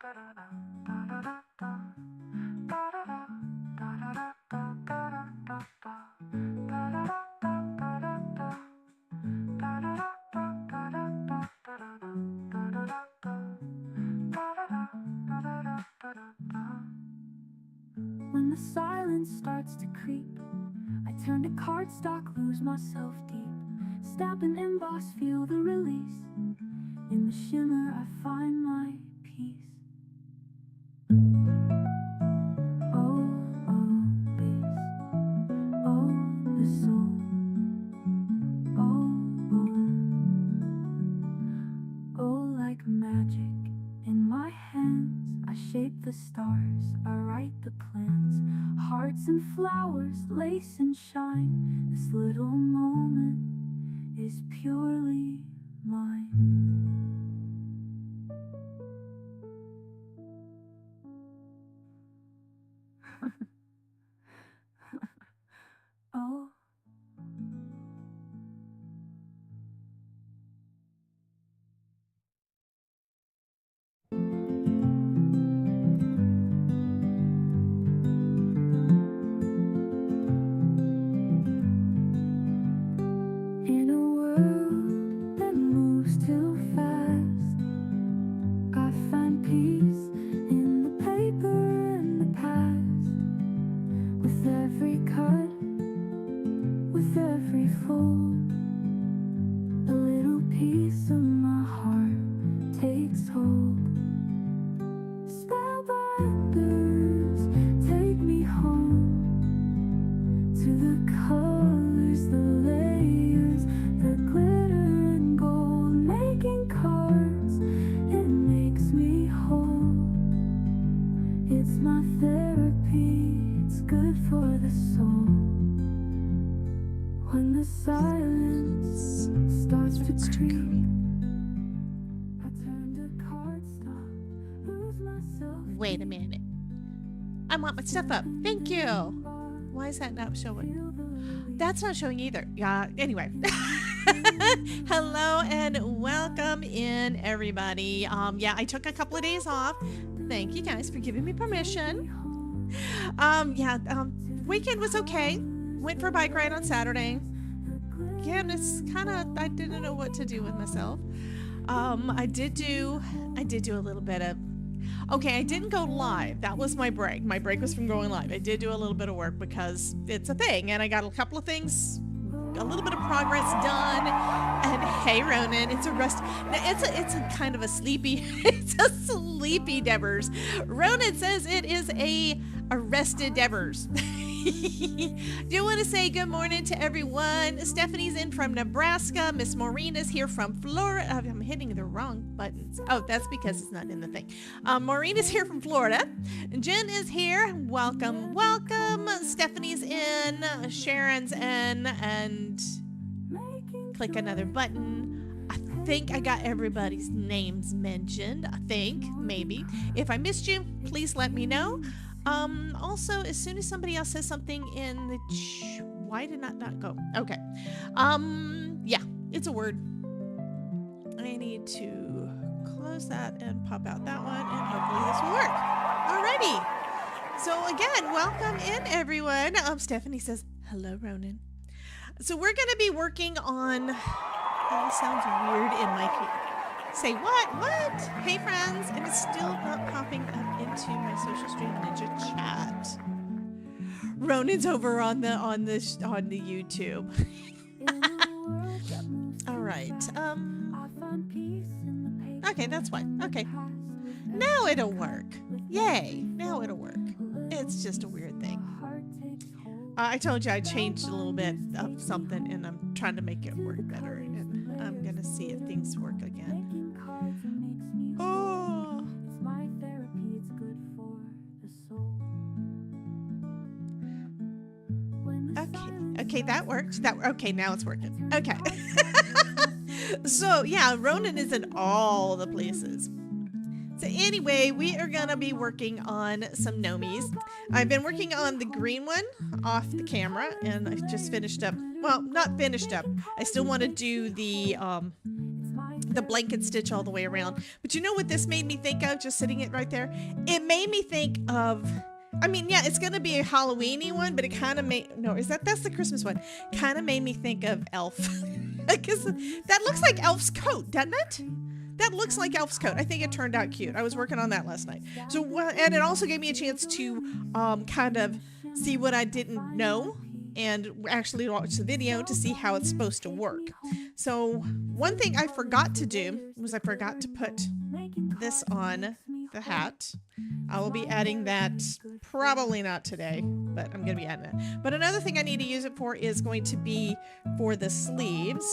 When the silence starts to creep, I turn to cardstock, lose myself deep. Stamp and emboss, feel the release. In the shimmer, I find my peace. Oh, peace. Oh, the soul. Oh, like magic in my hands. I shape the stars, I write the plans. Hearts and flowers, lace and shine. This little moment is purely mine. Oh. In a world that moves too fast, I find peace in the paper and the past. With every cut, with every fold, a little piece of my heart takes hold. Spellbinders, take me home to the colors, the layers, the glitter and gold. Making cards, it makes me whole. It's my therapy, it's good for the soul. When the silence starts to creep, I turn to cardstock, lose myself. Wait a minute. I want my stuff up. Thank you. Why is that not showing? That's not showing either. Yeah, anyway. Hello and welcome in, everybody. Yeah, I took a couple of days off. Thank you guys for giving me permission. Weekend was okay. Went for a bike ride on Saturday. Again, it's kind of, I didn't know what to do with myself. I did do a little bit of, okay, I didn't go live. That was my break. My break was from going live. I did do a little bit of work because it's a thing, and I got a couple of things, a little bit of progress done. And hey, Ronan, it's a rest. It's a kind of a sleepy, it's a sleepy Devers. Ronan says it is a arrested Devers. Do want to say good morning to everyone. Stephanie's in from Nebraska. Miss Maureen is here from Florida. I'm hitting the wrong buttons. Oh, that's because it's not in the thing. Maureen is here from Florida. Jen is here. Welcome, welcome. Stephanie's in. Sharon's in. And click another button. I think I got everybody's names mentioned. I think, maybe. If I missed you, please let me know. Also, as soon as somebody else says something in the why did not go? Okay. Yeah, it's a word. I need to close that and pop out that one, and hopefully this will work. Alrighty. So again, welcome in, everyone. Stephanie says, hello, Ronan. So we're going to be working on, that sounds weird in my say what? Hey friends, and it's still not popping up into my Social Stream Ninja chat. Ronan's over on the YouTube. All right. Okay, that's fine. Okay. Now it'll work. Yay! Now it'll work. It's just a weird thing. I told you I changed a little bit of something, and I'm trying to make it work better. And I'm gonna see if things work again. Oh. Okay, that worked. Okay, now it's working. Okay. So yeah, Ronan is in all the places. So anyway, we are gonna be working on some gnomies. I've been working on the green one off the camera, and I just finished up. Well, not finished up. I still want to do the the blanket stitch all the way around. But you know what this made me think of, just sitting it right there? It made me think of, I mean, yeah, it's going to be a Halloween-y one, but it kind of made, no, that's the Christmas one. Kind of made me think of Elf. Because that looks like Elf's coat, doesn't it? That looks like Elf's coat. I think it turned out cute. I was working on that last night. So, and it also gave me a chance to kind of see what I didn't know and actually watch the video to see how it's supposed to work. So one thing I forgot to do was I forgot to put this on the hat. I will be adding that, probably not today, but I'm going to be adding that. But another thing I need to use it for is going to be for the sleeves.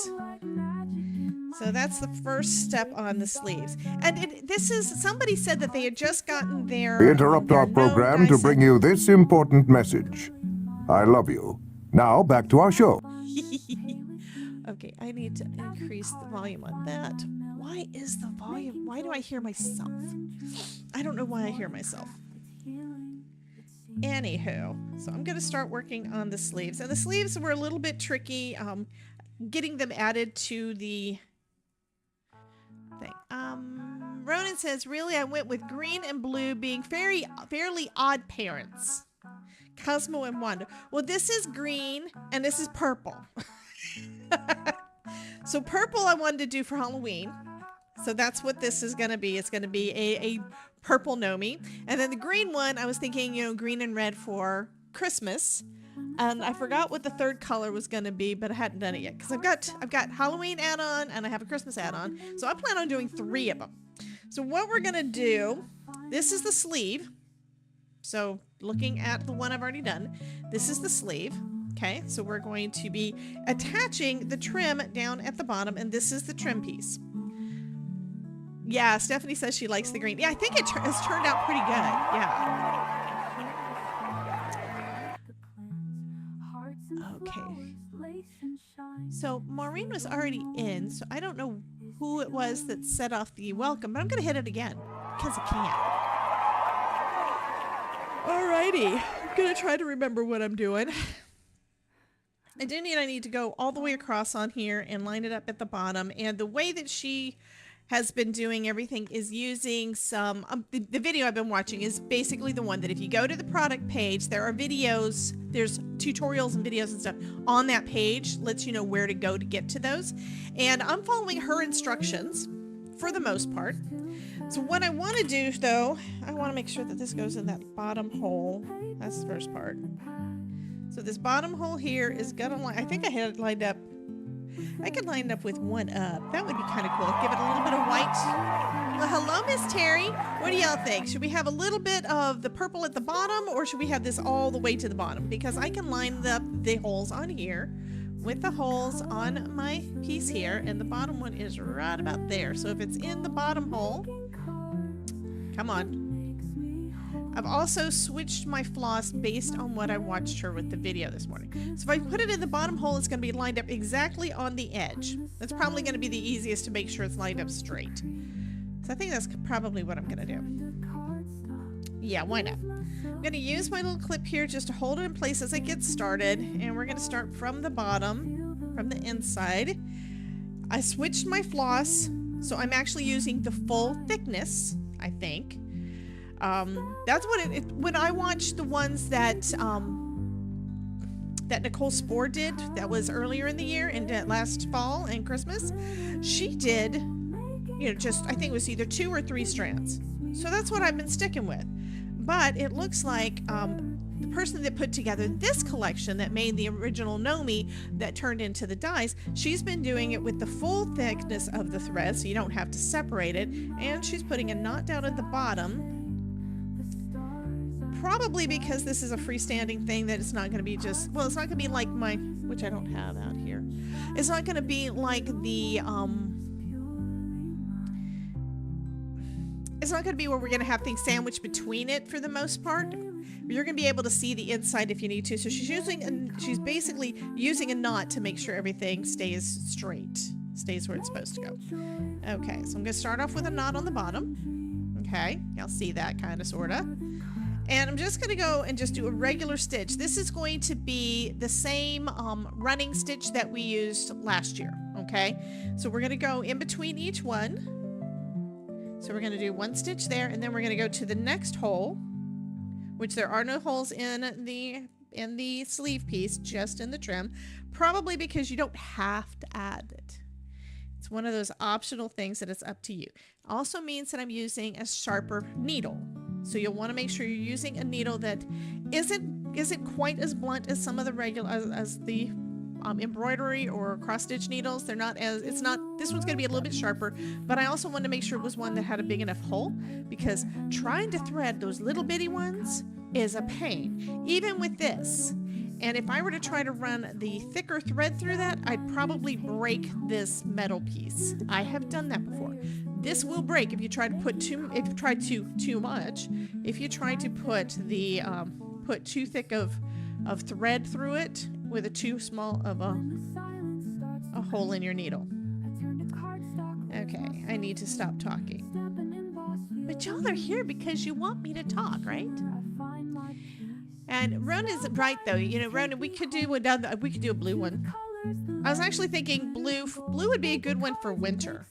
So that's the first step on the sleeves. And this is, somebody said that they had just gotten their... We interrupt our program to bring you this important message. I love you. Now back to our show. Okay, I need to increase the volume on that. Why is the volume? Why do I hear myself? I don't know why I hear myself. Anywho, so I'm going to start working on the sleeves. And the sleeves were a little bit tricky, getting them added to the thing. Ronan says, really, I went with green and blue being fairly odd parents. Cosmo and Wanda. Well, this is green and this is purple. So purple I wanted to do for Halloween. So that's what this is going to be. It's going to be a purple Gnome. And then the green one, I was thinking, you know, green and red for Christmas. And I forgot what the third color was going to be, but I hadn't done it yet. Because I've got Halloween add-on and I have a Christmas add-on. So I plan on doing 3 of them. So what we're going to do, this is the sleeve. So looking at the one I've already done, this is the sleeve. Okay, so we're going to be attaching the trim down at the bottom, and this is the trim piece. Yeah, Stephanie says she likes the green. Yeah, I think it has turned out pretty good. Yeah. Okay. So Maureen was already in, so I don't know who it was that set off the welcome, but I'm going to hit it again because I can. Alrighty, I'm going to try to remember what I'm doing. I need to go all the way across on here and line it up at the bottom. And the way that she has been doing everything is using some, the video I've been watching is basically the one that if you go to the product page, there are videos, there's tutorials and videos and stuff on that page, lets you know where to go to get to those. And I'm following her instructions for the most part. So what I want to do though, I want to make sure that this goes in that bottom hole. That's the first part. So this bottom hole here is gonna line, I think I had it lined up. I could line it up with one up. That would be kind of cool. Give it a little bit of white. Well, hello, Miss Terry. What do y'all think? Should we have a little bit of the purple at the bottom, or should we have this all the way to the bottom? Because I can line up the holes on here with the holes on my piece here, and the bottom one is right about there. So if it's in the bottom hole, come on. I've also switched my floss based on what I watched her with the video this morning. So if I put it in the bottom hole, it's going to be lined up exactly on the edge. That's probably going to be the easiest to make sure it's lined up straight. So I think that's probably what I'm going to do. Yeah, why not? I'm going to use my little clip here just to hold it in place as I get started. And we're going to start from the bottom, from the inside. I switched my floss, so I'm actually using the full thickness, I think. That's what when I watched the ones that that Nicole Spohr did, that was earlier in the year and last fall and Christmas, she did, you know, just, I think it was either 2 or 3 strands. So that's what I've been sticking with. But it looks like, the person that put together this collection that made the original Gnome that turned into the dies, she's been doing it with the full thickness of the thread, so you don't have to separate it. And she's putting a knot down at the bottom. Probably because this is a freestanding thing that it's not going to be just, well, it's not going to be like my, which I don't have out here. It's not going to be like the, it's not going to be where we're going to have things sandwiched between it for the most part. You're going to be able to see the inside if you need to. So she's basically using a knot to make sure everything stays straight, stays where it's supposed to go. Okay, so I'm going to start off with a knot on the bottom. Okay, y'all see that kind of, sort of. And I'm just going to go and just do a regular stitch. This is going to be the same running stitch that we used last year, Okay, so we're going to go in between each one. So we're going to do 1 stitch there, and then we're going to go to the next hole, which there are no holes in the sleeve piece, just in the trim, probably because you don't have to add it. It's one of those optional things that it's up to you. Also means that I'm using a sharper needle. So you'll want to make sure you're using a needle that isn't quite as blunt as some of the regular as the embroidery or cross stitch needles. They're not as, this one's going to be a little bit sharper, but I also wanted to make sure it was one that had a big enough hole, because trying to thread those little bitty ones is a pain, even with this. And if I were to try to run the thicker thread through that, I'd probably break this metal piece. I have done that before. This will break if you try to put too much. If you try to put the put too thick of thread through it with a too small of a hole in your needle. Okay, I need to stop talking. But y'all are here because you want me to talk, right? And Rona's right though. You know, Rona, we could do a blue one. I was actually thinking blue would be a good one for winter.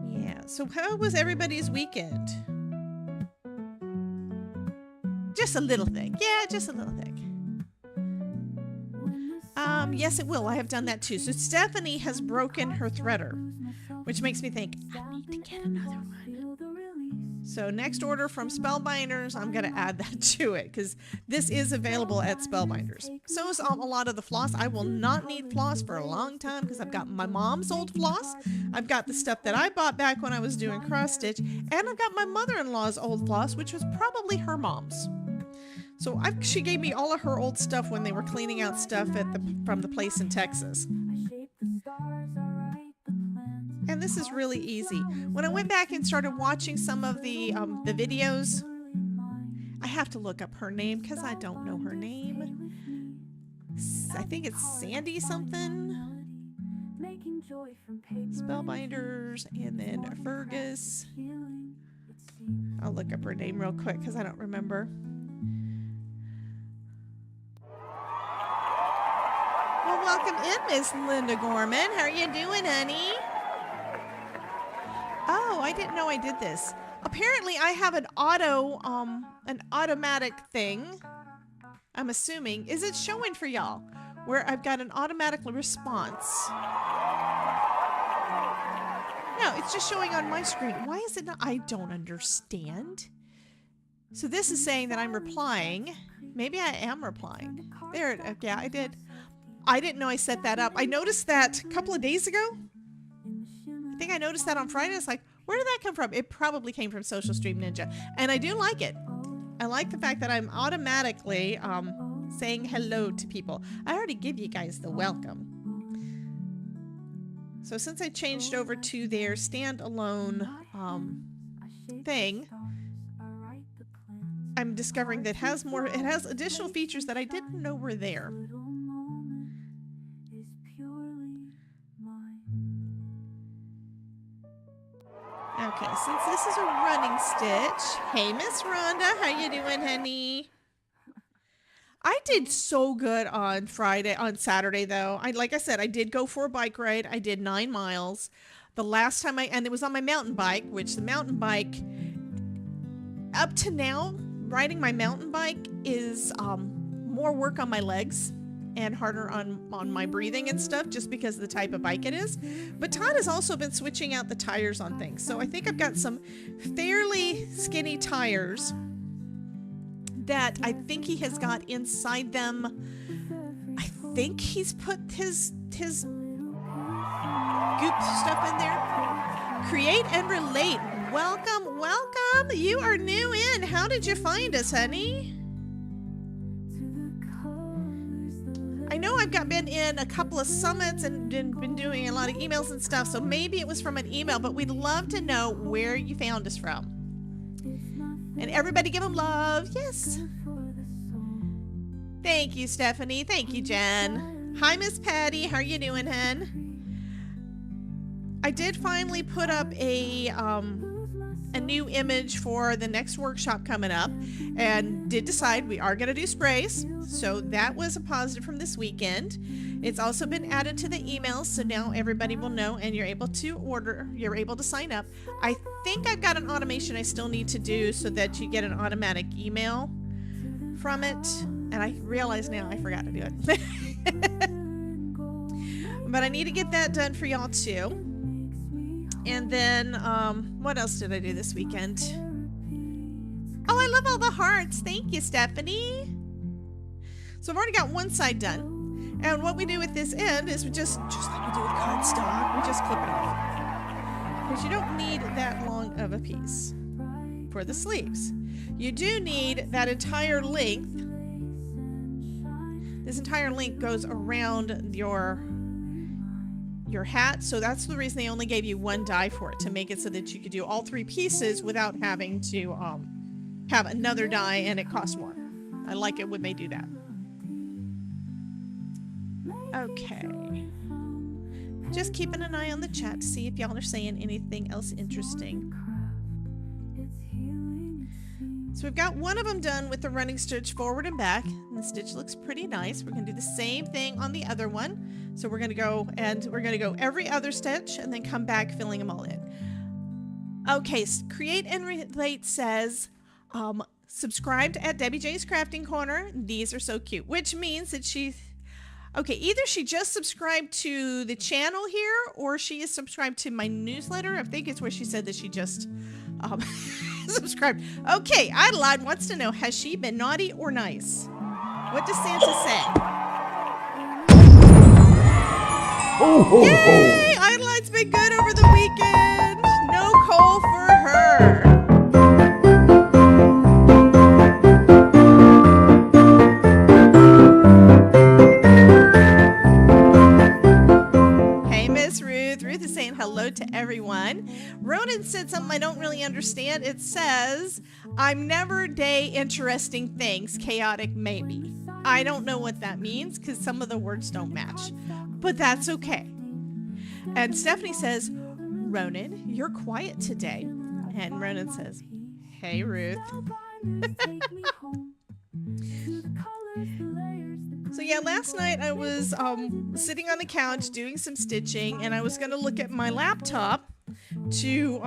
Yeah, so how was everybody's weekend? Just a little thing. Yeah, just a little thing. Yes, it will. I have done that too. So Stephanie has broken her threader, which makes me think I need to get another one. So next order from Spellbinders, I'm going to add that to it because this is available at Spellbinders. So is a lot of the floss. I will not need floss for a long time because I've got my mom's old floss. I've got the stuff that I bought back when I was doing cross stitch, and I've got my mother-in-law's old floss, which was probably her mom's. So she gave me all of her old stuff when they were cleaning out stuff from the place in Texas. And this is really easy. When I went back and started watching some of the videos, I have to look up her name because I don't know her name. I think it's Sandy something. Spellbinders, and then Fergus. I'll look up her name real quick because I don't remember. Well, welcome in, Miss Linda Gorman. How are you doing, honey? Oh, I didn't know I did this. Apparently, I have an automatic thing. I'm assuming. Is it showing for y'all? Where I've got an automatic response. No, it's just showing on my screen. Why is it not? I don't understand. So this is saying that I'm replying. Maybe I am replying. There, yeah, I did. I didn't know I set that up. I noticed that a couple of days ago. I think I noticed that on Friday. It's like, where did that come from? It probably came from Social Stream Ninja. And I do like it. I like the fact that I'm automatically saying hello to people. I already give you guys the welcome. So since I changed over to their standalone thing, I'm discovering that it has additional features that I didn't know were there. Okay, since this is a running stitch, hey Miss Rhonda, how you doing, honey? I did so good on Saturday though. Like I said, I did go for a bike ride. I did 9 miles. The last time and it was on my mountain bike, which the mountain bike, up to now, riding my mountain bike is more work on my legs and harder on my breathing and stuff, just because of the type of bike it is. But Todd has also been switching out the tires on things. So I think I've got some fairly skinny tires that I think he has got inside them. I think he's put his goop stuff in there. Create and relate. Welcome, welcome. You are new in. How did you find us, honey? I know I've been in a couple of summits and been doing a lot of emails and stuff, so maybe it was from an email, but we'd love to know where you found us from. And everybody give them love. Yes. Thank you, Stephanie. Thank you, Jen. Hi, Miss Patty. How are you doing, hun? I did finally put up a a new image for the next workshop coming up, and did decide we are going to do sprays. So that was a positive from this weekend. It's also been added to the emails, so now everybody will know, and you're able to order, you're able to sign up. I think I've got an automation I still need to do so that you get an automatic email from it, and I realize now I forgot to do it. But I need to get that done for y'all too. And then what else did I do this weekend? Oh, I love all the hearts. Thank you, Stephanie. So I've already got one side done. And what we do with this end is we just like we do with cardstock, we just clip it off. Because you don't need that long of a piece for the sleeves. You do need that entire length. This entire length goes around your hat, so that's the reason they only gave you one die for it, to make it so that you could do all 3 pieces without having to have another die and it costs more. I like it when they do that. Okay. Just keeping an eye on the chat to see if y'all are saying anything else interesting. So we've got one of them done with the running stitch forward and back, and the stitch looks pretty nice. We're going to do the same thing on the other one. So we're going to go every other stitch and then come back filling them all in. Okay, Create and Relate says, subscribed at Debbie J's Crafting Corner. These are so cute, which means that okay, either she just subscribed to the channel here or she is subscribed to my newsletter. I think it's where she said that she just subscribed. Okay, Adelaide wants to know, has she been naughty or nice? What does Santa say? Yay! Adelaide's been good over the weekend. No coal for her. Ruth is saying hello to everyone. Ronan said something I don't really understand. It says, I'm never day interesting things, chaotic maybe. I don't know what that means because some of the words don't match, but that's okay. And Stephanie says, Ronan, you're quiet today. And Ronan says, hey, Ruth. So yeah, last night I was sitting on the couch doing some stitching, and I was going to look at my laptop to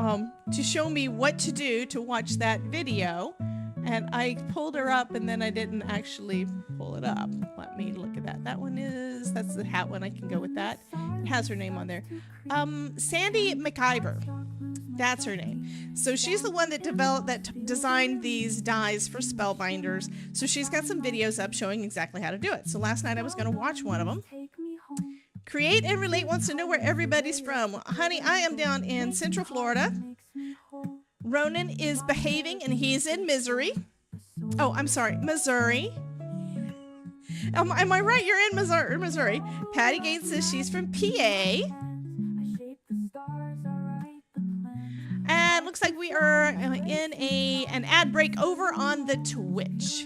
show me what to do to watch that video, and I pulled her up and then I didn't actually pull it up. Let me look at that. That's the hat one. I can go with that. It has her name on there. Sandy McIver. That's her name. So she's the one that designed these dies for Spellbinders. So she's got some videos up showing exactly how to do it. So last night I was going to watch one of them. Create and Relate wants to know where everybody's from. Honey, I am down in Central Florida. Ronan is behaving and he's in Missouri. Oh, I'm sorry, Missouri. Am I right? You're in Missouri. Patty Gates says she's from PA. And looks like we are in an ad break over on the Twitch.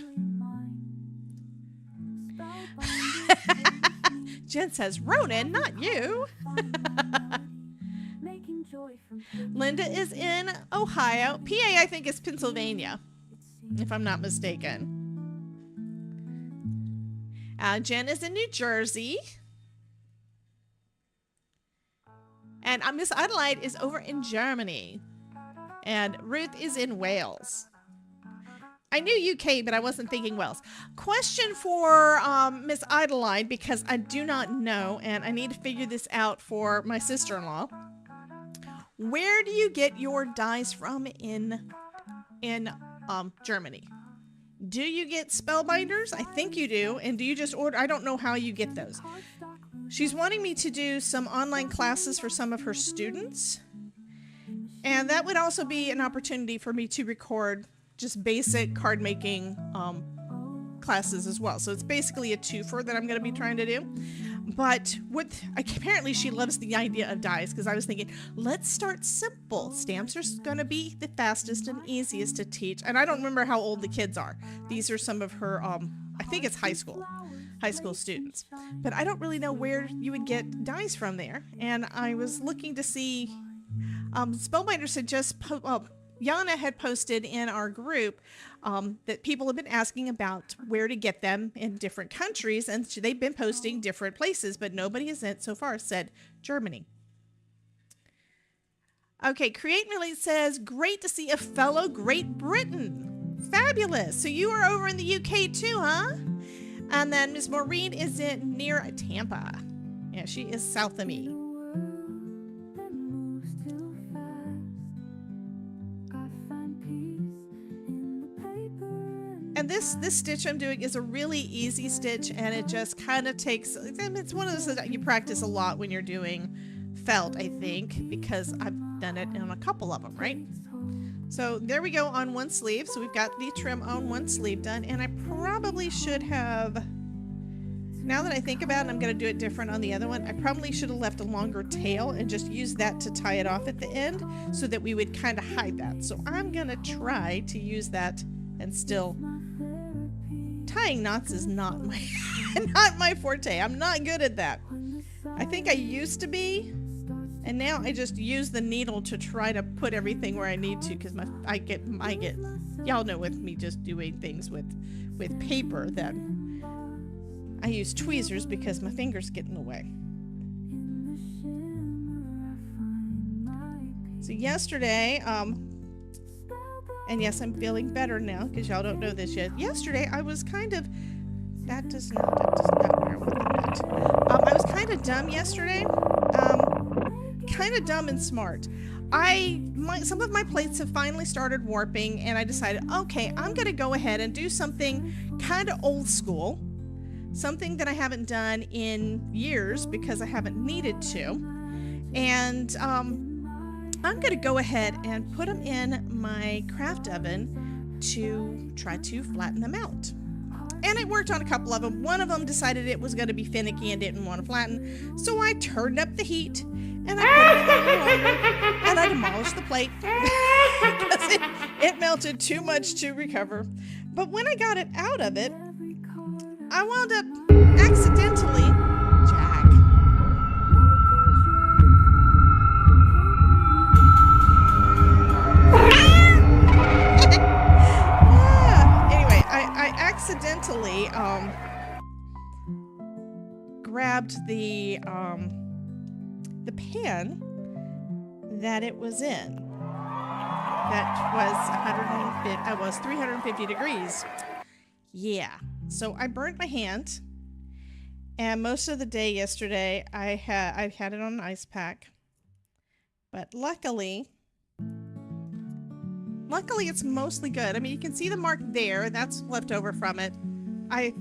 Jen says, Ronan, not you. Linda is in Ohio. PA, I think, is Pennsylvania, if I'm not mistaken. Jen is in New Jersey. And Miss Adelaide is over in Germany. And Ruth is in Wales. I knew UK, but I wasn't thinking Wales. Question for Miss Adelaide, because I do not know, and I need to figure this out for my sister-in-law. Where do you get your dies from in Germany? Do you get Spellbinders? I think you do. And do you just order? I don't know how you get those. She's wanting me to do some online classes for some of her students. And that would also be an opportunity for me to record just basic card making classes as well. So it's basically a twofer that I'm going to be trying to do. But apparently she loves the idea of dies, because I was thinking, let's start simple. Stamps are going to be the fastest and easiest to teach. And I don't remember how old the kids are. These are some of her, I think it's high school students. But I don't really know where you would get dies from there. And I was looking to see, Spellbinders had just Yana had posted in our group that people have been asking about where to get them in different countries, and they've been posting different places, but nobody has so far said Germany. Okay, Create Millie says, great to see a fellow Great Britain. Fabulous. So you are over in the UK too, huh? And then Miss Maureen is near Tampa. Yeah, she is south of me. And this stitch I'm doing is a really easy stitch, and it just kind of takes, it's one of those that you practice a lot when you're doing felt, I think, because I've done it in a couple of them, right? So there we go on one sleeve. So we've got the trim on one sleeve done, and I probably should have, now that I think about it, I'm going to do it different on the other one. I probably should have left a longer tail and just used that to tie it off at the end so that we would kind of hide that. So I'm going to try to use that and still... Tying knots is not my forte. I'm not good at that. I think I used to be, and now I just use the needle to try to put everything where I need to, because I get y'all know with me just doing things with paper that I use tweezers because my fingers get in the way. So yesterday, and yes, I'm feeling better now because y'all don't know this yet. Yesterday, I was kind of... That does not where I want the net. I was kind of dumb yesterday. Kind of dumb and smart. Some of my plates have finally started warping, and I decided, okay, I'm going to go ahead and do something kind of old school. Something that I haven't done in years because I haven't needed to. And... I'm going to go ahead and put them in my craft oven to try to flatten them out. And I worked on a couple of them. One of them decided it was going to be finicky and didn't want to flatten. So I turned up the heat and I put it in the water and I demolished the plate because it melted too much to recover. But when I got it out of it, I wound up accidentally... accidentally grabbed the pan that it was in. That was 350 degrees. Yeah. So I burnt my hand, and most of the day yesterday I had it on an ice pack. But luckily it's mostly good. I mean, you can see the mark there. That's left over from it. I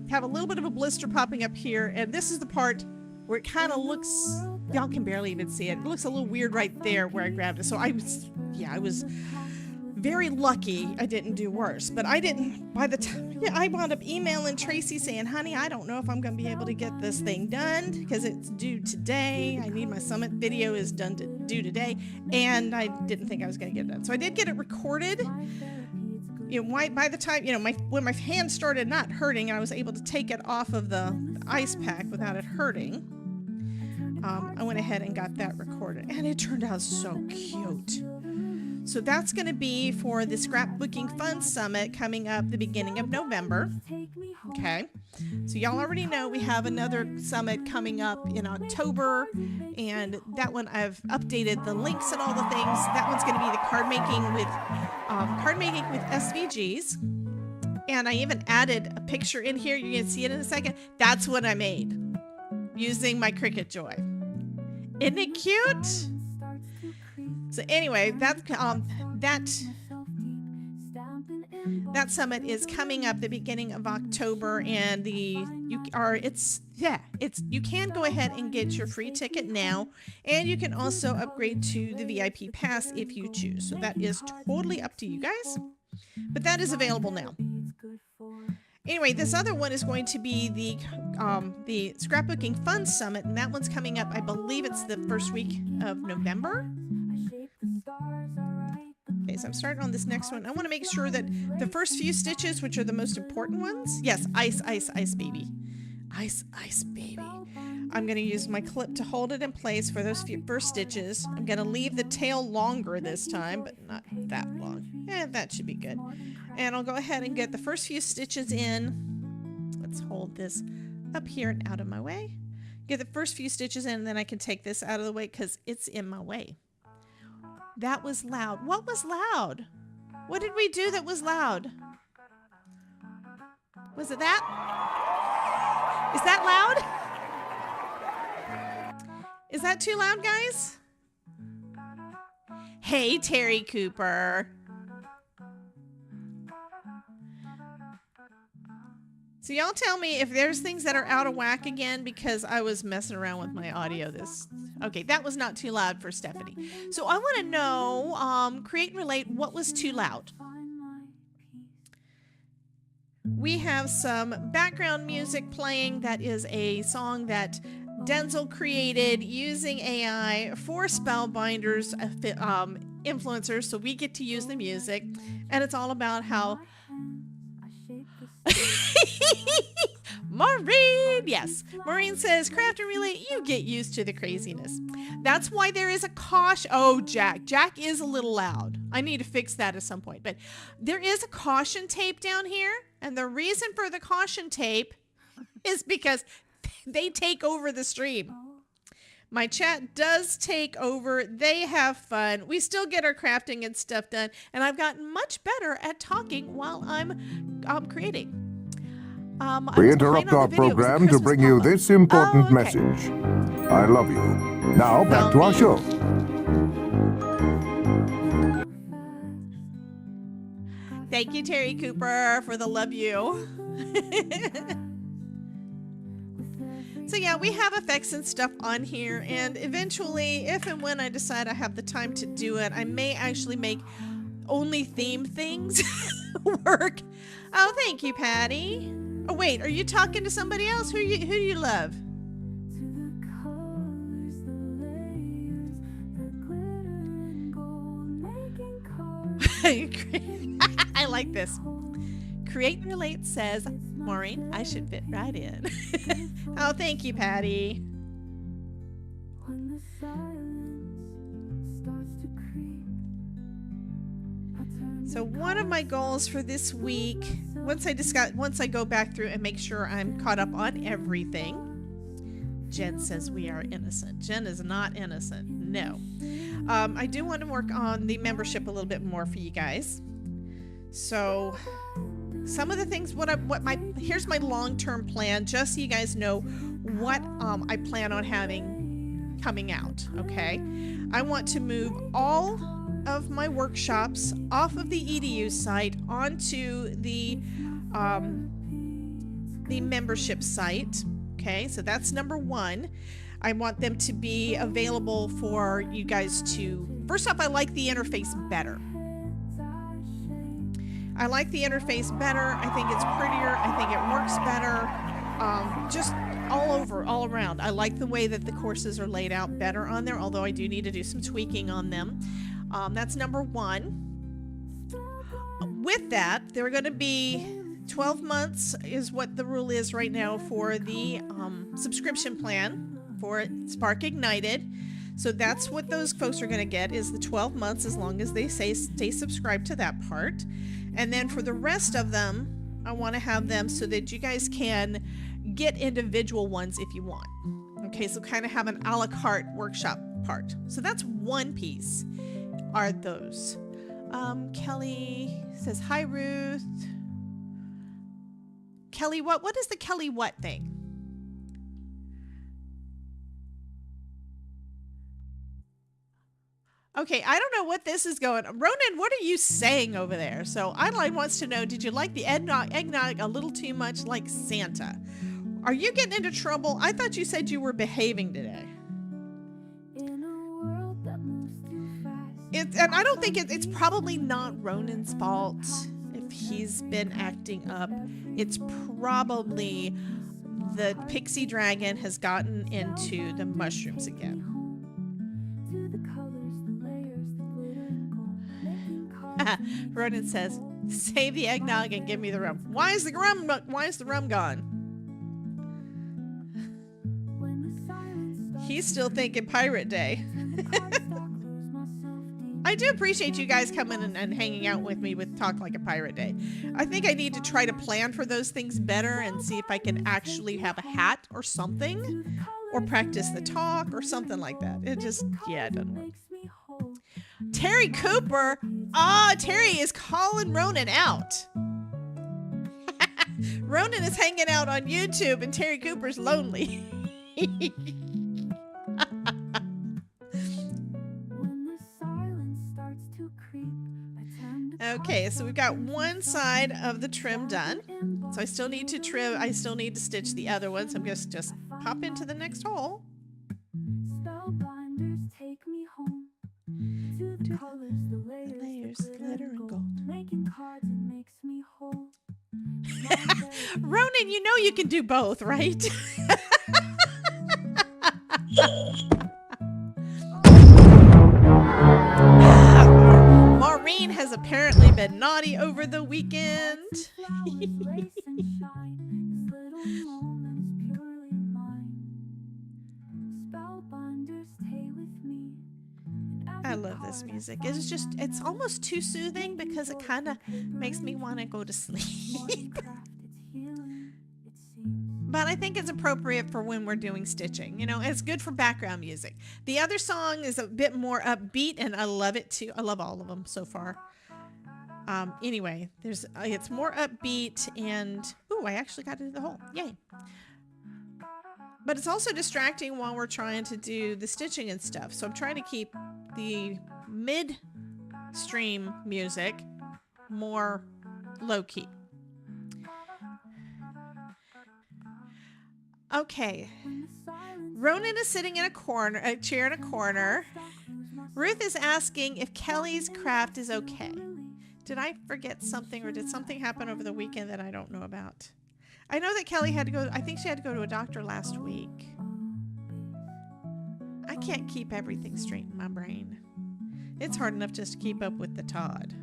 have a little bit of a blister popping up here, and this is the part where it kind of looks, y'all can barely even see it. It looks a little weird right there where I grabbed it. So I was very lucky I didn't do worse. But I didn't, by the time, I wound up emailing Tracy saying, honey, I don't know if I'm going to be able to get this thing done because it's due today. I need my summit video is due today. And I didn't think I was going to get it done. So I did get it recorded. By the time, when my hand started not hurting and I was able to take it off of the ice pack without it hurting, I went ahead and got that recorded. And it turned out so cute. So that's going to be for the Scrapbooking Fun Summit coming up the beginning of November. Okay. So y'all already know we have another summit coming up in October. And that one I've updated the links and all the things. That one's going to be the card making with SVGs. And I even added a picture in here. You're going to see it in a second. That's what I made using my Cricut Joy. Isn't it cute? So anyway, that summit is coming up the beginning of October, and you can go ahead and get your free ticket now, and you can also upgrade to the VIP pass if you choose. So that is totally up to you guys, but that is available now. Anyway, this other one is going to be the Scrapbooking Fun Summit, and that one's coming up, I believe it's the first week of November. Okay, so I'm starting on this next one. I want to make sure that the first few stitches, which are the most important ones, yes, ice, ice, ice, baby. Ice, ice, baby. I'm going to use my clip to hold it in place for those first stitches. I'm going to leave the tail longer this time, but not that long. That should be good. And I'll go ahead and get the first few stitches in. Let's hold this up here and out of my way. Get the first few stitches in, and then I can take this out of the way because it's in my way. That was loud. What was loud? What did we do that was loud? Was it that? Is that loud? Is that too loud, guys? Hey, Terry Cooper. So y'all tell me if there's things that are out of whack again because I was messing around with my audio this. Okay, that was not too loud for Stephanie. So I want to know, create and relate, what was too loud? We have some background music playing that is a song that Denzel created using AI for Spellbinders influencers, so we get to use the music, and it's all about how Maureen, yes, Maureen says, craft and relate, you get used to the craziness. That's why there is a caution. Oh, Jack is a little loud. I need to fix that at some point, but there is a caution tape down here, and the reason for the caution tape is because they take over the stream. My chat does take over. They have fun. We still get our crafting and stuff done. And I've gotten much better at talking while I'm creating. We interrupt our program to bring you this important message. I love you. Now back to our show. Thank you, Terry Cooper, for the love you. So yeah, we have effects and stuff on here, and eventually, if and when I decide I have the time to do it, I may actually make only theme things work. Oh, thank you, Patty. Oh wait, are you talking to somebody else? Who do you love? I like this. Create and Relate says, Maureen, I should fit right in. Oh, thank you, Patty. So one of my goals for this week, once I go back through and make sure I'm caught up on everything. Jen says we are innocent. Jen is not innocent. No. I do want to work on the membership a little bit more for you guys. So some of the things, here's my long-term plan, just so you guys know what I plan on having coming out, okay? I want to move all of my workshops off of the EDU site onto the membership site, okay? So that's number one. I want them to be available for you guys to, first off, I like the interface better. I like the interface better. I think it's prettier. I think it works better. Just all around. I like the way that the courses are laid out better on there, although I do need to do some tweaking on them. That's number one. With that, there are going to be 12 months is what the rule is right now for the subscription plan for Spark Ignited. So that's what those folks are going to get, is the 12 months, as long as they stay subscribed to that part. And then for the rest of them, I want to have them so that you guys can get individual ones if you want. Okay, so kind of have an a la carte workshop part. So that's one piece, are those. Kelly says, hi, Ruth. Kelly what? What is the Kelly what thing? Okay, I don't know what this is going. Ronan, what are you saying over there? So Adeline wants to know, did you like the eggnog a little too much like Santa? Are you getting into trouble? I thought you said you were behaving today. And I don't think it's probably not Ronan's fault if he's been acting up. It's probably the pixie dragon has gotten into the mushrooms again. Ronan says, save the eggnog and give me the rum. Why is the rum gone? he's still thinking Pirate Day. I do appreciate you guys coming and hanging out with me with Talk Like a Pirate Day. I think I need to try to plan for those things better and see if I can actually have a hat or something, or practice the talk or something like that. It just, yeah, it doesn't work. Terry Cooper. Terry is calling Ronan out. Ronan is hanging out on YouTube and Terry Cooper's lonely. Okay, so we've got one side of the trim done. So I still need to trim, I still need to stitch the other one. So I'm just pop into the next hole. Spellbinders take me home to the colors, the layers, glitter and gold. Making cards, it makes me whole. Ronan, you know you can do both, right? Maureen has apparently been naughty over the weekend. I love this music. It's just, it's almost too soothing because it kind of makes me want to go to sleep. But I think it's appropriate for when we're doing stitching. You know, it's good for background music. The other song is a bit more upbeat, and I love it too. I love all of them so far. Anyway, it's more upbeat, and ooh, I actually got into the hole. Yay! But it's also distracting while we're trying to do the stitching and stuff. So I'm trying to keep the mid-stream music more low-key. Okay, Ronan is sitting in a chair in a corner. Ruth is asking if Kelly's craft is okay. Did I forget something, or did something happen over the weekend that I don't know about? I know that Kelly had to go, I think she had to go to a doctor last week. I can't keep everything straight in my brain. It's hard enough just to keep up with the Todd.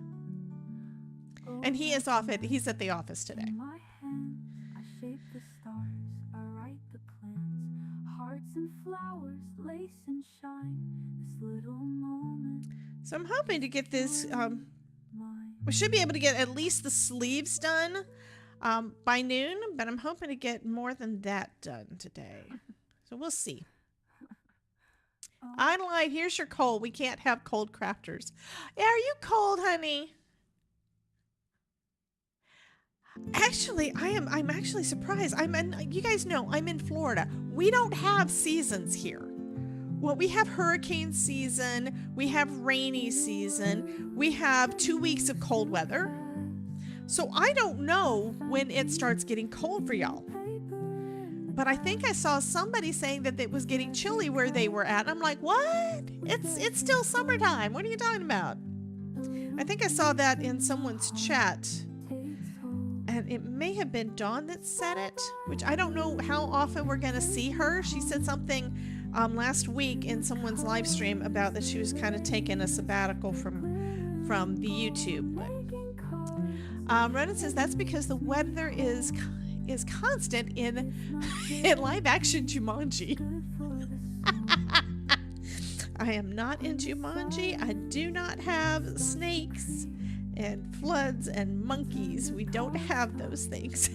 And he's at the office today. Flowers, lace and shine, this little moment. So I'm hoping to get this, we should be able to get at least the sleeves done by noon, but I'm hoping to get more than that done today. So we'll see. I lied. Here's your cold. We can't have cold crafters. Are you cold, honey? Actually, I'm actually surprised. You guys know I'm in Florida. We don't have seasons here. Well, we have hurricane season, we have rainy season, we have 2 weeks of cold weather. So I don't know when it starts getting cold for y'all. But I think I saw somebody saying that it was getting chilly where they were at. And I'm like, what? It's still summertime. What are you talking about? I think I saw that in someone's chat. And it may have been Dawn that said it, which I don't know how often we're going to see her. She said something last week in someone's live stream about that she was kind of taking a sabbatical from the YouTube. But, Ronan says that's because the weather is constant in live action Jumanji. I am not in Jumanji. I do not have snakes and floods and monkeys. We don't have those things.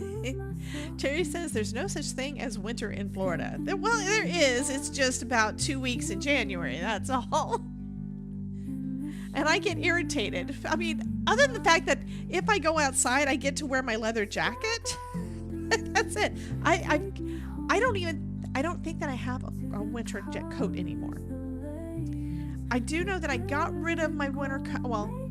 Terry says there's no such thing as winter in Florida. Well, there is. It's just about 2 weeks in January. That's all. And I get irritated. I mean, other than the fact that if I go outside, I get to wear my leather jacket. That's it. I don't think that I have a winter coat anymore. I do know that I got rid of my winter coat. Well,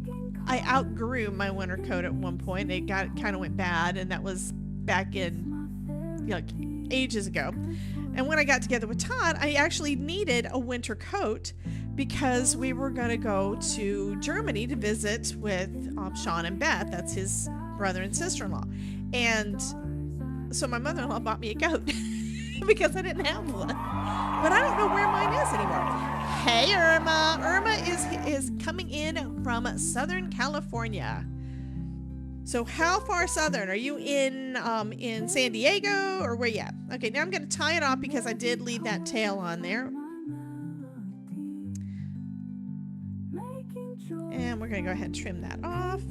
I outgrew my winter coat at one point. It kind of went bad, and that was back in like ages ago. And when I got together with Todd, I actually needed a winter coat because we were going to go to Germany to visit with Sean and Beth. That's his brother and sister-in-law. And so my mother-in-law bought me a coat because I didn't have one. But I don't know where mine is anymore. Hey, Irma. Irma is coming in from Southern California. So how far southern? Are you in San Diego or where you at? Okay, now I'm going to tie it off because I did leave that tail on there. And we're going to go ahead and trim that off.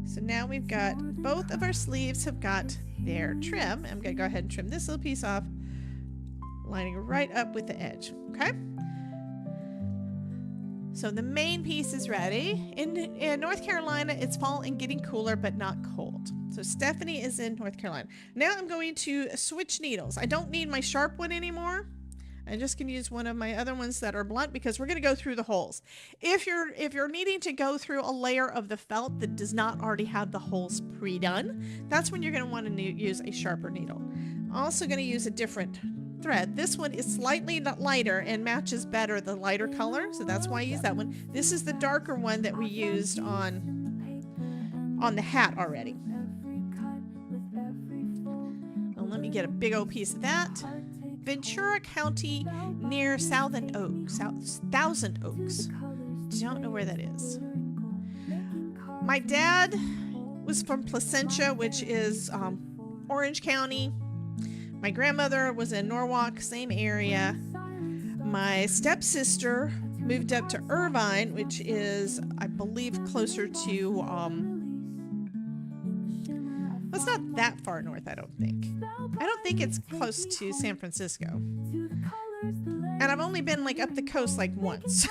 So now we've got, both of our sleeves have got their trim. I'm going to go ahead and trim this little piece off, lining right up with the edge. Okay? So the main piece is ready. In North Carolina, it's fall and getting cooler, but not cold. So Stephanie is in North Carolina. Now I'm going to switch needles. I don't need my sharp one anymore. I'm just going to use one of my other ones that are blunt because we're going to go through the holes. If you're needing to go through a layer of the felt that does not already have the holes pre-done, that's when you're going to want to use a sharper needle. I'm also going to use a different thread. This one is slightly lighter and matches better the lighter color, so that's why I use that one. This is the darker one that we used on the hat already. Well, let me get a big old piece of that. Ventura County near Thousand Oaks. Don't know where that is. My dad was from Placentia, which is Orange County. My grandmother was in Norwalk, same area. My stepsister moved up to Irvine, which is, I believe, closer to, it's not that far north, I don't think. I don't think it's close to San Francisco. And I've only been like up the coast like once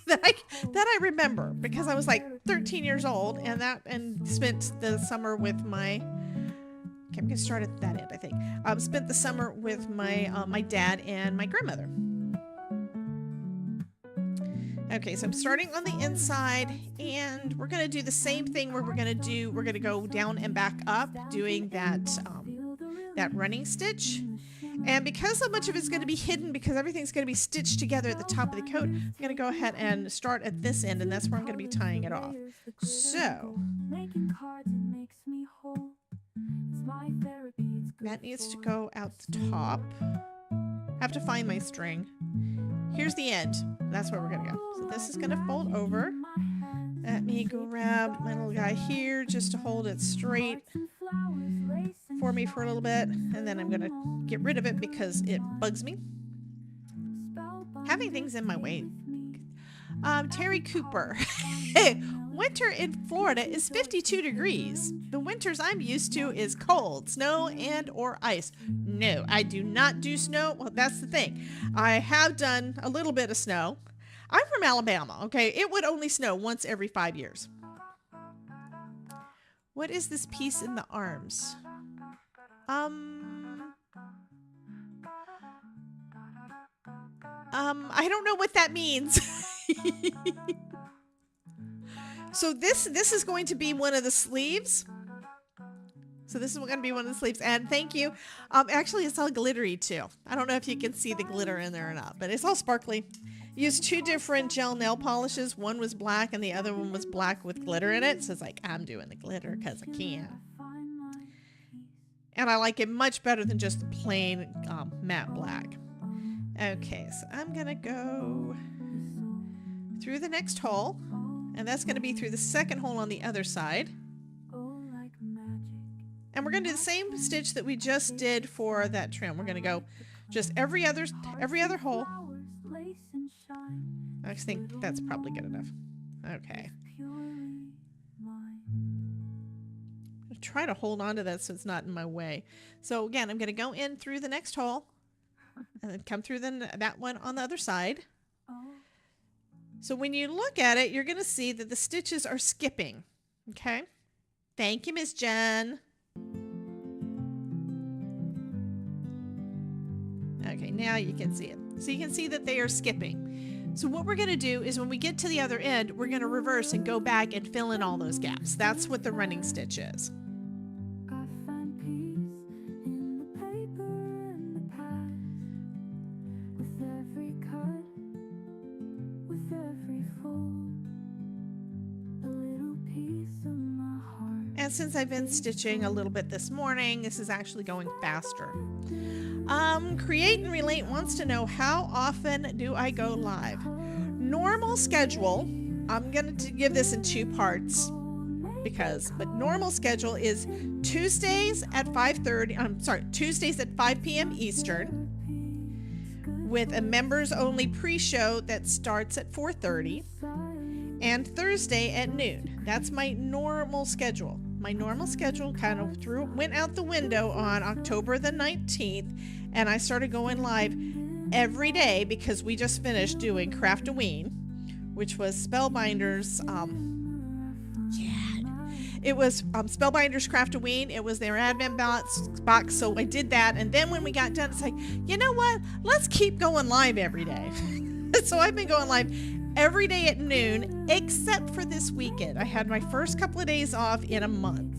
that I remember, because I was like 13 years old and spent the summer with my, okay, I'm gonna start at that end, I think. Spent the summer with my dad and my grandmother. Okay, so I'm starting on the inside, and we're gonna do the same thing where we're gonna go down and back up, doing that running stitch. And because so much of it's going to be hidden, because everything's going to be stitched together at the top of the coat, I'm going to go ahead and start at this end, and that's where I'm going to be tying it off. So that needs to go out the top. I have to find my string. Here's the end. That's where we're going to go. So this is going to fold over. Let me grab my little guy here just to hold it straight for me for a little bit, and then I'm gonna get rid of it because it bugs me having things in my way. Terry Cooper. Winter in Florida is 52 degrees. The winters I'm used to is cold, snow and or ice. No, I do not do snow. Well, that's the thing. I have done a little bit of snow. I'm from Alabama, okay? It would only snow once every 5 years. What is this piece in the arms? I don't know what that means. So this is going to be one of the sleeves. So this is going to be one of the sleeves. And thank you. Actually, it's all glittery too. I don't know if you can see the glitter in there or not, but it's all sparkly. Used two different gel nail polishes. One was black and the other one was black with glitter in it. So it's like, I'm doing the glitter because I can. And I like it much better than just the plain matte black. Okay, so I'm going to go through the next hole. And that's going to be through the second hole on the other side. And we're going to do the same stitch that we just did for that trim. We're going to go just every other hole. I think that's probably good enough. Okay. I'll try to hold on to that so it's not in my way. So again, I'm going to go in through the next hole and then come through that one on the other side. So when you look at it, you're going to see that the stitches are skipping. Okay. Thank you, Miss Jen. Okay, now you can see it. So you can see that they are skipping. So what we're going to do is when we get to the other end, we're going to reverse and go back and fill in all those gaps. That's what the running stitch is. And since I've been stitching a little bit this morning, this is actually going faster. Create and Relate wants to know, how often do I go live? Normal schedule, I'm going to give this in 2 parts but normal schedule is Tuesdays at 5 p.m. Eastern, with a members only pre-show that starts at 4:30 and Thursday at noon. That's my normal schedule. My normal schedule kind of went out the window on October the 19th, and I started going live every day because we just finished doing Craft-A-Ween, which was Spellbinders. It was Spellbinders Craft-A-Ween. It was their advent box, so I did that. And then when we got done, it's like, you know what? Let's keep going live every day. So I've been going live every day at noon, except for this weekend. I had my first couple of days off in a month.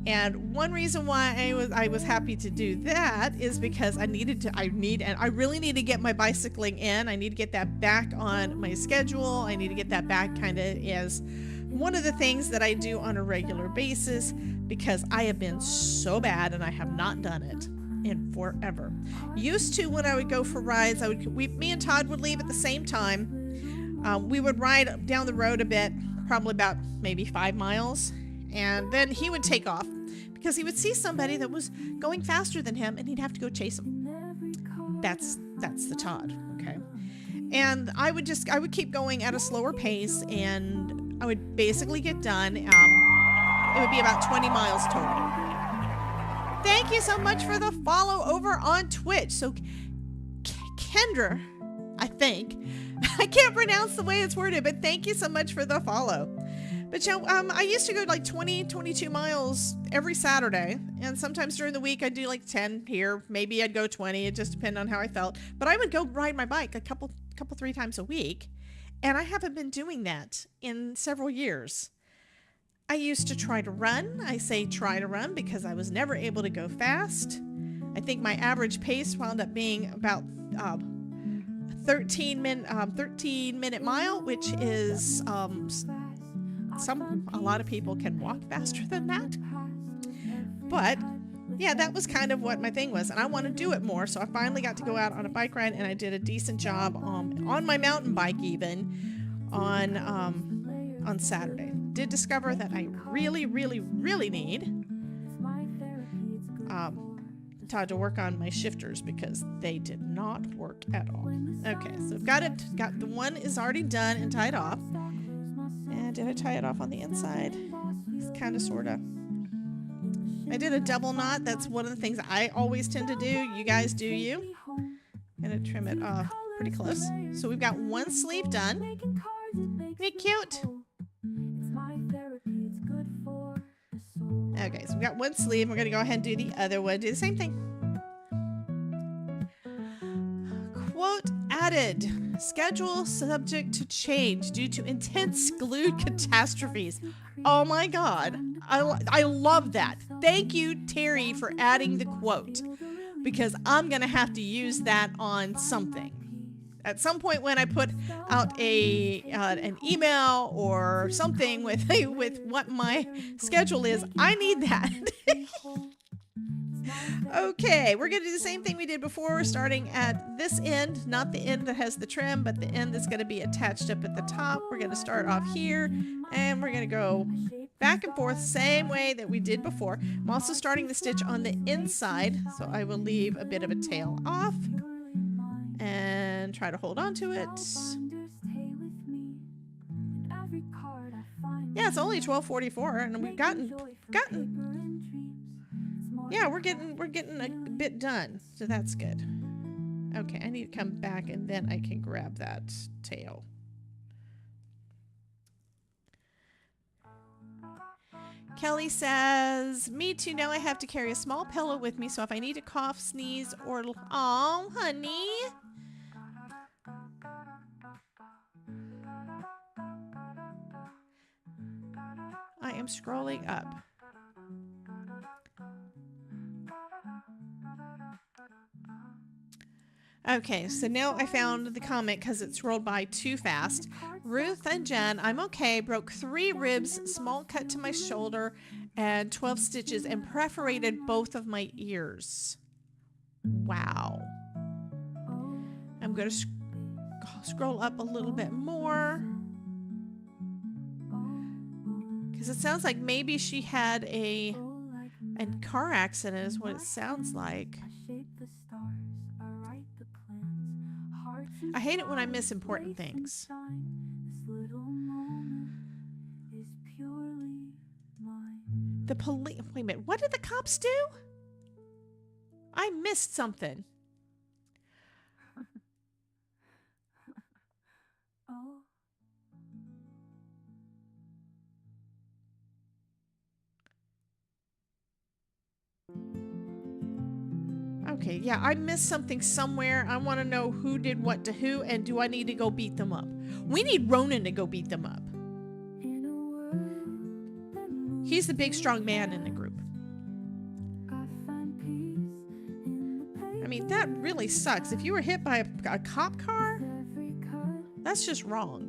And one reason why I was happy to do that is because I really need to get my bicycling in. I need to get that back on my schedule. I need to get that back kind of as one of the things that I do on a regular basis, because I have been so bad and I have not done it in forever. Used to, when I would go for rides, me and Todd would leave at the same time. We would ride down the road a bit, probably about maybe 5 miles, and then he would take off because he would see somebody that was going faster than him and he'd have to go chase him. That's the Todd, okay? And I would keep going at a slower pace, and I would basically get done. It would be about 20 miles total. Thank you so much for the follow over on Twitch. So Kendra, I think. I can't pronounce the way it's worded, but thank you so much for the follow. But I used to go like 20, 22 miles every Saturday. And sometimes during the week I'd do like 10 here. Maybe I'd go 20. It just depended on how I felt. But I would go ride my bike a couple 3 times a week. And I haven't been doing that in several years. I used to try to run. I say try to run because I was never able to go fast. I think my average pace wound up being about 13-minute mile, which is a lot of people can walk faster than that. But yeah, that was kind of what my thing was, and I want to do it more. So I finally got to go out on a bike ride, and I did a decent job on my mountain bike even on Saturday. Did discover that I really, really, really need Todd to work on my shifters because they did not work at all. Okay, so I've got it. Got the one is already done and tied off. And did I tie it off on the inside? It's kind of, sort of. I did a double knot. That's one of the things I always tend to do. You guys do you. I'm gonna trim it off pretty close. So we've got one sleeve done. Isn't it cute? Okay, so we've got one sleeve. We're gonna go ahead and do the other one. Do the same thing. Quote added. Schedule subject to change due to intense glue catastrophes. Oh my God. I love that. Thank you, Terry, for adding the quote, because I'm going to have to use that on something. At some point when I put out an email or something with what my schedule is, I need that. Okay, we're going to do the same thing we did before. We're starting at this end, not the end that has the trim, but the end that's going to be attached up at the top. We're going to start off here, and we're going to go back and forth, same way that we did before. I'm also starting the stitch on the inside, so I will leave a bit of a tail off and try to hold on to it. Yeah, it's only 12:44, and we've gotten. Yeah, we're getting a bit done, so that's good. Okay, I need to come back and then I can grab that tail. Kelly says, me too, now I have to carry a small pillow with me, so if I need to cough, sneeze, or... Oh, honey. I am scrolling up. Okay, so now I found the comment because it scrolled by too fast. Ruth and Jen, I'm okay. Broke 3 ribs, small cut to my shoulder, and 12 stitches, and perforated both of my ears. Wow. I'm going to scroll up a little bit more. Because it sounds like maybe she had a car accident is what it sounds like. I hate it when I miss important things. The police. Wait a minute. What did the cops do? I missed something. Oh. Okay, yeah, I missed something somewhere. I want to know who did what to who, and do I need to go beat them up? We need Ronan to go beat them up. He's the big, strong man in the group. I mean, that really sucks. If you were hit by a cop car, that's just wrong.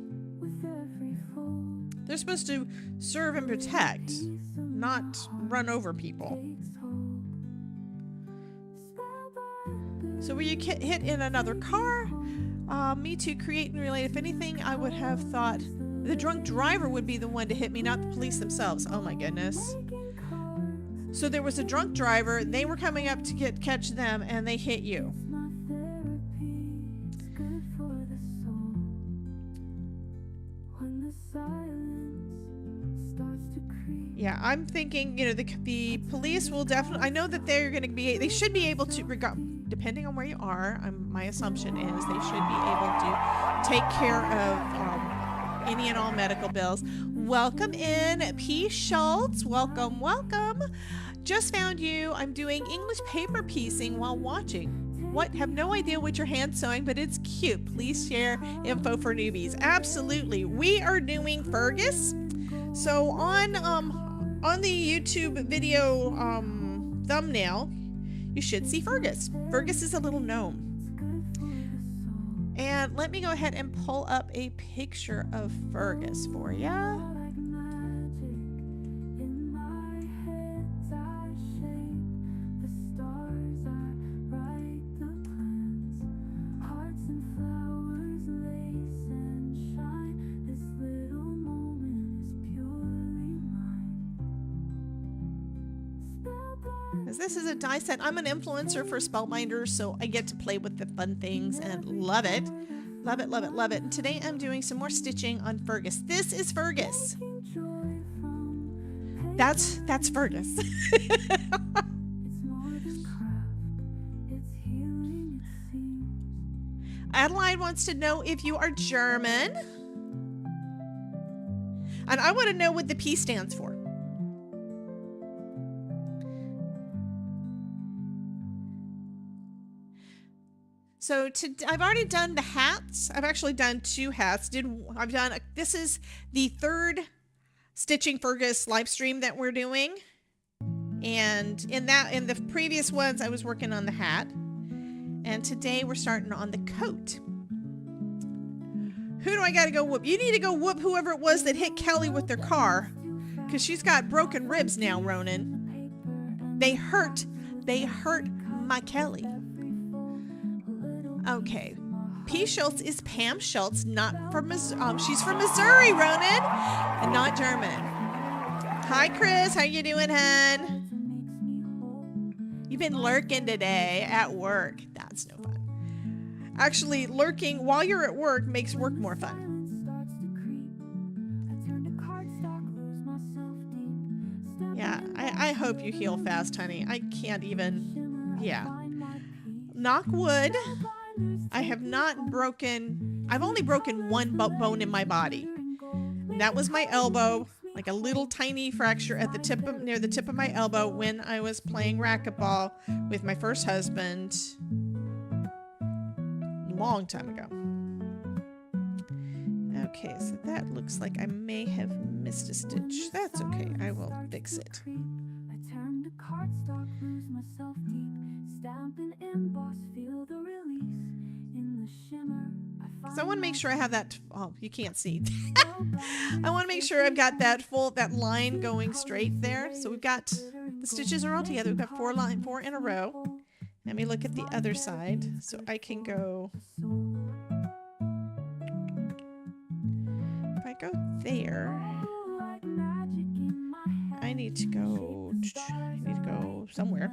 They're supposed to serve and protect, not run over people. So were you hit in another car? Me too, create and relate. If anything, I would have thought the drunk driver would be the one to hit me, not the police themselves. Oh my goodness. So there was a drunk driver, they were coming up to catch them, and they hit you. Yeah, I'm thinking, you know, the police will definitely, I know that they're going to be, they should be able to, depending on where you are, my assumption is they should be able to take care of any and all medical bills. Welcome in, P. Schultz. Welcome, welcome. Just found you. I'm doing English paper piecing while watching. What? Have no idea what you're hand sewing, but it's cute. Please share info for newbies. Absolutely. We are doing Fergus. So on the YouTube video thumbnail, you should see Fergus. Fergus is a little gnome. And let me go ahead and pull up a picture of Fergus for ya. This is a die set. I'm an influencer for Spellbinders, so I get to play with the fun things and love it. Love it, love it, love it. And today I'm doing some more stitching on Fergus. This is Fergus. That's Fergus. Adeline wants to know if you are German. And I want to know what the P stands for. So I've already done the hats. I've actually done 2 hats. This is the 3rd Stitching Fergus live stream that we're doing. And in the previous ones, I was working on the hat. And today we're starting on the coat. Who do I got to go whoop? You need to go whoop whoever it was that hit Kelly with their car. Because she's got broken ribs now, Ronan. They hurt my Kelly. Okay, P. Schultz is Pam Schultz, not from Missouri. She's from Missouri, Ronan, and not German. Hi, Chris. How you doing, hun? You've been lurking today at work. That's no fun. Actually, lurking while you're at work makes work more fun. Yeah, I hope you heal fast, honey. I can't even. Yeah. Knock wood. I have not broken, I've only broken one bone in my body. And that was my elbow, like a little tiny fracture at the near the tip of my elbow when I was playing racquetball with my first husband a long time ago. Okay, so that looks like I may have missed a stitch. That's okay, I will fix it. I turn to cardstock, lose myself deep, stamp and emboss, feel the release in the shimmer. So I want to make sure I have that. Oh, you can't see. I want to make sure I've got that line going straight there. So we've got the stitches are all together. We've got 4 in a row. Let me look at the other side so I can go. If I go there, I need to go somewhere.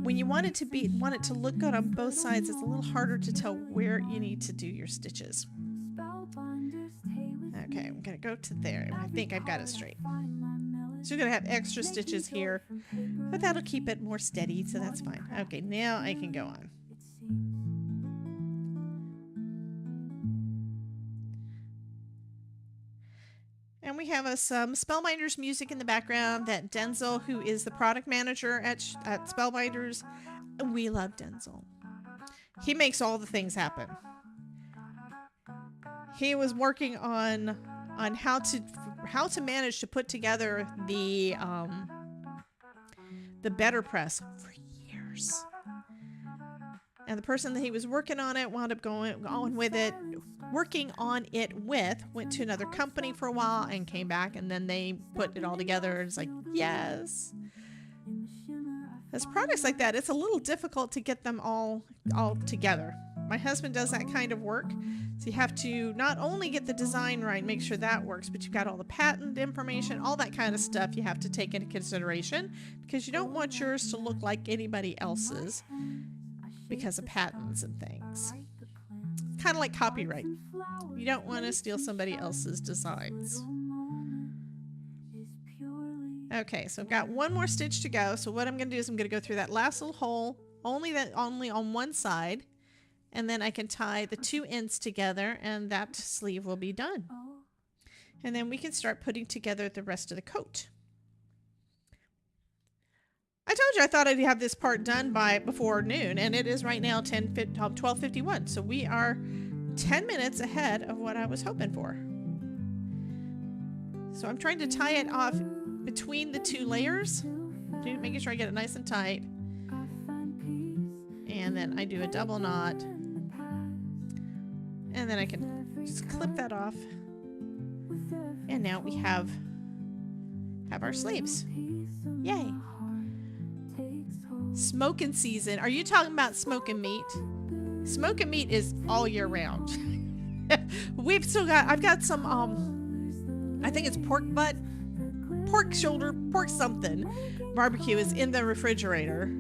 when you want it to look good on both sides, it's a little harder to tell where you need to do your stitches. Okay, I'm gonna go to there, and I think I've got it straight. So you're gonna have extra stitches here, but that'll keep it more steady, so that's fine. Okay, now I can go on. And we have some Spellbinders music in the background that Denzel, who is the product manager at Spellbinders, we love Denzel. He makes all the things happen. He was working on how to manage to put together the Better Press for years. And the person that he was working on it wound up working on it with, went to another company for a while and came back, and then they put it all together, and it's like, yes. As products like that, it's a little difficult to get them all together. My husband does that kind of work. So you have to not only get the design right, make sure that works, but you've got all the patent information, all that kind of stuff you have to take into consideration, because you don't want yours to look like anybody else's because of patents and things. It's kind of like copyright. You don't want to steal somebody else's designs. Okay, so I've got one more stitch to go. So what I'm going to do is I'm going to go through that last little hole, only on one side, and then I can tie the two ends together, and that sleeve will be done. And then we can start putting together the rest of the coat. I told you I thought I'd have this part done by before noon, and it is right now 12:51. So we are 10 minutes ahead of what I was hoping for. So I'm trying to tie it off between the two layers, making sure I get it nice and tight. And then I do a double knot. And then I can just clip that off. And now we have our sleeves. Yay. Smoking season. Are you talking about smoking meat? Smoking meat is all year round. I've got some, I think it's pork butt, pork shoulder, pork something. Barbecue is in the refrigerator.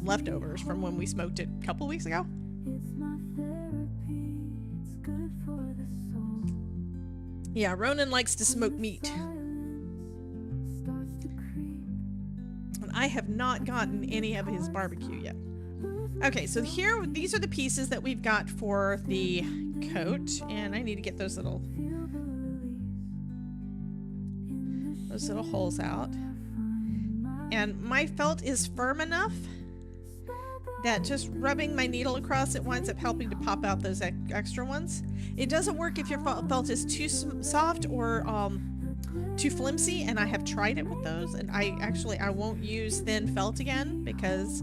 Leftovers from when we smoked it a couple weeks ago. Yeah, Ronan likes to smoke meat. And I have not gotten any of his barbecue yet. Okay, so these are the pieces that we've got for the coat, and I need to get those little holes out. And my felt is firm enough that just rubbing my needle across it winds up helping to pop out those extra ones. It doesn't work if your felt is too soft or too flimsy, and I have tried it with those, and I won't use thin felt again because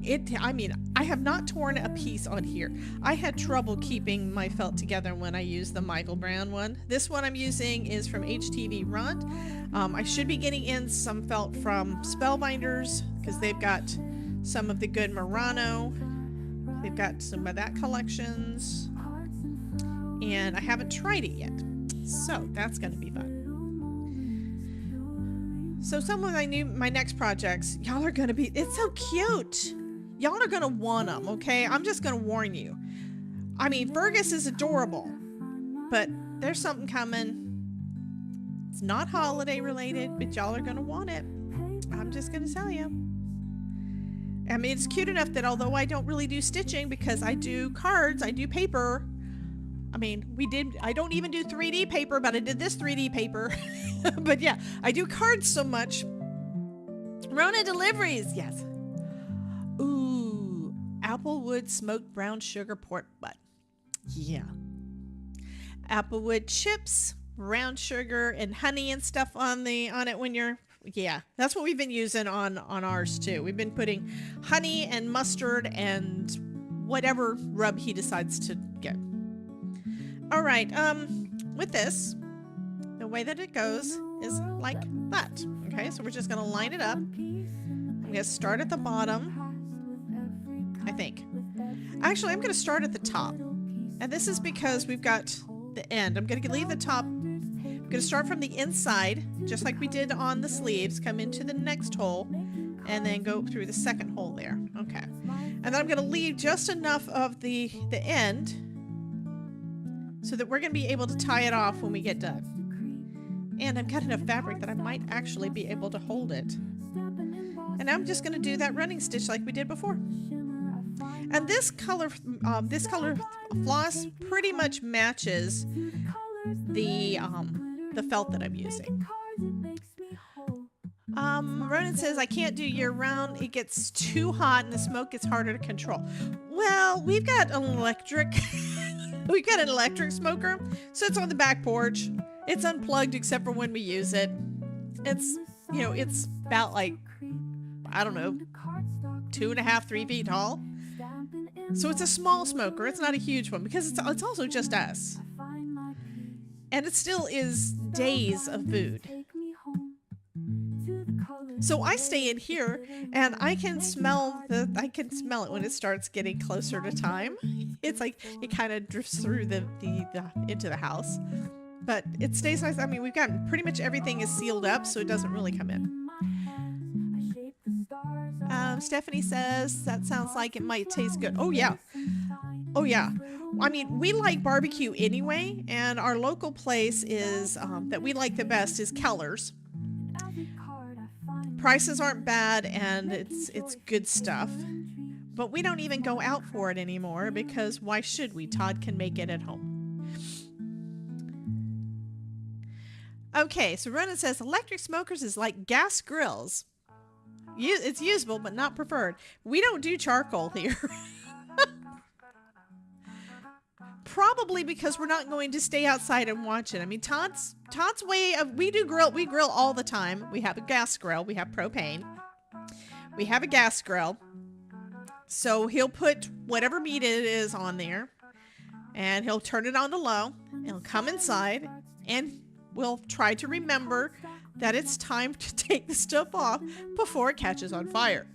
I have not torn a piece on here. I had trouble keeping my felt together when I used the Michael Brown one. This one I'm using is from HTV Runt. I should be getting in some felt from Spellbinders because they've got some of the good Murano. They've got some of that collections. And I haven't tried it yet. So that's going to be fun. So some of my next projects, y'all are going to be, it's so cute. Y'all are going to want them, okay? I'm just going to warn you. I mean, Fergus is adorable, but there's something coming. It's not holiday related, but y'all are going to want it. I'm just going to tell you. I mean, it's cute enough that although I don't really do stitching because I do cards, I do paper. I mean, I don't even do 3D paper, but I did this 3D paper. But yeah, I do cards so much. Rona deliveries, yes. Ooh, Applewood smoked brown sugar pork butt. Yeah. Applewood chips, brown sugar, and honey and stuff on it when you're, yeah, that's what we've been using on ours too. We've been putting honey and mustard and whatever rub he decides to get. All right, with this, the way that it goes is like that. Okay, so we're just gonna line it up. I'm gonna start at the bottom, I think. Actually, I'm gonna start at the top. And this is because we've got the end. I'm gonna leave the top. I'm gonna start from the inside, just like we did on the sleeves, come into the next hole, and then go through the second hole there. Okay. And then I'm going to leave just enough of the end so that we're going to be able to tie it off when we get done. And I've got enough fabric that I might actually be able to hold it. And I'm just going to do that running stitch like we did before. And this color floss pretty much matches the felt that I'm using. Ronan says, I can't do year round. It gets too hot and the smoke gets harder to control. Well, we've got an electric, we've got an electric smoker. So it's on the back porch. It's unplugged except for when we use it. It's, you know, it's about like, I don't know, 2.5, 3 feet tall. So it's a small smoker. It's not a huge one because it's also just us. And it still is days of food. So I stay in here and I can smell it when it starts getting closer to time. It's like it kind of drifts through the into the house. But it stays nice. I mean, we've got pretty much everything is sealed up, so it doesn't really come in. Stephanie says, that sounds like it might taste good. Oh, yeah. Oh, yeah. I mean, we like barbecue anyway, and our local place is that we like the best is Keller's. Prices aren't bad, and it's good stuff. But we don't even go out for it anymore because why should we? Todd can make it at home. Okay, so Ronan says electric smokers is like gas grills. It's usable, but not preferred. We don't do charcoal here. Probably because we're not going to stay outside and watch it. I mean, Todd's way of, we grill all the time. We have a gas grill. We have propane. We have a gas grill. So he'll put whatever meat it is on there and he'll turn it on to low. He'll come inside and we'll try to remember that it's time to take the stuff off before it catches on fire.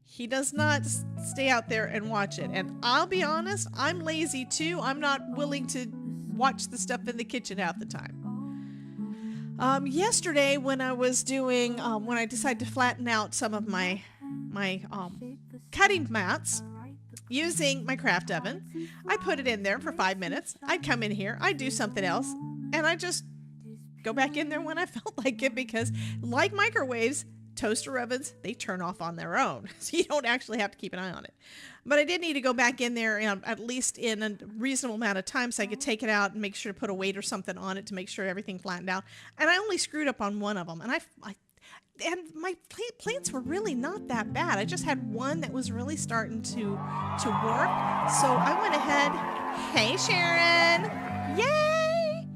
He does not stay out there and watch it. And I'll be honest, I'm lazy too. I'm not willing to watch the stuff in the kitchen half the time. Yesterday when I was doing, when I decided to flatten out some of my cutting mats, using my craft oven, I put it in there for 5 minutes. I'd come in here, I'd do something else, and I just go back in there when I felt like it because, like microwaves, toaster ovens, they turn off on their own. So you don't actually have to keep an eye on it. But I did need to go back in there at least in a reasonable amount of time so I could take it out and make sure to put a weight or something on it to make sure everything flattened out. And I only screwed up on one of them. And and my plants were really not that bad. I just had one that was really starting to work. So I went ahead. Hey, Sharon. Yay!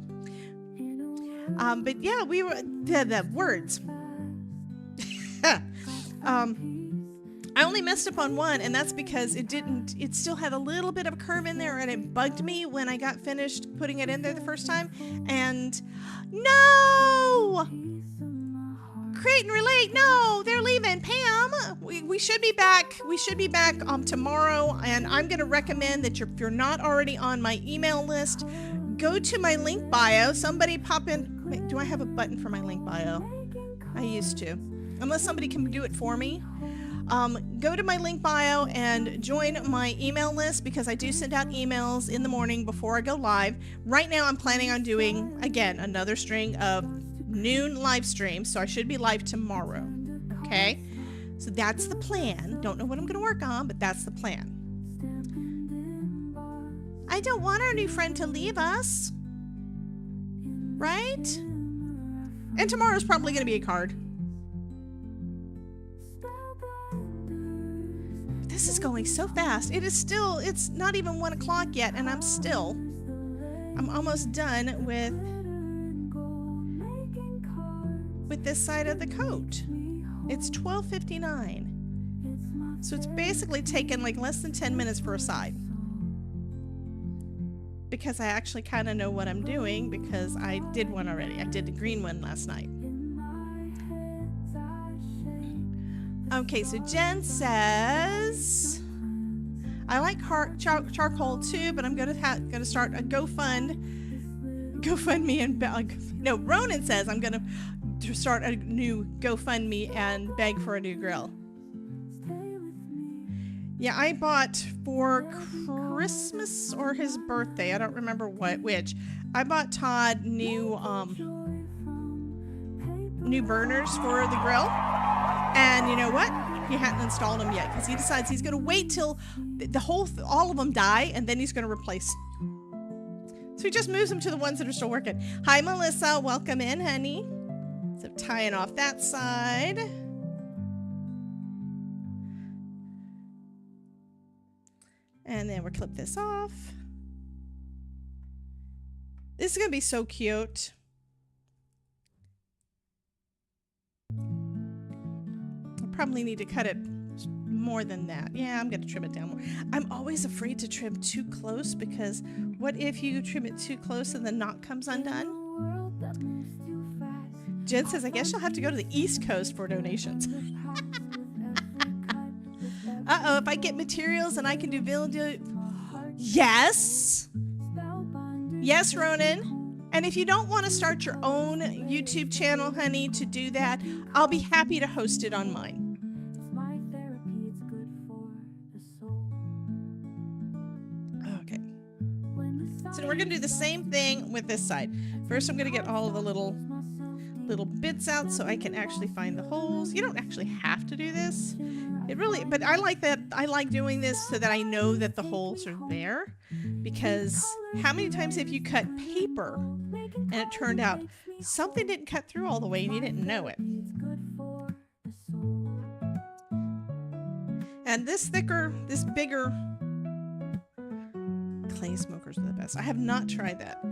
But yeah, we were the words. I only messed up on one, and that's because it still had a little bit of a curve in there, and it bugged me when I got finished putting it in there the first time. And no! Create and relate, no, they're leaving. Pam, we should be back. We should be back tomorrow, and I'm going to recommend that if you're not already on my email list, go to my link bio. Somebody pop in. Wait, do I have a button for my link bio? I used to. Unless somebody can do it for me. Go to my link bio and join my email list because I do send out emails in the morning before I go live. Right now I'm planning on doing, again, another string of noon live streams, so I should be live tomorrow. Okay? So that's the plan. Don't know what I'm going to work on, but that's the plan. I don't want our new friend to leave us. Right? And tomorrow's probably going to be a card. This is going so fast. It's not even 1 o'clock yet, and I'm almost done with this side of the coat. It's 12:59. So it's basically taken like less than 10 minutes for a side. Because I actually kind of know what I'm doing because I did one already. I did the green one last night. Okay, so Jen says, I like charcoal too, but I'm gonna start a GoFund GoFundMe and no, Ronan says I'm gonna start a new GoFundMe and beg for a new grill. Yeah, I bought for Christmas or his birthday, I don't remember which. I bought Todd new burners for the grill, and you know what? He hadn't installed them yet because he decides he's gonna wait till all of them die, and then he's gonna replace. So he just moves them to the ones that are still working. Hi, Melissa. Welcome in, honey. So tying off that side. And then we'll clip this off. This is going to be so cute. I probably need to cut it more than that. Yeah, I'm going to trim it down more. I'm always afraid to trim too close because what if you trim it too close and the knot comes undone? Jen says, I guess you'll have to go to the East Coast for donations. Uh-oh, if I get materials and I can do village... Yes! Yes, Ronan. And if you don't want to start your own YouTube channel, honey, to do that, I'll be happy to host it on mine. Okay. So we're going to do the same thing with this side. First, I'm going to get all of the little bits out so I can actually find the holes. You don't actually have to do this. But I like that. I like doing this so that I know that the holes are there, because how many times have you cut paper and it turned out something didn't cut through all the way and you didn't know it? And this bigger clay smokers are the best. I have not tried that.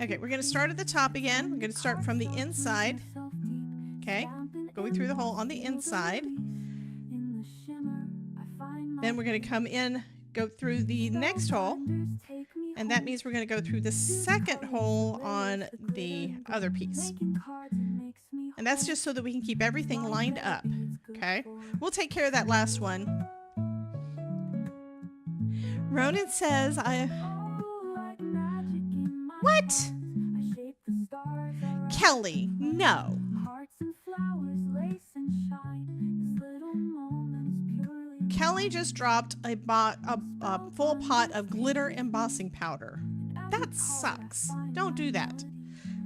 Okay, we're going to start at the top again. We're going to start from the inside. Okay, going through the hole on the inside. Then we're going to come in, go through the next hole. And that means we're going to go through the second hole on the other piece. And that's just so that we can keep everything lined up. Okay, we'll take care of that last one. Ronan says, What? Kelly, no. Kelly just dropped a full pot of glitter embossing powder. That sucks. Don't do that.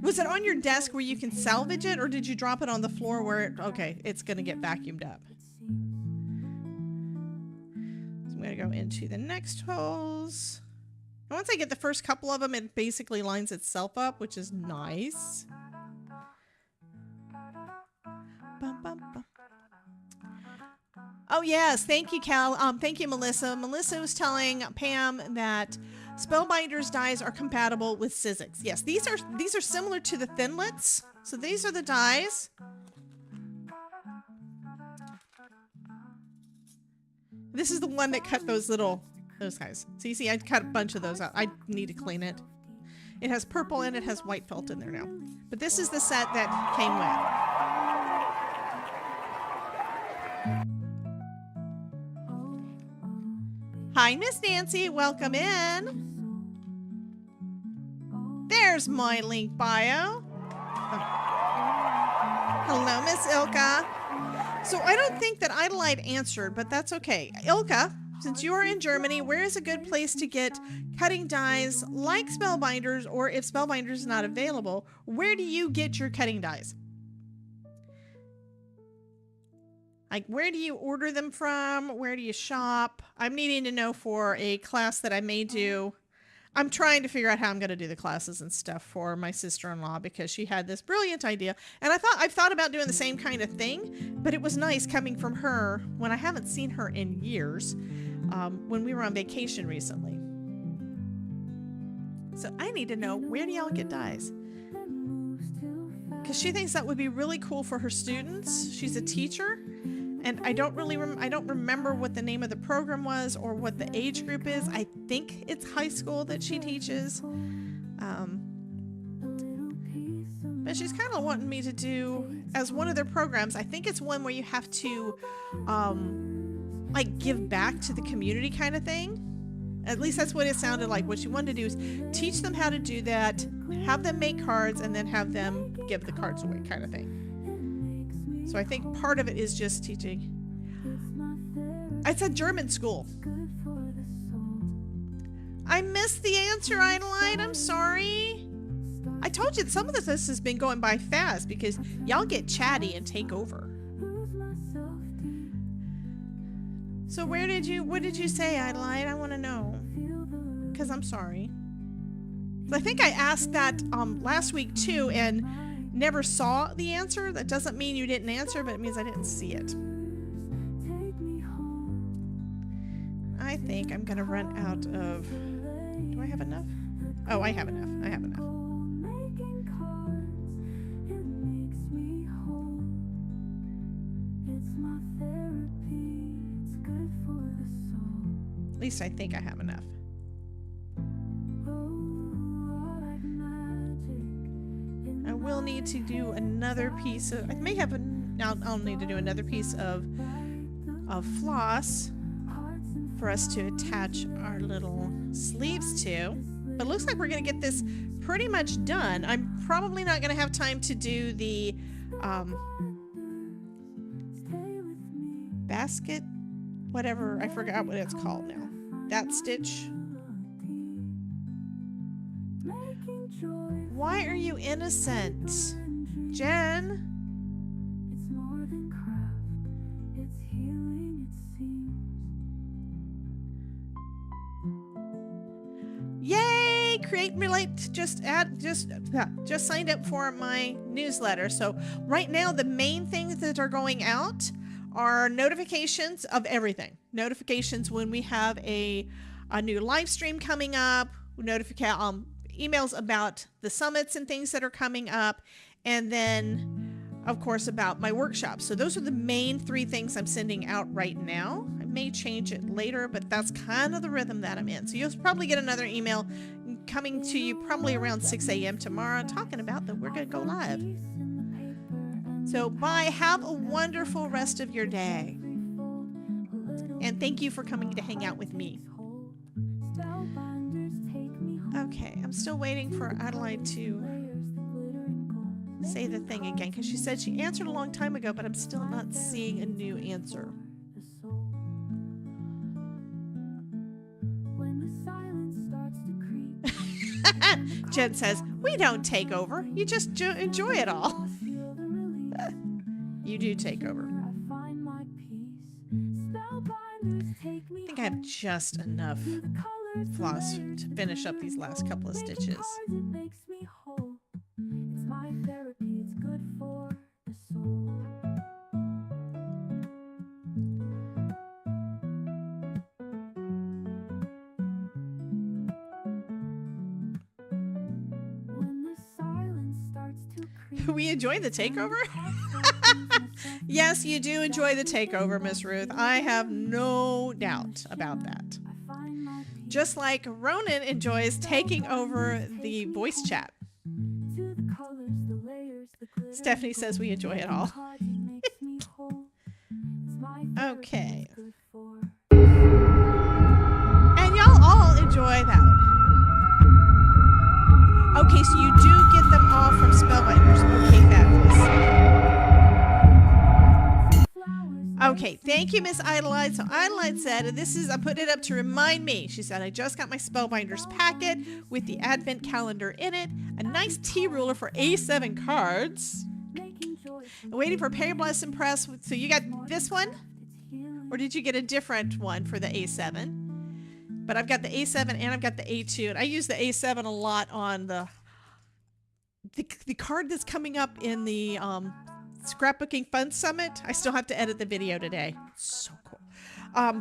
Was it on your desk where you can salvage it, or did you drop it on the floor where it's going to get vacuumed up? So I'm going to go into the next holes. And once I get the first couple of them, it basically lines itself up, which is nice. Bum, bum, bum. Oh yes, thank you, Cal. Thank you, Melissa. Melissa was telling Pam that Spellbinders dies are compatible with Sizzix. Yes, these are similar to the Thinlits. So these are the dies. This is the one that cut those guys. So you see, I cut a bunch of those out. I need to clean it. It has purple and it has white felt in there now. But this is the set that came with. Hi, Miss Nancy. Welcome in. There's my link bio. Hello, Miss Ilka. So I don't think that Idolite answered, but that's okay. Ilka, since you are in Germany, where is a good place to get cutting dies like Spellbinders, or if Spellbinders is not available, where do you get your cutting dies? Like, where do you order them from? Where do you shop? I'm needing to know for a class that I may do. I'm trying to figure out how I'm going to do the classes and stuff for my sister-in-law, because she had this brilliant idea. And I've thought about doing the same kind of thing, but it was nice coming from her when I haven't seen her in years, when we were on vacation recently. So I need to know, where do y'all get dies? Because she thinks that would be really cool for her students. She's a teacher. And I don't remember what the name of the program was or what the age group is. I think it's high school that she teaches. But she's kind of wanting me to do, as one of their programs, I think it's one where you have to, like, give back to the community kind of thing. At least that's what it sounded like. What she wanted to do is teach them how to do that, have them make cards, and then have them give the cards away, kind of thing. So I think part of it is just teaching. It's a German school. I missed the answer, Idolite. I'm sorry. I told you that some of this has been going by fast because y'all get chatty and take over. So what did you say, Idolite? I want to know. Because I'm sorry. I think I asked that last week too and never saw the answer. That doesn't mean you didn't answer, but it means I didn't see it. I think I'm going to run out of... Do I have enough? Oh, I have enough. I have enough. At least I think I have enough. I will need to do another piece of... I may have I'll need to do another piece of floss for us to attach our little sleeves to. But it looks like we're going to get this pretty much done. I'm probably not going to have time to do the basket, whatever. I forgot what it's called now. That stitch. Why are you innocent? Jen? Yay! Create, relate, just signed up for my newsletter. So right now the main things that are going out are notifications of everything. Notifications when we have a new live stream coming up, emails about the summits and things that are coming up, and then of course about my workshop. So those are the main 3 things I'm sending out right now. I may change it later, but that's kind of the rhythm that I'm in. So you'll probably get another email coming to you probably around 6 a.m. tomorrow talking about that we're going to go live. So bye. Have a wonderful rest of your day. And thank you for coming to hang out with me. Okay, I'm still waiting for Adelaide to say the thing again because she said she answered a long time ago, but I'm still not seeing a new answer. Jen says, we don't take over. You just enjoy it all. You do take over. I think I have just enough floss to finish up these last couple of stitches. We enjoy the takeover? Yes, you do enjoy the takeover, Miss Ruth. I have no doubt about that. Just like Ronan enjoys taking over the voice chat. Stephanie says we enjoy it all. Okay. And y'all all enjoy that. Okay, so you do get them all from Spellbinders. Okay, fabulous. Okay, thank you, Miss Idolite. So Idolite said, and this is, I put it up to remind me. She said, I just got my Spellbinders packet with the advent calendar in it, a nice tea ruler for A7 cards. I'm waiting for Perry Bless and Press. So you got this one? Or did you get a different one for the A7? But I've got the A7 and I've got the A2. And I use the A7 a lot on the card that's coming up in the Scrapbooking Fun Summit. I still have to edit the video today. So cool.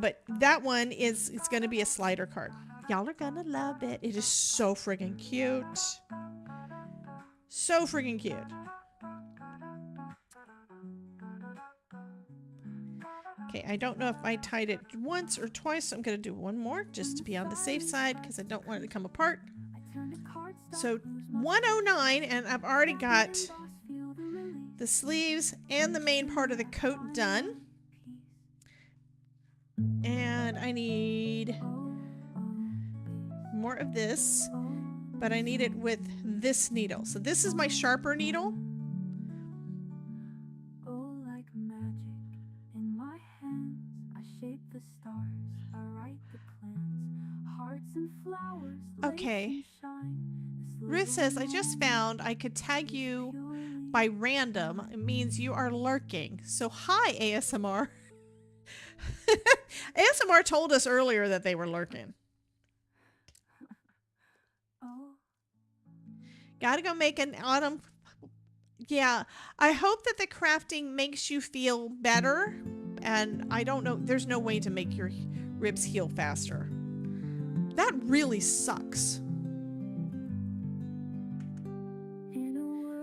But that one it's going to be a slider card. Y'all are going to love it. It is so friggin' cute. So friggin' cute. Okay, I don't know if I tied it once or twice, so I'm going to do one more just to be on the safe side because I don't want it to come apart. So 109, and I've already got the sleeves and the main part of the coat done. And I need more of this, but I need it with this needle. So this is my sharper needle. Oh, like magic in my hands, I shape the stars, I write the plans, hearts and flowers. Okay. Ruth says, I just found I could tag you by random. It means you are lurking. So hi, ASMR. ASMR told us earlier that they were lurking. Oh. Gotta go make an autumn. Yeah, I hope that the crafting makes you feel better. And I don't know, there's no way to make your ribs heal faster. That really sucks.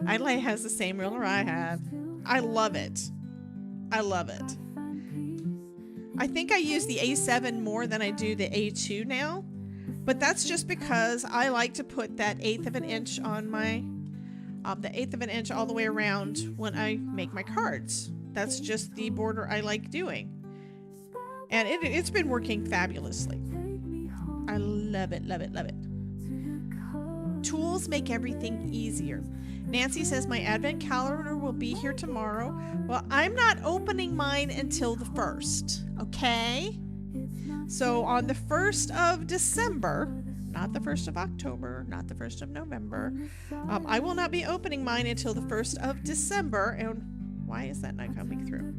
Adelaide has the same ruler I have. I love it. I love it. I think I use the A7 more than I do the A2 now, but that's just because I like to put that 1/8 of an inch on my, the 1/8 of an inch all the way around when I make my cards. That's just the border I like doing. And it's been working fabulously. I love it, love it, love it. Tools make everything easier. Nancy says my advent calendar will be here tomorrow. Well, I'm not opening mine until the 1st, okay? So on the 1st of December, not the 1st of October, not the 1st of November, I will not be opening mine until the 1st of December. And why is that not coming through?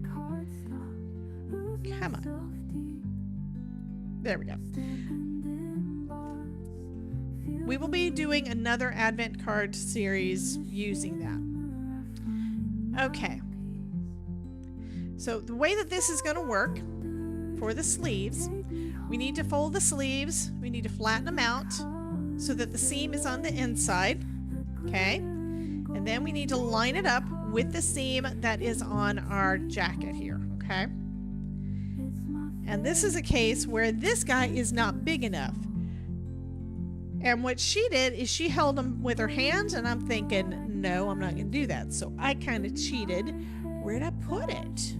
Come on. There we go. We will be doing another Advent card series using that. Okay. So the way that this is going to work for the sleeves, we need to fold the sleeves. We need to flatten them out so that the seam is on the inside. Okay. And then we need to line it up with the seam that is on our jacket here. Okay. And this is a case where this guy is not big enough. And what she did is she held them with her hands, and I'm thinking, no, I'm not going to do that. So I kind of cheated. Where'd I put it?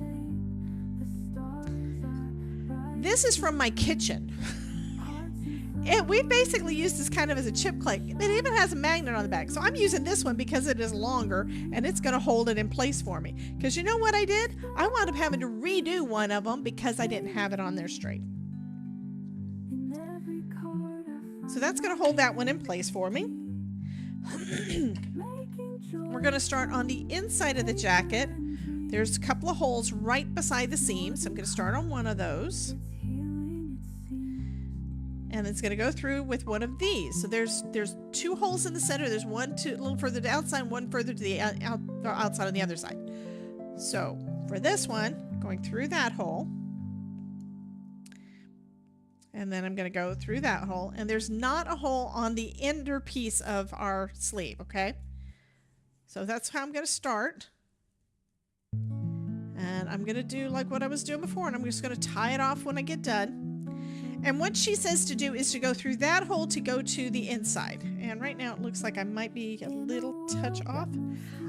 This is from my kitchen. We basically used this kind of as a chip click. It even has a magnet on the back. So I'm using this one because it is longer, and it's going to hold it in place for me. Because you know what I did? I wound up having to redo one of them because I didn't have it on there straight. So that's going to hold that one in place for me. We're going to start on the inside of the jacket. There's a couple of holes right beside the seam, so I'm going to start on one of those. And it's going to go through with one of these. So there's 2 holes in the center. There's one a little further to the outside, one further to the outside on the other side. So for this one, going through that hole. And then I'm going to go through that hole. And there's not a hole on the inner piece of our sleeve, okay? So that's how I'm going to start. And I'm going to do like what I was doing before. And I'm just going to tie it off when I get done. And what she says to do is to go through that hole to go to the inside. And right now it looks like I might be a little touch off.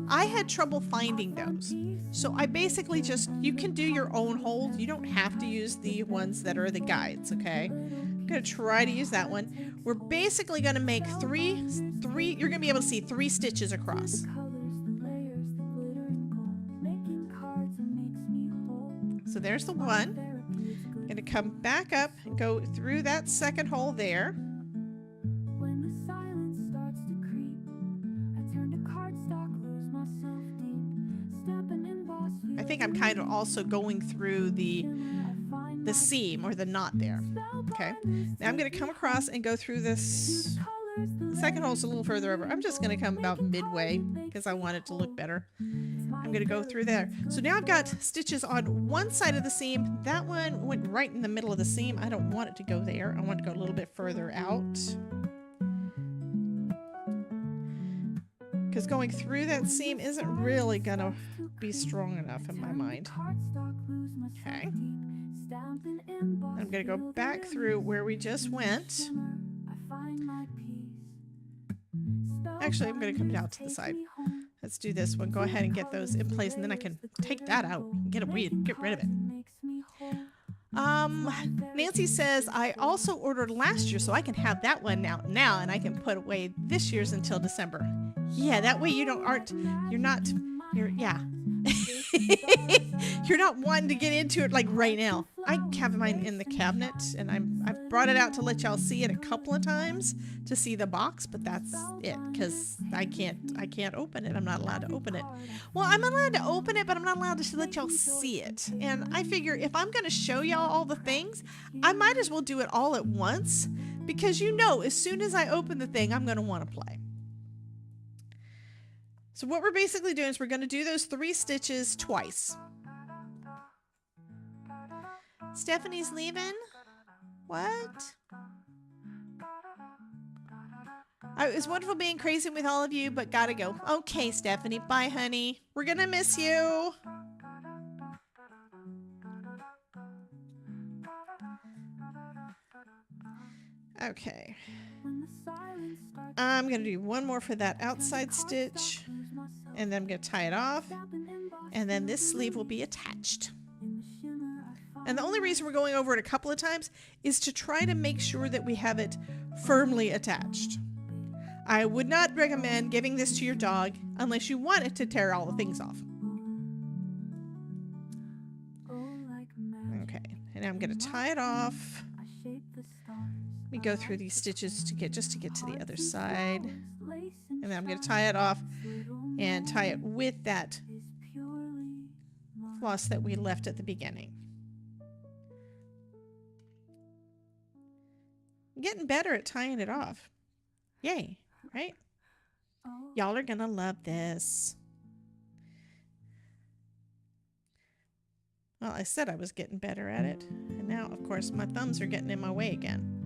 I had trouble finding those. So I basically you can do your own holes. You don't have to use the ones that are the guides, okay? I'm going to try to use that one. We're basically going to make three, you're going to be able to see 3 stitches across. So there's the one. I'm going to come back up and go through that second hole there. I think I'm kind of also going through the seam or the knot there. Okay. Now I'm going to come across and go through this. The second hole's a little further over. I'm just going to come about midway because I want it to look better. I'm going to go through there. So now I've got stitches on one side of the seam. That one went right in the middle of the seam. I don't want it to go there. I want it to go a little bit further out. Because going through that seam isn't really going to be strong enough in my mind. Okay. I'm going to go back through where we just went. Actually, I'm going to come down to the side. Let's do this one. Go ahead and get those in place, and then I can take that out and get rid of it. Nancy says, I also ordered last year so I can have that one out now and I can put away this year's until December. Yeah, that way you you're not wanting to get into it like right now. I have mine in the cabinet and I've brought it out to let y'all see it a couple of times to see the box, but that's it because I can't open it. I'm not allowed to open it. Well, I'm allowed to open it, but I'm not allowed to let y'all see it. And I figure if I'm going to show y'all all the things, I might as well do it all at once because as soon as I open the thing, I'm going to want to play. So what we're basically doing is we're going to do those 3 stitches twice. Stephanie's leaving? What? It was wonderful being crazy with all of you, but gotta go. Okay, Stephanie. Bye, honey. We're gonna miss you. Okay. I'm going to do one more for that outside stitch, and then I'm going to tie it off, and then this sleeve will be attached. And the only reason we're going over it a couple of times is to try to make sure that we have it firmly attached. I would not recommend giving this to your dog unless you want it to tear all the things off. Okay, and I'm going to tie it off. Let me go through these stitches to get to the other side. And then I'm going to tie it off and tie it with that floss that we left at the beginning. I'm getting better at tying it off. Yay, right? Y'all are going to love this. Well, I said I was getting better at it. And now, of course, my thumbs are getting in my way again.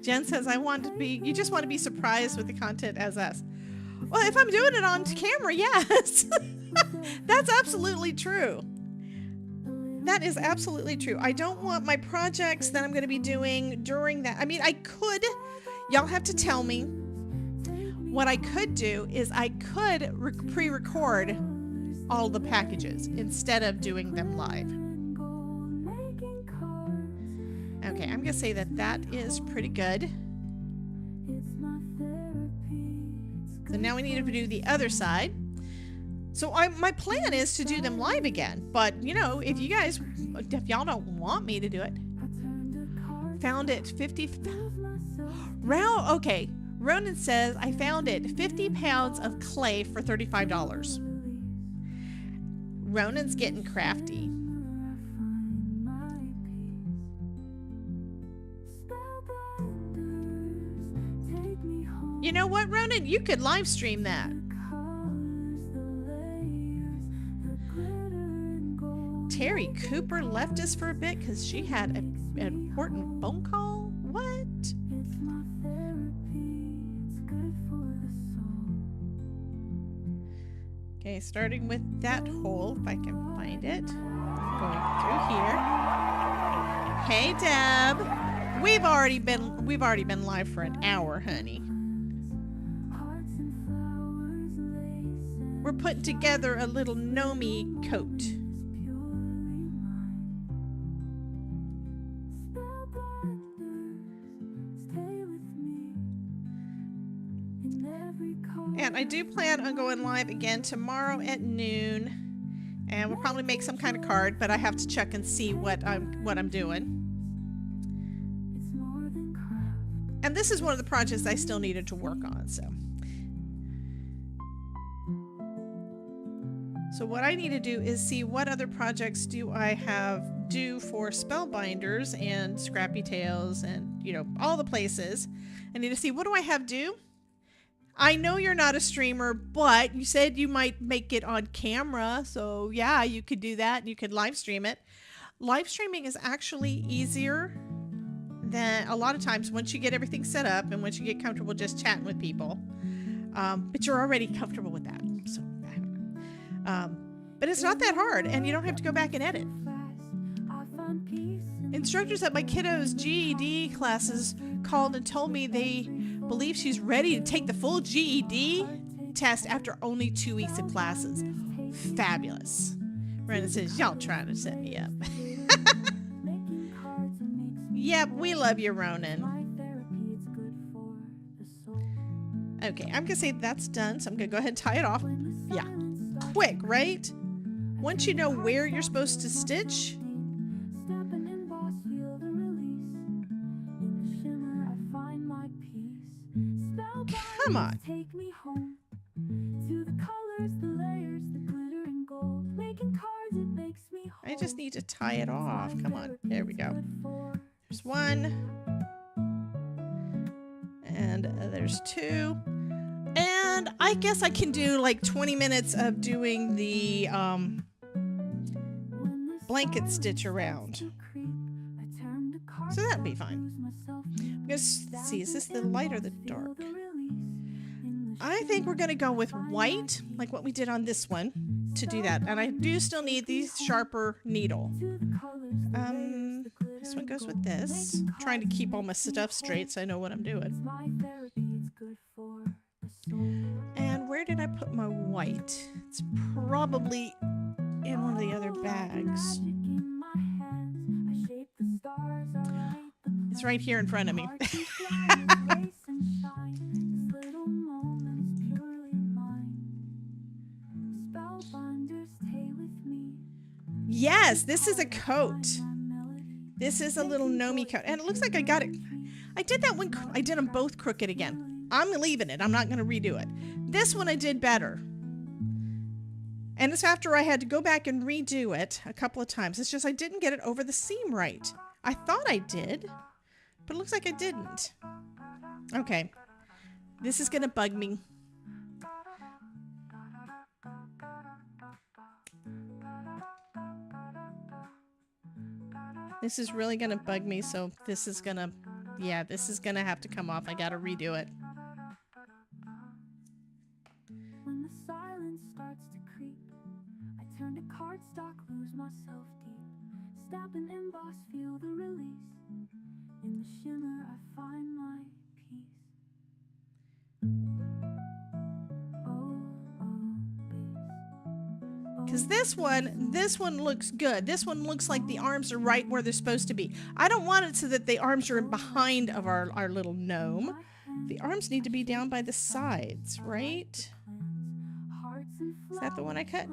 Jen says, you just want to be surprised with the content as us. Well, if I'm doing it on camera, yes. That's absolutely true. That is absolutely true. I don't want my projects that I'm going to be doing during that. I mean, I could, y'all have to tell me. What I could do is I could pre-record all the packages instead of doing them live. Okay, I'm going to say that is pretty good. So now we need to do the other side. So my plan is to do them live again. But, if y'all don't want me to do it. Found it 50... Okay, Ronan says, I found it 50 pounds of clay for $35. Ronan's getting crafty. You know what, Ronan? You could live stream that. Terry Cooper left us for a bit because she had an important phone call? What? Okay, starting with that hole, if I can find it. Going through here. Hey, Deb. We've already been live for an hour, honey. We're putting together a little gnome coat. And I do plan on going live again tomorrow at noon. And we'll probably make some kind of card, but I have to check and see what I'm doing. And this is one of the projects I still needed to work on, So what I need to do is see what other projects do I have due for Spellbinders and Scrappy Tales and, all the places. I need to see what do I have due. I know you're not a streamer, but you said you might make it on camera. So yeah, you could do that. You could live stream it. Live streaming is actually easier than a lot of times once you get everything set up and once you get comfortable just chatting with people. But you're already comfortable with that. So, but it's not that hard and you don't have to go back and edit. Instructors at my kiddo's GED classes called and told me they believe she's ready to take the full GED test after only 2 weeks of classes. Fabulous. Brandon says, y'all trying to set me up. Yep, we love you, Ronan. Okay, I'm gonna say that's done, so I'm gonna go ahead and tie it off. Yeah, quick, right? Once you know where you're supposed to stitch. Come on. I just need to tie it off. Come on, there we go. There's one. And there's two. And I guess I can do like 20 minutes of doing the blanket stitch around. So that'd be fine. I'm gonna see, is this the light or the dark? I think we're gonna go with white, like what we did on this one, to do that. And I do still need the sharper needle. This one goes with this. I'm trying to keep all my stuff straight so I know what I'm doing. And where did I put my white? It's probably in one of the other bags. It's right here in front of me. Yes, this is a coat. This is a little gnome coat. And it looks like I got it. I did that when I did them both crooked again. I'm leaving it. I'm not going to redo it. This one I did better. And it's after I had to go back and redo it a couple of times. It's just I didn't get it over the seam right. I thought I did, but it looks like I didn't. Okay. This is going to bug me. This is really going to bug me, so this is going to, yeah, this is going to have to come off. I got to redo it. When the silence starts to creep, I turn to cardstock, lose myself deep. Stab and emboss, feel the release. In the shimmer, I find my peace. Because this one looks good. This one looks like the arms are right where they're supposed to be. I don't want it so that the arms are behind of our little gnome. The arms need to be down by the sides, right? Is that the one I cut?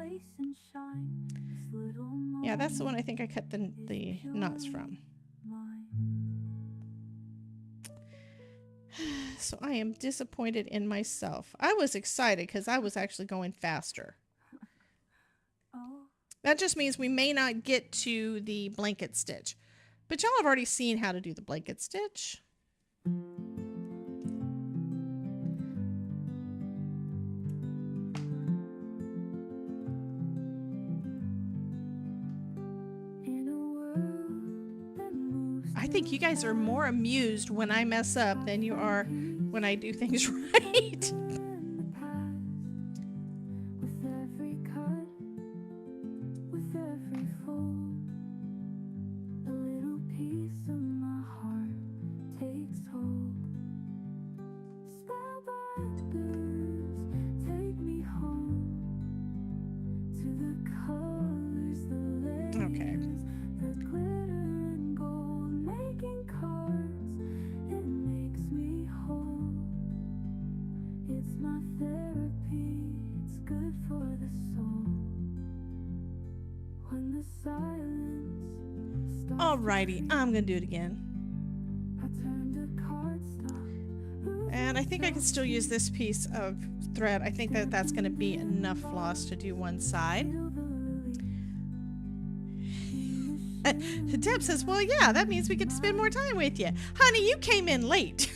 Yeah, that's the one I think I cut the knots from. So I am disappointed in myself. I was excited because I was actually going faster. That just means we may not get to the blanket stitch. But y'all have already seen how to do the blanket stitch. I think you guys are more amused when I mess up than you are when I do things right. Alrighty, I'm gonna do it again. And I think I can still use this piece of thread. I think that that's gonna be enough floss to do one side. Deb says, well, yeah, that means we get to spend more time with you. Honey, you came in late.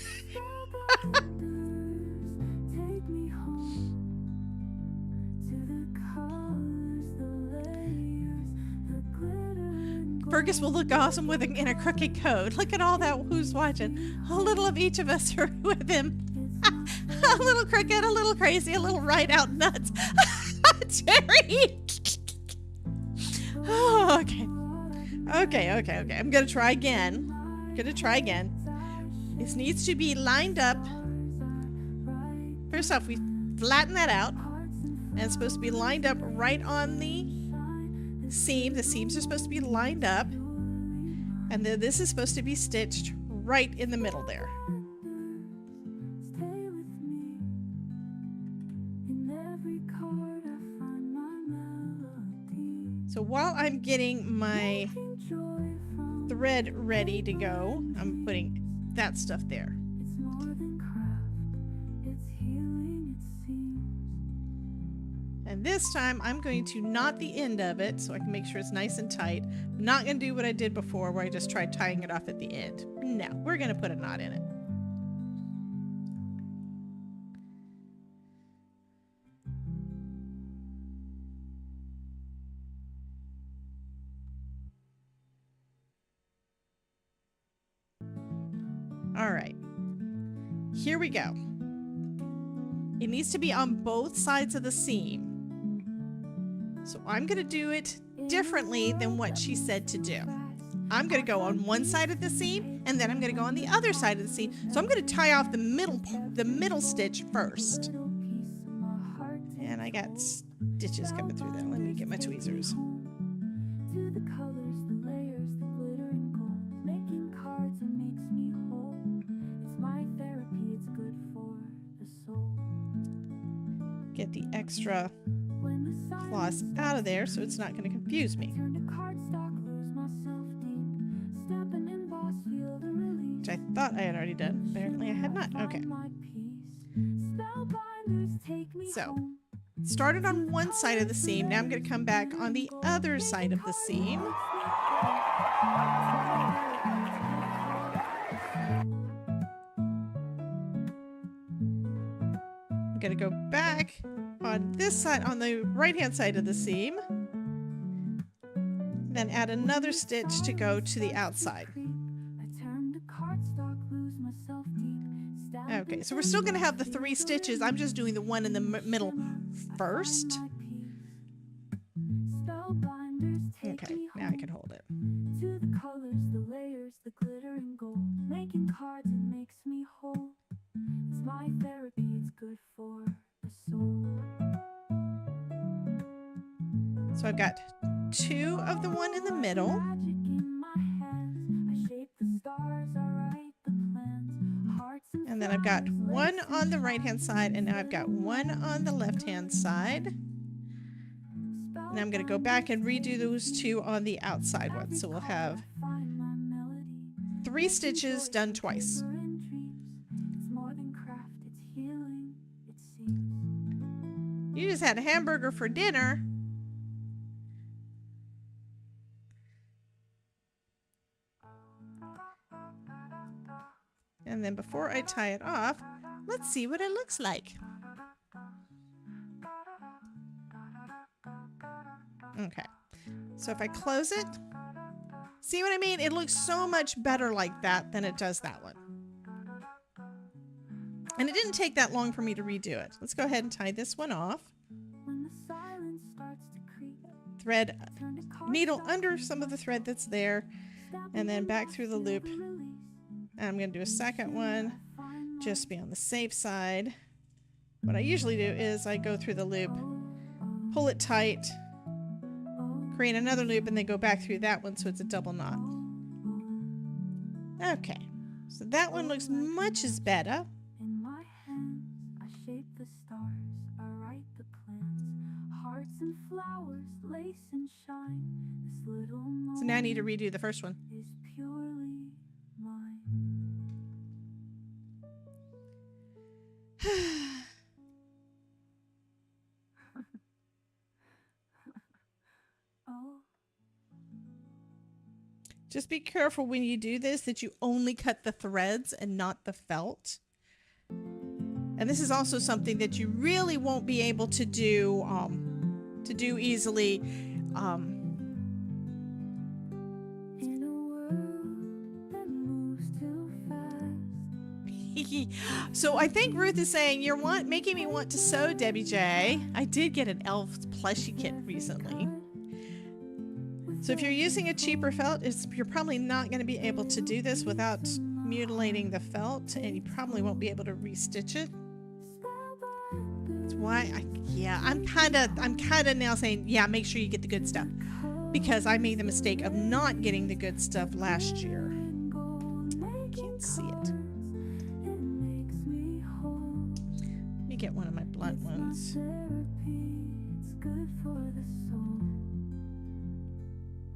Fergus will look awesome in a crooked coat. Look at all that who's watching. A little of each of us are with him. A little crooked, a little crazy, a little right out nuts. Terry! Oh, okay. Okay. I'm gonna try again. This needs to be lined up. First off, we flatten that out. And it's supposed to be lined up right on the seam. The seams are supposed to be lined up. And then this is supposed to be stitched right in the middle there. So while I'm getting my thread ready to go, I'm putting that stuff there. And this time I'm going to knot the end of it so I can make sure it's nice and tight. I'm not going to do what I did before where I just tried tying it off at the end. No, we're going to put a knot in it. All right, here we go. It needs to be on both sides of the seam. So I'm going to do it differently than what she said to do. I'm going to go on one side of the seam, and then I'm going to go on the other side of the seam. So I'm going to tie off the middle stitch first. And I got stitches coming through there. Let me get my tweezers. Get the extra floss out of there so it's not going to confuse me. Which I thought I had already done. Apparently I had not. Okay. So, started on one side of the seam. Now I'm going to come back on the other side of the seam. I'm going to go back on this side, on the right-hand side of the seam. Then add another stitch to go to the outside. Okay, so we're still going to have the 3 stitches. I'm just doing the one in the middle first. Okay, now I can hold it. To the colors, the layers, the glitter and gold. Making cards, it makes me whole. It's my therapy, it's good for the soul. So I've got 2 of the one in the middle. And then I've got 1 on the right hand side, and now I've got 1 on the left hand side. And I'm going to go back and redo those 2 on the outside one. So we'll have 3 stitches done twice. You just had a hamburger for dinner. And then before I tie it off, let's see what it looks like. Okay, so if I close it, see what I mean? It looks so much better like that than it does that one. And it didn't take that long for me to redo it. Let's go ahead and tie this one off. Thread needle under some of the thread that's there, and then back through the loop. And I'm going to do a second one, just to be on the safe side. What I usually do is I go through the loop, pull it tight, create another loop, and then go back through that one so it's a double knot. Okay, so that one looks much as better. In my hands, I shape the stars, I write the plans, hearts and flowers, lace and shine. This little so now I need to redo the first one. Is purely mine. Just be careful when you do this that you only cut the threads and not the felt. And this is also something that you really won't be able to do easily. So I think Ruth is saying you're making me want to sew, Debbie J. I did get an elf plushie kit recently. So if you're using a cheaper felt, you're probably not going to be able to do this without mutilating the felt, and you probably won't be able to restitch it. That's why I'm kind of now saying, yeah, make sure you get the good stuff, because I made the mistake of not getting the good stuff last year. Can't see it. Let me get one of my blunt ones. It's good for the soul.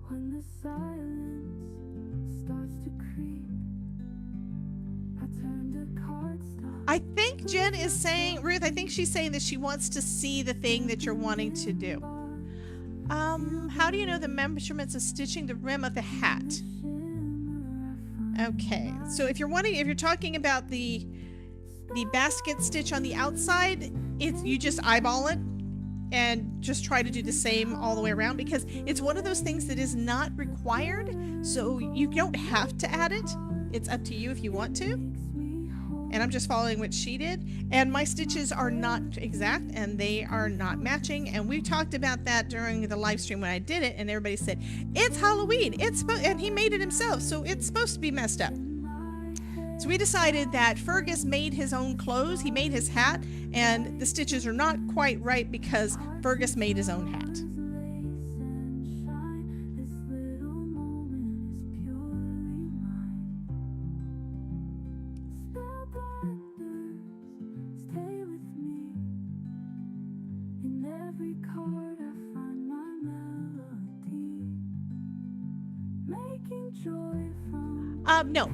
When the silence starts to creep, I turn to cardstock. I think Jen is saying, Ruth, I think she's saying that she wants to see the thing that you're wanting to do. How do you know the measurements of stitching the rim of the hat? Okay, so if you're talking about the basket stitch on the outside, you just eyeball it and just try to do the same all the way around, because it's one of those things that is not required, so you don't have to add it. It's up to you if you want to. And I'm just following what she did. And my stitches are not exact, and they are not matching. And we talked about that during the live stream when I did it, and everybody said, it's Halloween. And he made it himself, so it's supposed to be messed up. So we decided that Fergus made his own clothes. He made his hat, and the stitches are not quite right because Fergus made his own hat. No.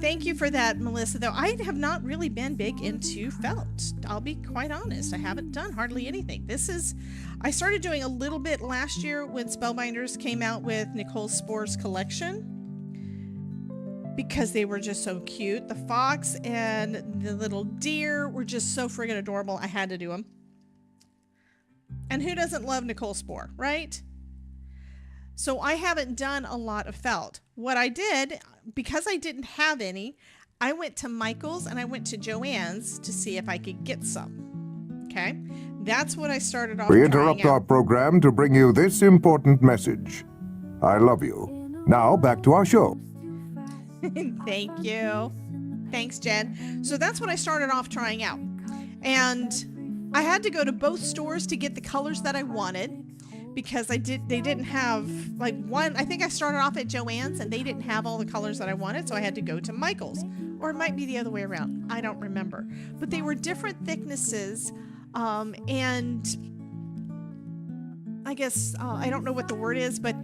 Thank you for that, Melissa, though. I have not really been big into felt. I'll be quite honest. I haven't done hardly anything. I started doing a little bit last year when Spellbinders came out with Nicole Spore's collection, because they were just so cute. The fox and the little deer were just so friggin' adorable. I had to do them. And who doesn't love Nicole Spore, right? So I haven't done a lot of felt. What I did, because I didn't have any, I went to Michael's and I went to Joann's to see if I could get some. Okay? That's what I started off We interrupt our program to bring you this important message. I love you. Now back to our show. Thank you. Thanks, Jen. So that's what I started off trying out. And I had to go to both stores to get the colors that I wanted, because they didn't have, like, one. I think I started off at Joann's and they didn't have all the colors that I wanted, so I had to go to Michael's, or it might be the other way around. I don't remember, but they were different thicknesses, and I guess I don't know what the word is, but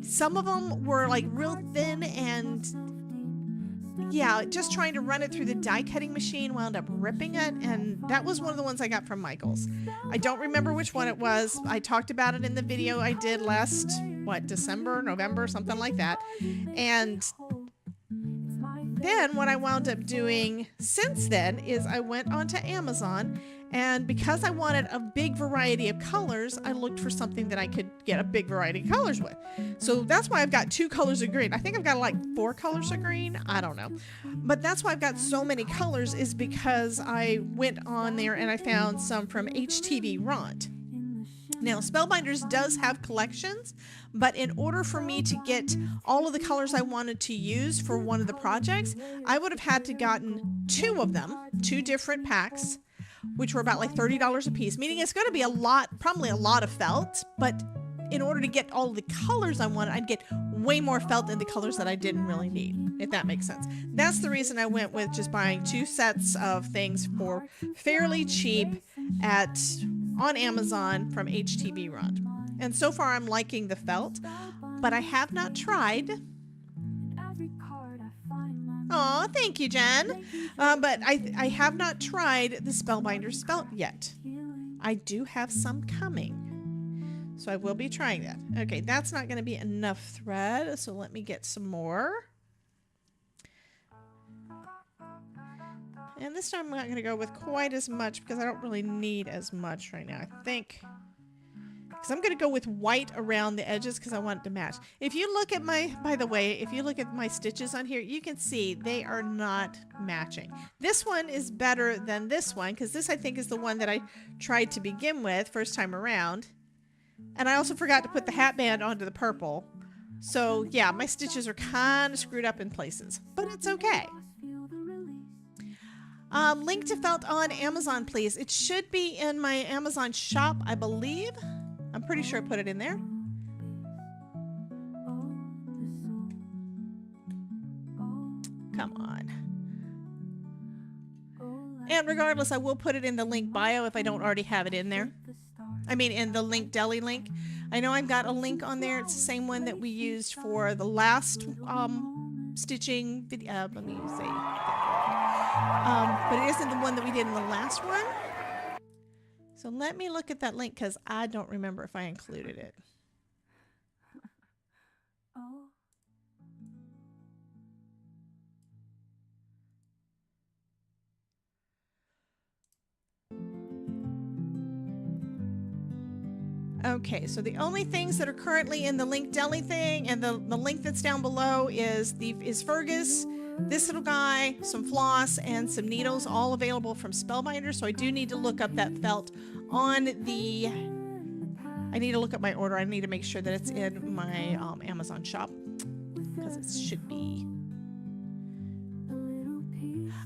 some of them were like real thin, and yeah, just trying to run it through the die cutting machine wound up ripping it, and that was one of the ones I got from Michael's. I don't remember which one it was. I talked about it in the video I did last, December, November, something like that. And then what I wound up doing since then is I went onto Amazon, and because I wanted a big variety of colors, I looked for something that I could get a big variety of colors with. So that's why I've got 2 colors of green. I think I've got like 4 colors of green. I don't know. But that's why I've got so many colors, is because I went on there and I found some from HTV Ront. Now, Spellbinders does have collections, but in order for me to get all of the colors I wanted to use for one of the projects, I would have had to gotten 2 of them, 2 different packs, which were about like $30 a piece, meaning it's going to be probably a lot of felt, but in order to get all the colors I wanted, I'd get way more felt than the colors that I didn't really need, if that makes sense. That's the reason I went with just buying 2 sets of things for fairly cheap on Amazon from HTV Ront. And so far I'm liking the felt, but I have not tried. Oh, thank you, Jen. But I have not tried the Spellbinders felt yet. I do have some coming, so I will be trying that. Okay, that's not going to be enough thread, so let me get some more. And this time I'm not going to go with quite as much because I don't really need as much right now, I think. Because I'm going to go with white around the edges because I want it to match. If you look at by the way, if you look at my stitches on here, you can see they are not matching. This one is better than this one, because this I think is the one that I tried to begin with first time around. And I also forgot to put the hat band onto the purple. So yeah, my stitches are kind of screwed up in places, but it's okay. Link to felt on Amazon, please. It should be in my Amazon shop, I believe. I'm pretty sure I put it in there. Come on. And regardless, I will put it in the link bio if I don't already have it in there. I mean, in the link deli link. I know I've got a link on there. It's the same one that we used for the last stitching video. Let me say. But it isn't the one that we did in the last one. So let me look at that link because I don't remember if I included it. Okay, so the only things that are currently in the link deli thing and the link that's down below is Fergus, this little guy, some floss, and some needles, all available from Spellbinders. So I do need to look up that felt on the... I need to look up my order. I need to make sure that it's in my Amazon shop because it should be.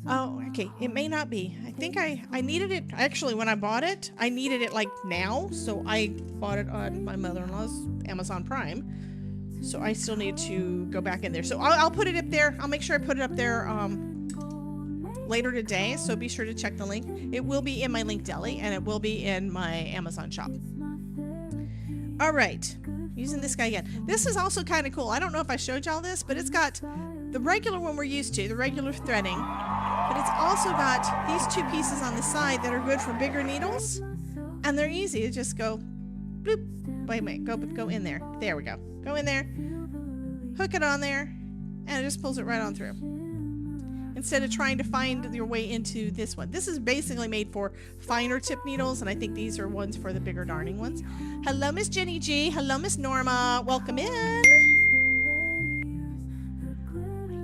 Oh, okay. It may not be. I think I needed it. Actually, when I bought it, I needed it like now. So I bought it on my mother-in-law's Amazon Prime. So I still need to go back in there. So I'll put it up there. I'll make sure I put it up there later today. So be sure to check the link. It will be in my link deli and it will be in my Amazon shop. All right. Using this guy again. This is also kind of cool. I don't know if I showed y'all this, but it's got the regular one we're used to, the regular threading. But it's also got these two pieces on the side that are good for bigger needles. And they're easy to just go bloop. Wait a minute. Go in there. There we go. Go in there. Hook it on there. And it just pulls it right on through. Instead of trying to find your way into this one. This is basically made for finer tip needles. And I think these are ones for the bigger darning ones. Hello, Miss Jenny G. Hello, Miss Norma. Welcome in.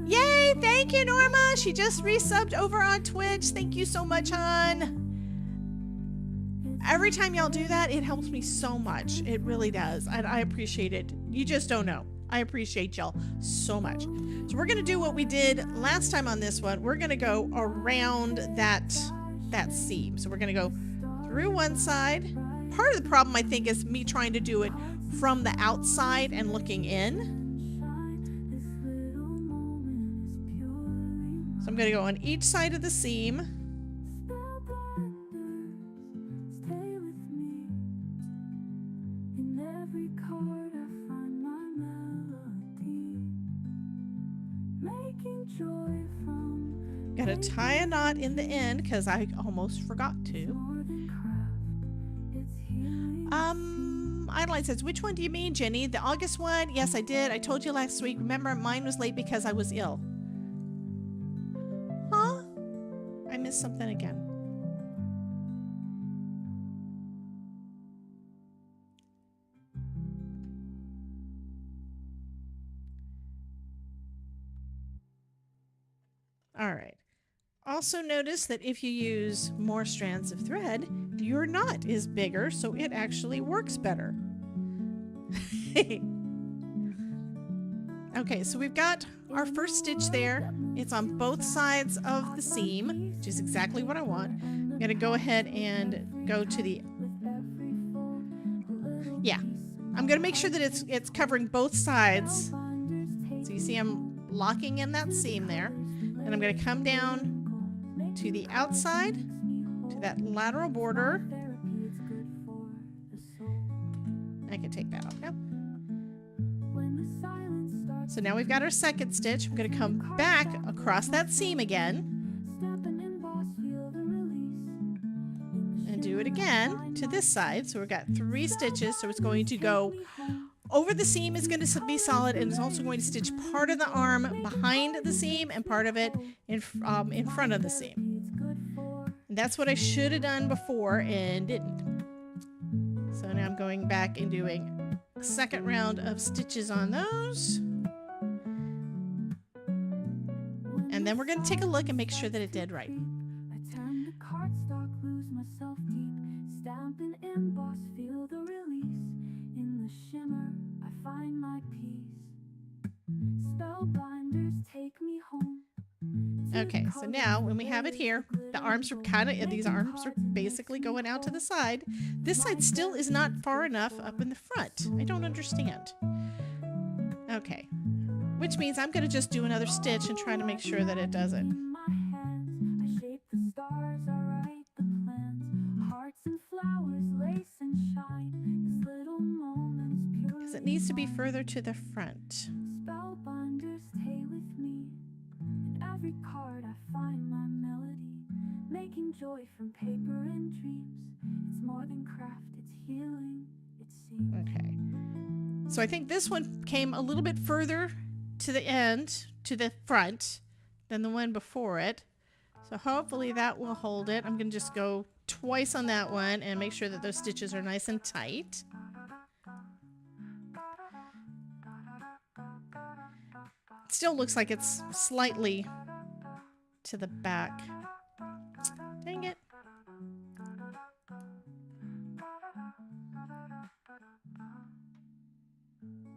Yay! Thank you, Norma. She just resubbed over on Twitch. Thank you so much, hon. Every time y'all do that, it helps me so much. It really does. I appreciate it. You just don't know. I appreciate y'all so much. So we're going to do what we did last time on this one. We're going to go around that seam. So we're going to go through one side. Part of the problem, I think, is me trying to do it from the outside and looking in. So I'm going to go on each side of the seam. Got to tie a knot in the end because I almost forgot to. Idolize says, which one do you mean, Jenny? The August one? Yes, I did. I told you last week. Remember, mine was late because I was ill. Huh? I missed something again. All right. Also notice that if you use more strands of thread, your knot is bigger, so it actually works better. Okay, so we've got our first stitch there. It's on both sides of the seam, which is exactly what I want. I'm going to go ahead and go to the... Yeah, I'm going to make sure that it's covering both sides. So you see I'm locking in that seam there. And I'm going to come down to the outside, to that lateral border. I can take that off now. So now we've got our second stitch. I'm going to come back across that seam again. And do it again to this side. So we've got 3 stitches. So it's going to go over the seam is going to be solid, and it's also going to stitch part of the arm behind the seam and part of it in front of the seam. And that's what I should have done before and didn't. So now I'm going back and doing a second round of stitches on those. And then we're going to take a look and make sure that it did right. find my peace. Spellbinders take me home. Okay, so now when we have it here, the arms are these arms are basically going out to the side. This side still is not far enough up in the front. I don't understand. Okay, which means I'm going to just do another stitch and try to make sure that it does it. Because it needs to be further to the front. Spellbinders stay with me. In every card I find my melody, making joy from paper and dreams. It's more than craft, it's healing, it seems. Okay. So I think this one came a little bit further to the end, to the front, than the one before it. So hopefully that will hold it. I'm going to just go twice on that one and make sure that those stitches are nice and tight. It still looks like it's slightly to the back. Dang it.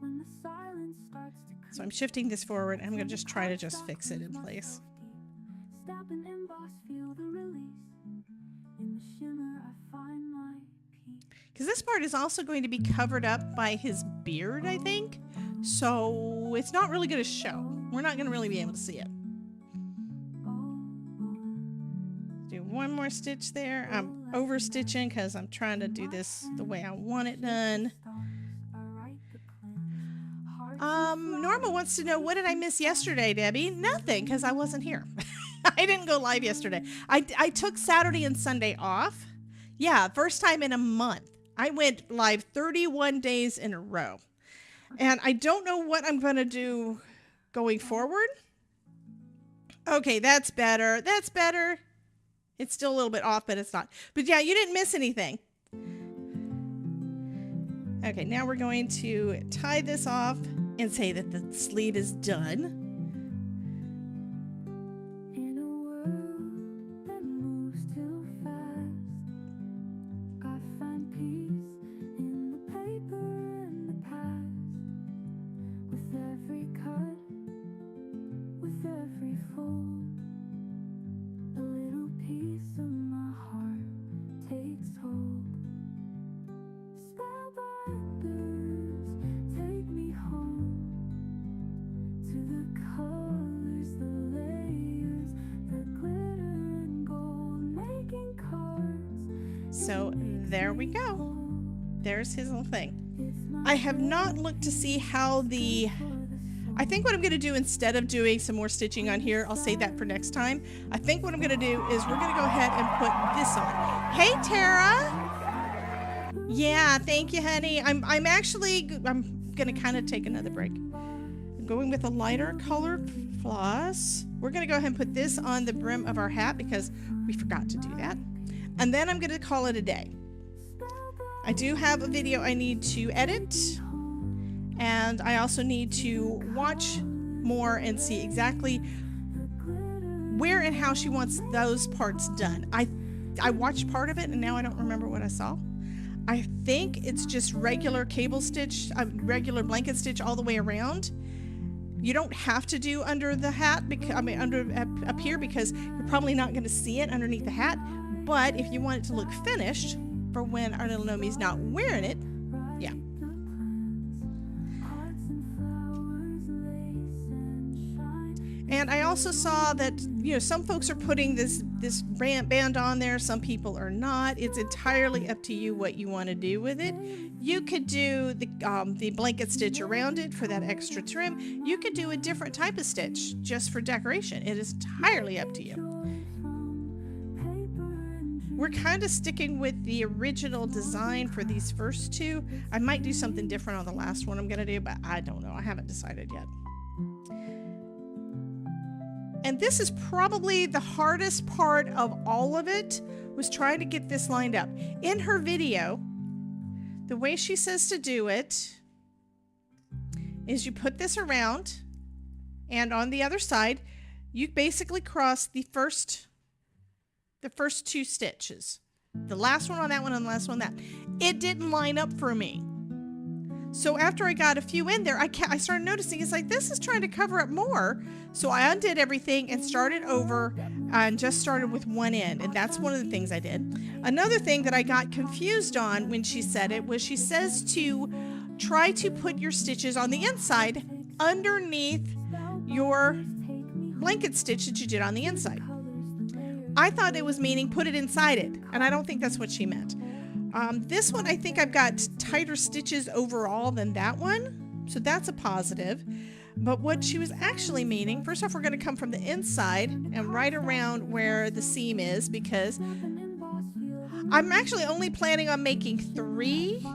When the silence starts to So I'm shifting this forward and I'm going to just try to just fix it in place. Step and emboss, feel the release. In the shimmer I find my peace. Because this part is also going to be covered up by his beard, I think. So it's not really going to show. We're not going to really be able to see it. Do one more stitch there. I'm over stitching because I'm trying to do this the way I want it done. Norma wants to know, what did I miss yesterday, Debbie? Nothing, because I wasn't here. I didn't go live yesterday. I took Saturday and Sunday off. Yeah, first time in a month. I went live 31 days in a row. And I don't know what I'm going to do going forward. Okay, that's better. That's better. It's still a little bit off, but it's not. But yeah, you didn't miss anything. Okay, now we're going to tie this off and say that the sleeve is done. In a world that moves too fast, I find peace in the paper and the past. With every cut, with every fold, a little piece of my heart takes hold. Spellbinders take me home to the colors, the layers, the glitter and gold, making cards. So there we go. There's his little thing. I have not looked to see how the... I think what I'm going to do, instead of doing some more stitching on here, I'll save that for next time. I think what I'm going to do is we're going to go ahead and put this on. Hey, Tara! Yeah, thank you, honey. I'm going to kind of take another break. I'm going with a lighter colored floss. We're going to go ahead and put this on the brim of our hat because we forgot to do that. And then I'm going to call it a day. I do have a video I need to edit. And I also need to watch more and see exactly where and how she wants those parts done. I watched part of it and now I don't remember what I saw. I think it's just regular cable stitch, regular blanket stitch all the way around. You don't have to do under the hat, up here, because you're probably not going to see it underneath the hat. But if you want it to look finished for when our little Nomi's not wearing it, yeah. And I also saw that, some folks are putting this band on there. Some people are not. It's entirely up to you what you want to do with it. You could do the blanket stitch around it for that extra trim. You could do a different type of stitch just for decoration. It is entirely up to you. We're kind of sticking with the original design for these first two. I might do something different on the last one I'm going to do, but I don't know. I haven't decided yet. And this is probably the hardest part of all of it, was trying to get this lined up. In her video, the way she says to do it is you put this around, and on the other side, you basically cross the first two stitches. The last one on that one and the last one on that. It didn't line up for me. So after I got a few in there, I started noticing it's like, this is trying to cover up more. So I undid everything and started over and just started with one end. And that's one of the things I did. Another thing that I got confused on when she said it was she says to try to put your stitches on the inside underneath your blanket stitch that you did on the inside. I thought it was meaning put it inside it, and I don't think that's what she meant. This one, I think I've got tighter stitches overall than that one, so that's a positive. But what she was actually meaning, first off, we're going to come from the inside and right around where the seam is, because I'm actually only planning on making 3,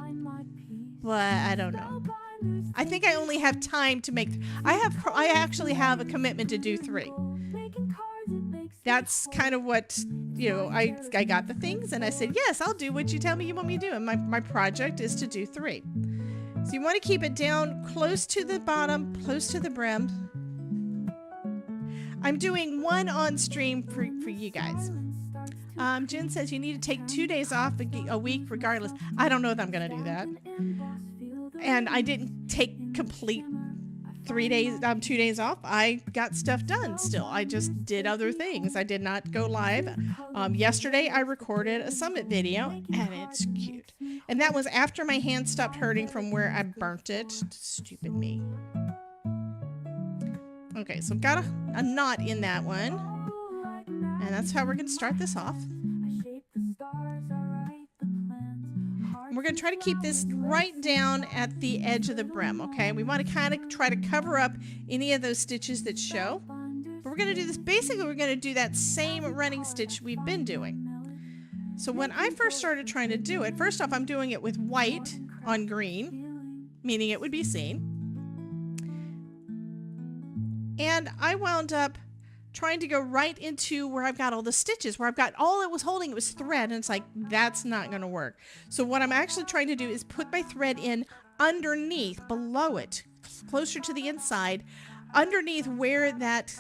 but I don't know. I think I only have time to make, I actually have a commitment to do 3. That's kind of what, you know, I got the things and I said, yes, I'll do what you tell me you want me to do. And my project is to do 3. So you want to keep it down close to the bottom, close to the brim. I'm doing 1 on stream for you guys. Jen says you need to take 2 days off a week regardless. I don't know if I'm going to do that. And I didn't take complete 2 days off. I got stuff done still. I just did other things. I did not go live. Yesterday I recorded a summit video and it's cute. And that was after my hand stopped hurting from where I burnt it. Stupid me. Okay, so got a knot in that one. And that's how we're going to start this off. And we're going to try to keep this right down at the edge of the brim, okay? We want to kind of try to cover up any of those stitches that show. But we're going to do this, basically we're going to do that same running stitch we've been doing. So when I first started trying to do it, first off I'm doing it with white on green, meaning it would be seen. And I wound up trying to go right into where I've got all the stitches, where I've got all it was holding, it was thread, and it's like, that's not going to work. So what I'm actually trying to do is put my thread in underneath, below it, closer to the inside, underneath where that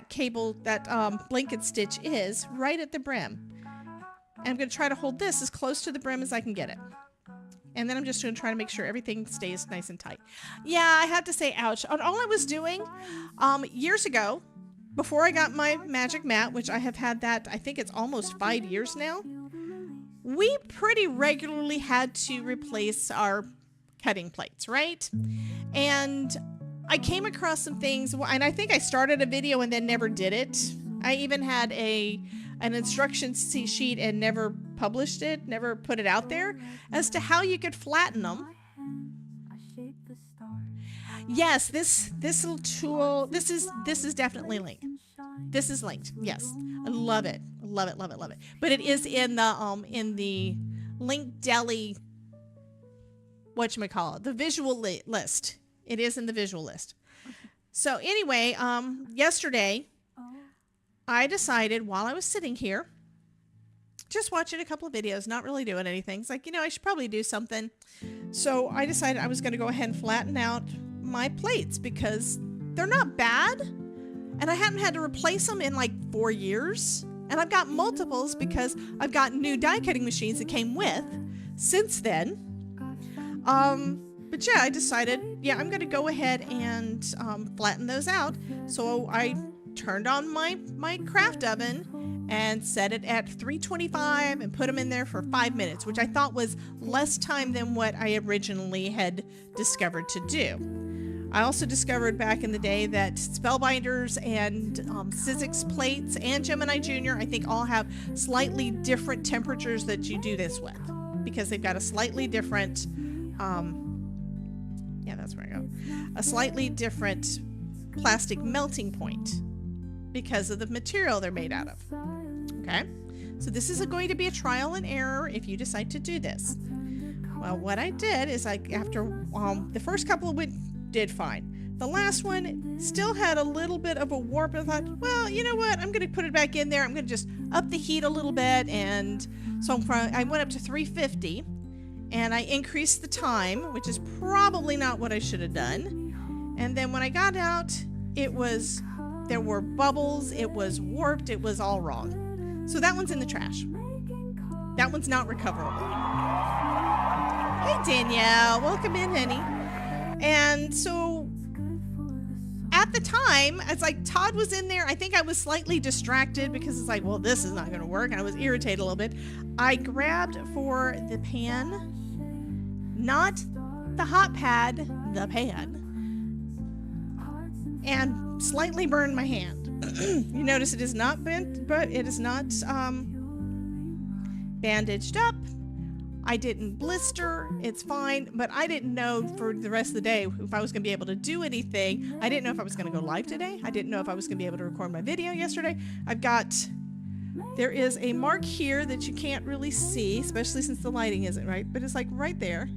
cable, that blanket stitch is, right at the brim. And I'm going to try to hold this as close to the brim as I can get it. And then I'm just going to try to make sure everything stays nice and tight. Yeah, I have to say, ouch. All I was doing years ago, before I got my magic mat, which I have had that, I think it's almost 5 years now, we pretty regularly had to replace our cutting plates, right? And I came across some things, and I think I started a video and then never did it. I even had an instruction sheet and never published it, never put it out there, as to how you could flatten them. Yes, this little tool, this is definitely linked. This is linked. Yes. I love it. Love it, love it, love it. But it is in the Link Deli, whatchamacallit, the visual list. It is in the visual list. So anyway, yesterday I decided while I was sitting here, just watching a couple of videos, not really doing anything. It's like, you know, I should probably do something. So I decided I was going to go ahead and flatten out my plates because they're not bad. And I hadn't had to replace them in like 4 years. And I've got multiples because I've got new die cutting machines that came with since then. But yeah, I decided, yeah, I'm going to go ahead and flatten those out. So I turned on my craft oven and set it at 325 and put them in there for 5 minutes, which I thought was less time than what I originally had discovered to do. I also discovered back in the day that Spellbinders and Sizzix plates and Gemini Junior, I think, all have slightly different temperatures that you do this with because they've got a slightly different, yeah, that's where I go, a slightly different plastic melting point because of the material they're made out of. Okay, so this is going to be a trial and error if you decide to do this. Well, what I did is after the first couple did fine. The last one still had a little bit of a warp. I thought, well, you know what? I'm going to put it back in there. I'm going to just up the heat a little bit. And so I went up to 350 and I increased the time, which is probably not what I should have done. And then when I got out, there were bubbles. It was warped. It was all wrong. So that one's in the trash. That one's not recoverable. Hey, Danielle. Welcome in, honey. And so at the time, it's like Todd was in there. I think I was slightly distracted because it's like, well, this is not going to work. And I was irritated a little bit. I grabbed for the pan, not the hot pad, the pan, and slightly burned my hand. You notice it is not bent, but it is not bandaged up. I didn't blister. It's fine, but I didn't know for the rest of the day if I was going to be able to do anything. I didn't know if I was going to go live today. I didn't know if I was going to be able to record my video yesterday. There is a mark here that you can't really see, especially since the lighting isn't right, but it's like right there.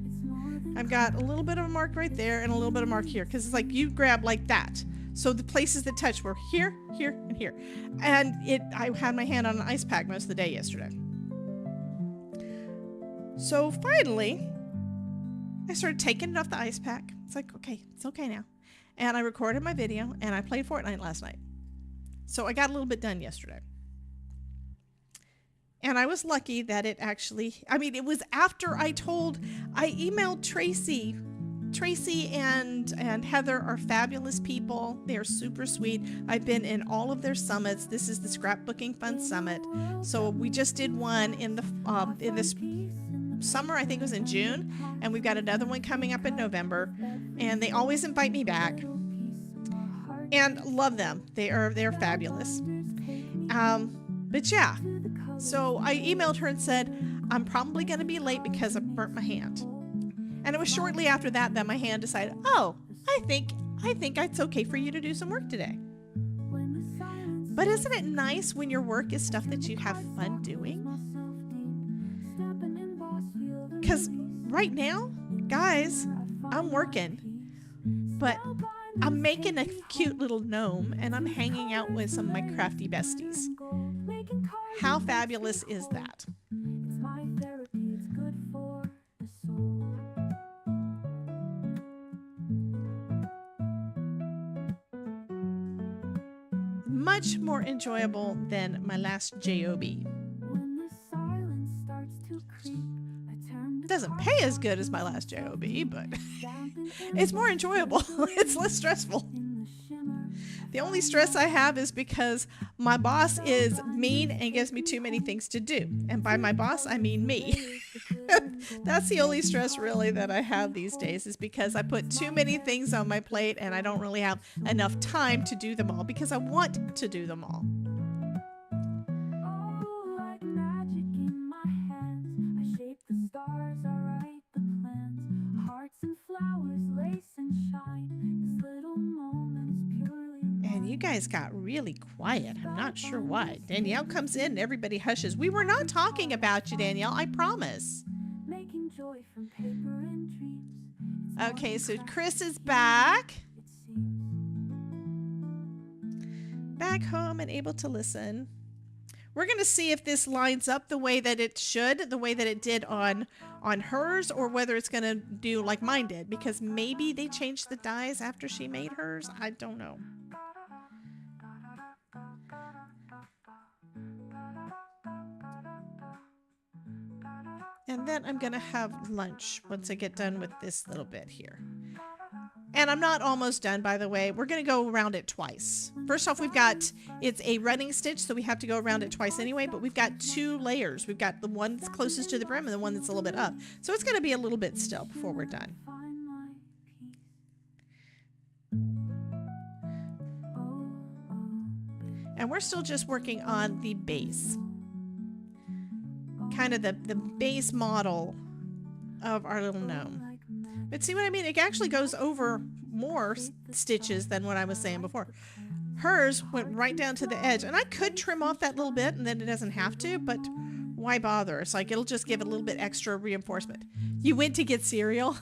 I've got a little bit of a mark right there and a little bit of a mark here, because it's like you grab like that. So the places that touch were here, here, and here. And I had my hand on an ice pack most of the day yesterday. So finally, I started taking it off the ice pack. It's like, okay, it's okay now. And I recorded my video, and I played Fortnite last night. So I got a little bit done yesterday. And I was lucky that it actually, I mean, it was after I emailed Tracy. Tracy and Heather are fabulous people. They are super sweet. I've been in all of their summits. This is the Scrapbooking Fun Summit. So we just did one in this summer, I think it was in June, and we've got another one coming up in November. And they always invite me back, and love them. They're fabulous. But yeah, so I emailed her and said, I'm probably going to be late because I burnt my hand. And it was shortly after that my hand decided, oh, I think it's okay for you to do some work today. But isn't it nice when your work is stuff that you have fun doing? Because right now, guys, I'm working, but I'm making a cute little gnome and I'm hanging out with some of my crafty besties. How fabulous is that? Much more enjoyable than my last job. Doesn't pay as good as my last job, but it's more enjoyable. It's less stressful. The only stress I have is because my boss is mean and gives me too many things to do. And by my boss, I mean me. That's the only stress really that I have these days, is because I put too many things on my plate and I don't really have enough time to do them all, because I want to do them all. And you guys got really quiet. I'm not sure why. Danielle comes in and everybody hushes. We were not talking about you, Danielle, I promise. Okay, so Chris is back. Back home and able to listen. We're going to see if this lines up the way that it should, the way that it did on hers, or whether it's going to do like mine did, because maybe they changed the dies after she made hers. I don't know. And then I'm going to have lunch once I get done with this little bit here. And I'm not almost done, by the way. We're going to go around it twice. First off, it's a running stitch, so we have to go around it twice anyway, but we've got 2 layers. We've got the one that's closest to the brim and the one that's a little bit up. So it's going to be a little bit still before we're done. And we're still just working on the base. Kind of the base model of our little gnome. But see what I mean? It actually goes over more stitches than what I was saying before. Hers went right down to the edge, and I could trim off that little bit and then it doesn't have to, but why bother? It's like it'll just give it a little bit extra reinforcement. You went to get cereal?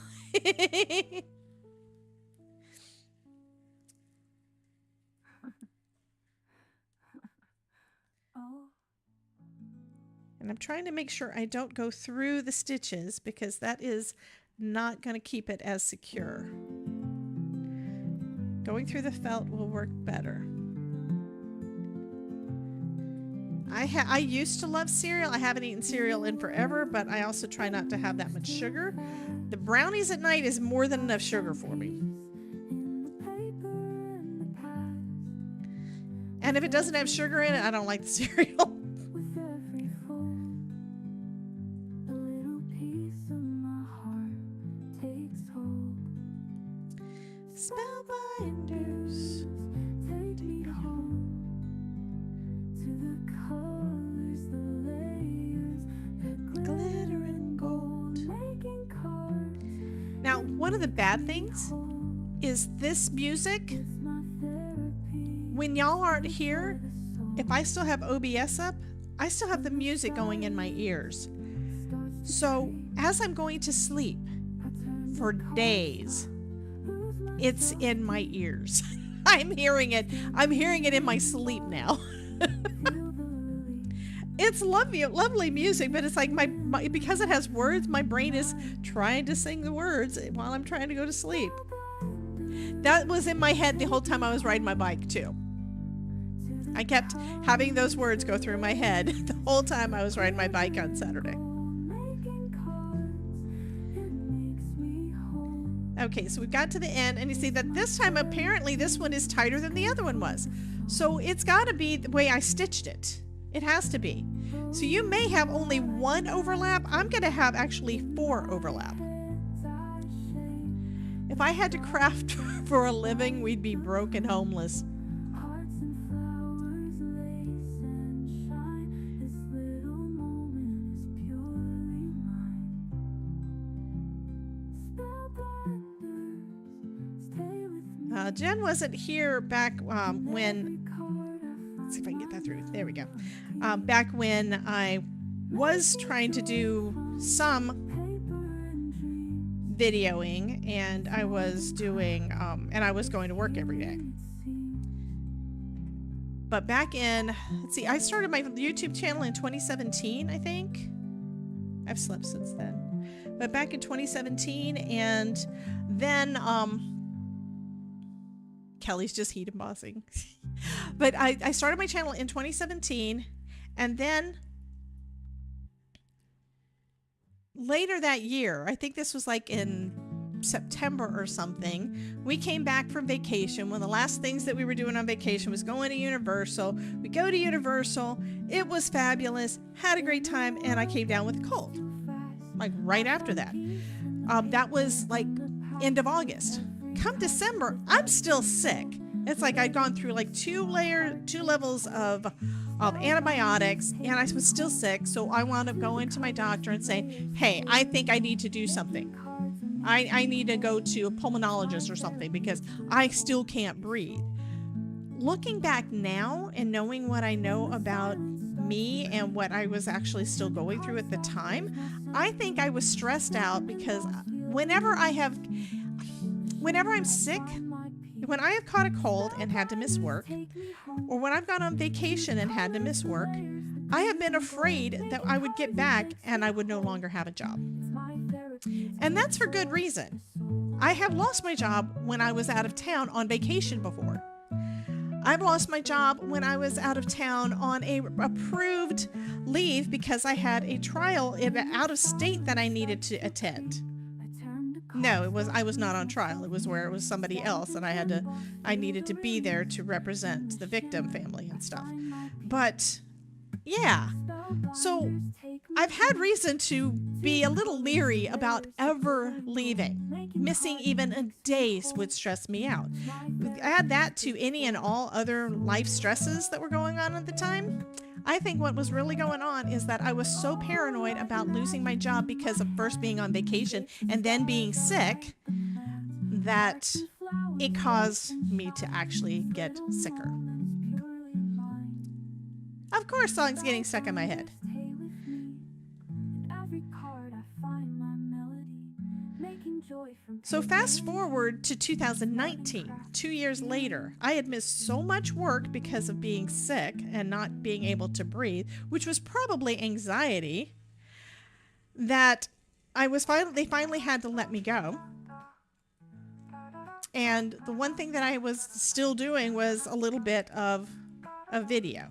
And I'm trying to make sure I don't go through the stitches, because that is not going to keep it as secure. Going through the felt will work better. I used to love cereal. I haven't eaten cereal in forever, but I also try not to have that much sugar. The brownies at night is more than enough sugar for me. And if it doesn't have sugar in it, I don't like the cereal. Spellbinders. Take me home to the colors, the layers, the Glitter and gold. making cards. Now, one of the bad things is this music. My therapy. When y'all aren't here, if I still have OBS up, I still have the music going in my ears. So as I'm going to sleep for days, it's in my ears. I'm hearing it. I'm hearing it in my sleep now. It's lovely music, but it's like my because it has words, my brain is trying to sing the words while I'm trying to go to sleep. That was in my head the whole time I was riding my bike too. I kept having those words go through my head the whole time I was riding my bike on Saturday. Okay, so we've got to the end, and you see that this time apparently this one is tighter than the other one was. So it's got to be the way I stitched it. It has to be. So you may have only one overlap. I'm going to have actually 4 overlap. If I had to craft for a living, we'd be broke and homeless. Hearts and flowers, lace and shine. This little moment is purely mine. Spellbinders, stay with me. Jen wasn't here back when... Let's see if I can get that through. There we go. Back when I was trying to do some videoing, and I was doing, and I was going to work every day. But back in, let's see, I started my YouTube channel in 2017, I think. I've slept since then. But back in 2017, and then, Kelly's just heat embossing. But I started my channel in 2017, and then later that year, I think this was like in September or something, we came back from vacation. One of the last things that we were doing on vacation was going to Universal. We go to Universal. It was fabulous. Had a great time, and I came down with a cold. Like right after that. That was like end of August. Come December, I'm still sick. It's like I'd gone through like 2 levels of antibiotics, and I was still sick. So I wound up going to my doctor and saying, hey, I think I need to do something. I need to go to a pulmonologist or something because I still can't breathe. Looking back now and knowing what I know about me and what I was actually still going through at the time, I think I was stressed out because whenever I'm sick, when I have caught a cold and had to miss work, or when I've gone on vacation and had to miss work, I have been afraid that I would get back and I would no longer have a job. And that's for good reason. I have lost my job when I was out of town on vacation before. I've lost my job when I was out of town on a approved leave because I had a trial out of state that I needed to attend. No, I was not on trial. It was where it was somebody else, and I needed to be there to represent the victim family and stuff. But yeah, so I've had reason to be a little leery about ever leaving. Missing even a day would stress me out. Add that to any and all other life stresses that were going on at the time. I think what was really going on is that I was so paranoid about losing my job because of first being on vacation and then being sick that it caused me to actually get sicker. Of course, songs getting stuck in my head. So fast forward to 2019, 2 years later, I had missed so much work because of being sick and not being able to breathe, which was probably anxiety, that they finally had to let me go. And the one thing that I was still doing was a little bit of a video.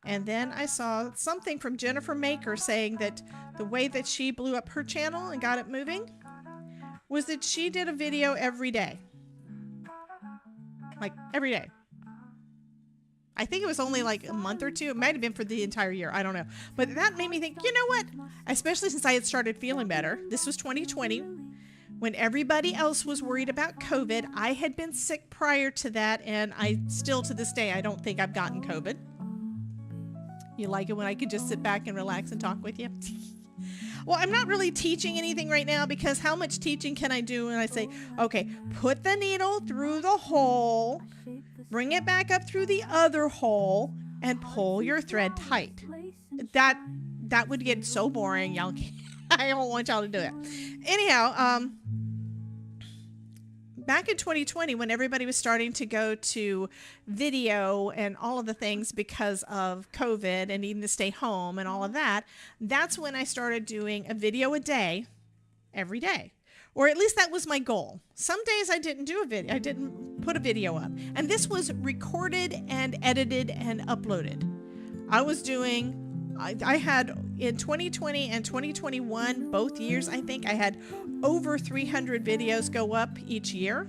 And then I saw something from Jennifer Maker saying that the way that she blew up her channel and got it moving, was that she did a video every day. Like, every day. I think it was only like a month or two. It might have been for the entire year. I don't know. But that made me think, you know what? Especially since I had started feeling better. This was 2020. When everybody else was worried about COVID, I had been sick prior to that. And I still, to this day, I don't think I've gotten COVID. You like it when I can just sit back and relax and talk with you? Well, I'm not really teaching anything right now because how much teaching can I do when I say, okay, put the needle through the hole, bring it back up through the other hole, and pull your thread tight. That would get so boring, y'all. I don't want y'all to do it. Anyhow, back in 2020, when everybody was starting to go to video and all of the things because of COVID and needing to stay home and all of that, that's when I started doing a video a day, every day. Or at least that was my goal. Some days I didn't do a video. I didn't put a video up. And this was recorded and edited and uploaded. I had in 2020 and 2021, both years, I think I had over 300 videos go up each year.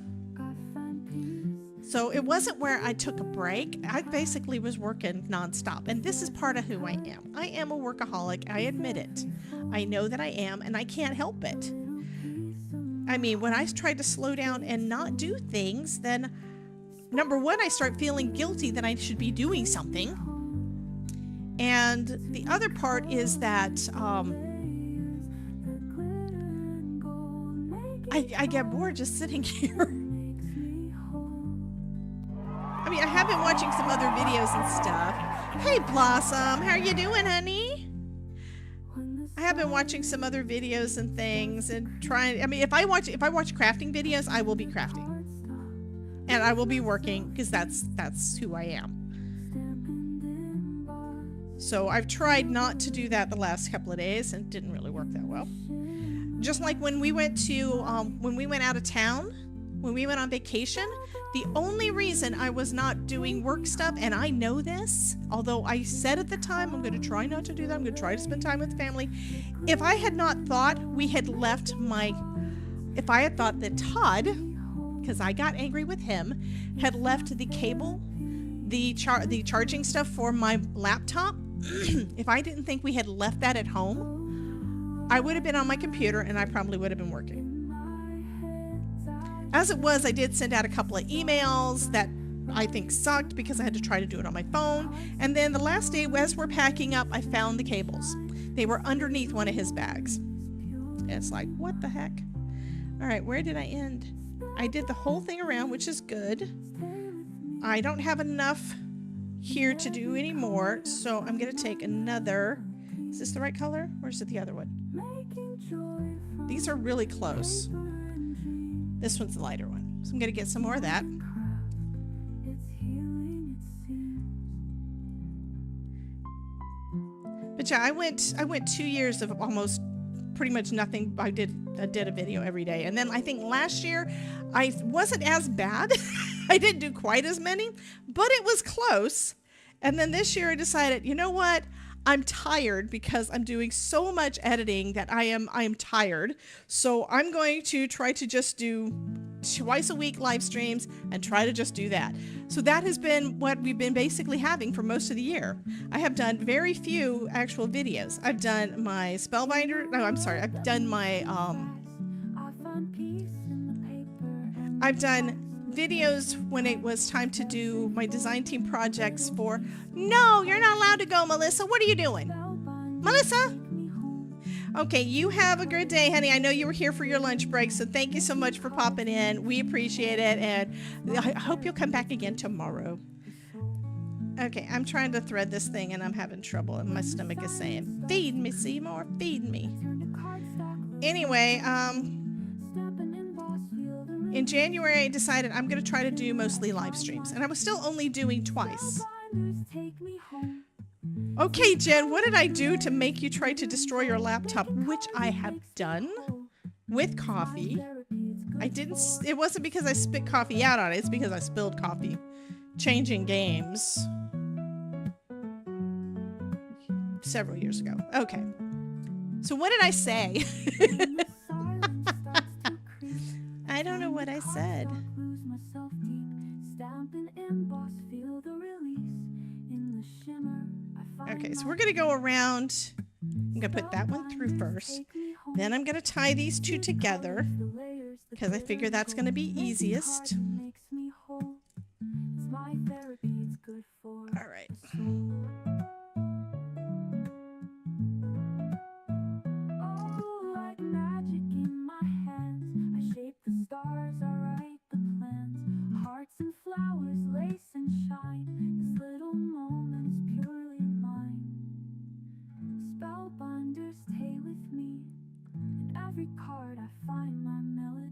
So it wasn't where I took a break. I basically was working nonstop. And this is part of who I am. I am a workaholic. I admit it. I know that I am, and I can't help it. I mean, when I tried to slow down and not do things, then number one, I start feeling guilty that I should be doing something. And the other part is that I get bored just sitting here. I mean, I have been watching some other videos and stuff. Hey, Blossom, how are you doing, honey? I have been watching some other videos and things and trying. I mean, if I watch crafting videos, I will be crafting, and I will be working because that's who I am. So I've tried not to do that the last couple of days and it didn't really work that well. Just like when we went out of town, when we went on vacation, the only reason I was not doing work stuff, and I know this, although I said at the time, I'm going to try not to do that. I'm going to try to spend time with family. If I had not thought if I had thought that Todd, because I got angry with him, had left the cable, the charging stuff for my laptop, if I didn't think we had left that at home, I would have been on my computer and I probably would have been working. As it was, I did send out a couple of emails that I think sucked because I had to try to do it on my phone. And then the last day, as we're packing up, I found the cables. They were underneath one of his bags. And it's like, what the heck? All right, where did I end? I did the whole thing around, which is good. I don't have enough here to do any more, so I'm going to take another. Is this the right color, or is it the other one? These are really close. This one's the lighter one. So I'm going to get some more of that. But yeah, I went 2 years of almost pretty much nothing. I did a video every day. And then I think last year I wasn't as bad. I didn't do quite as many, but it was close. And then this year I decided, you know what? I'm tired because I'm doing so much editing that I am tired. So I'm going to try to just do twice a week live streams and try to just do that. So that has been what we've been basically having for most of the year. I have done very few actual videos. I've done my Spellbinder. No, I'm sorry. I've done my I've done videos when it was time to do my design team projects for. No, you're not allowed to go, Melissa. What are you doing? Melissa? Okay, you have a good day, honey. I know you were here for your lunch break, so thank you so much for popping in. We appreciate it, and I hope you'll come back again tomorrow. Okay, I'm trying to thread this thing, and I'm having trouble, and my stomach is saying, feed me, Seymour, feed me. Anyway, in January, I decided I'm going to try to do mostly live streams, and I was still only doing twice. Okay, Jen, what did I do to make you try to destroy your laptop? Which I have done with coffee. It wasn't because I spit coffee out on it. It's because I spilled coffee. Changing games. Several years ago. Okay. So what did I say? what I said. Lose myself deep, stamp and emboss, feel the release in the shimmer. I find Okay, so we're gonna go around. I'm gonna put that one through first. Then I'm gonna tie these two together because I figure that's gonna be easiest. makes me whole. It's my therapy, it's good for All right. oh, like magic in my hands. I shape the stars, I write the plans. Hearts and flowers, lace and shine. This little moment is purely mine. Spellbinders stay with me. In every card I find my melody.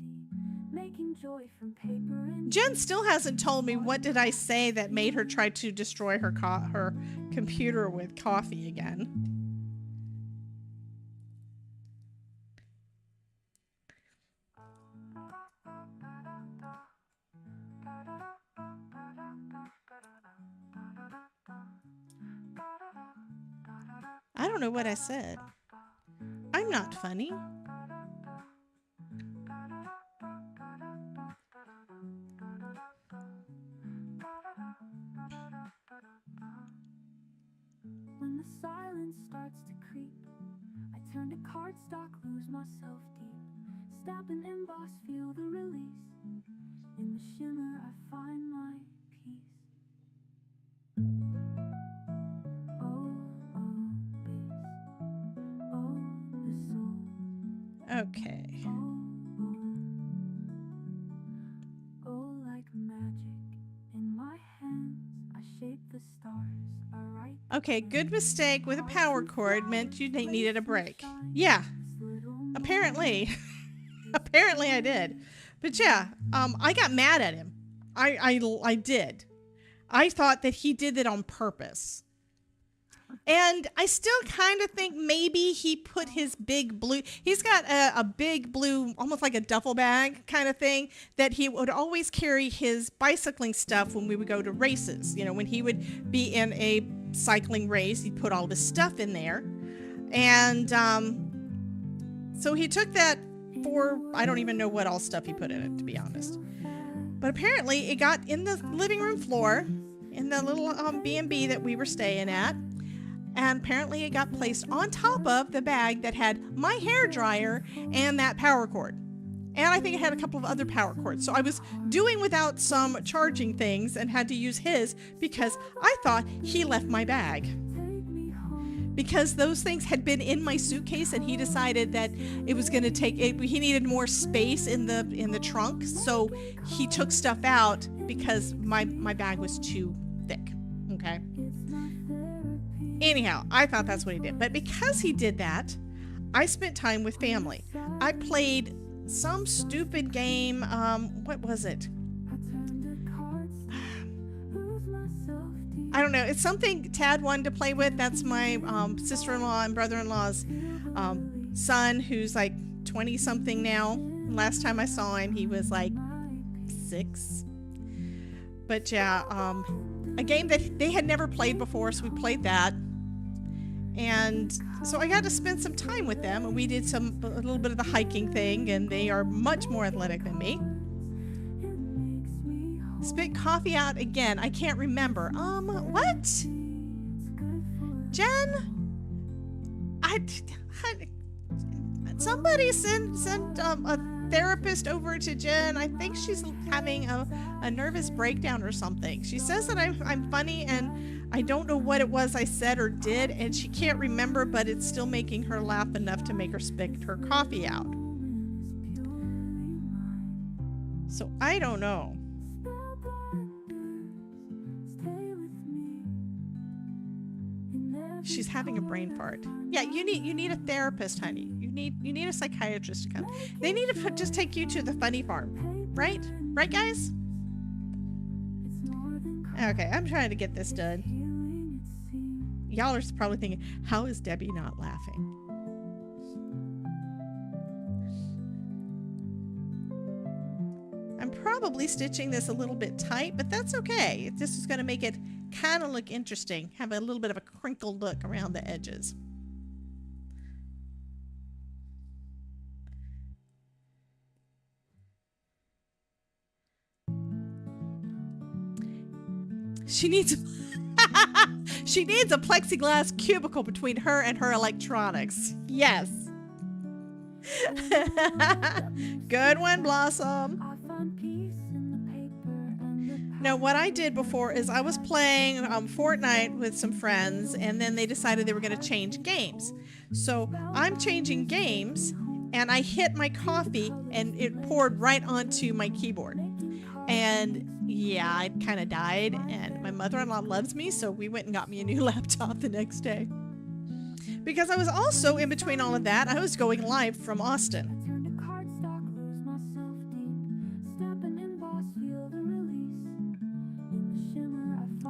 Making joy from paper and Jen still hasn't told me what did I say that made her try to destroy her her computer with coffee again. I don't know what I said. I'm not funny. when the silence starts to creep, I turn to cardstock, lose myself deep. Stamp and emboss, feel the release. In the shimmer I find my peace. Oh, beast. Oh, the soul. Okay. Oh, like magic in my hands, I shape the stars. I write Okay, good mistake with a power cord meant you needed a break. Yeah, apparently. Apparently I did. But yeah, I got mad at him. I did. I thought that he did it on purpose. And I still kind of think maybe he put his big blue, he's got a big blue, almost like a duffel bag kind of thing, that he would always carry his bicycling stuff when we would go to races. You know, when he would be in a cycling race, he'd put all his stuff in there. And so he took that for, I don't even know what all stuff he put in it, to be honest. But apparently it got in the living room floor, in the little B&B that we were staying at. And apparently it got placed on top of the bag that had my hair dryer and that power cord. And I think it had a couple of other power cords. So I was doing without some charging things and had to use his because I thought he left my bag. Because those things had been in my suitcase and he decided that it was going to take, he needed more space in the trunk. So he took stuff out because my bag was too thick. Okay. Anyhow, I thought that's what he did. But because he did that, I spent time with family. I played some stupid game. What was it? I don't know. It's something Tad wanted to play with. That's my sister-in-law and brother-in-law's son, who's like 20-something now. Last time I saw him, he was like 6. But yeah, a game that they had never played before, so we played that. And so I got to spend some time with them, and we did a little bit of the hiking thing, and they are much more athletic than me. Spit coffee out again. I can't remember. What? Jen? Somebody sent a therapist over to Jen. I think she's having a nervous breakdown or something. She says that I'm funny and I don't know what it was I said or did, and she can't remember, but it's still making her laugh enough to make her spit her coffee out. So I don't know. She's having a brain fart. Yeah, you need a therapist, honey. You need a psychiatrist to come. They need to just take you to the funny farm, right? Right, guys? Okay, I'm trying to get this done. Y'all are probably thinking, how is Debbie not laughing? I'm probably stitching this a little bit tight, but that's okay. This is going to make it kind of look interesting. Have a little bit of a crinkled look around the edges. She needs she needs a plexiglass cubicle between her and her electronics. Yes. Good one, Blossom. Now, what I did before is I was playing Fortnite with some friends, and then they decided they were going to change games. So I'm changing games, and I hit my coffee, and it poured right onto my keyboard. And yeah, I kind of died, and my mother-in-law loves me, so we went and got me a new laptop the next day. Because I was also, in between all of that, I was going live from Austin.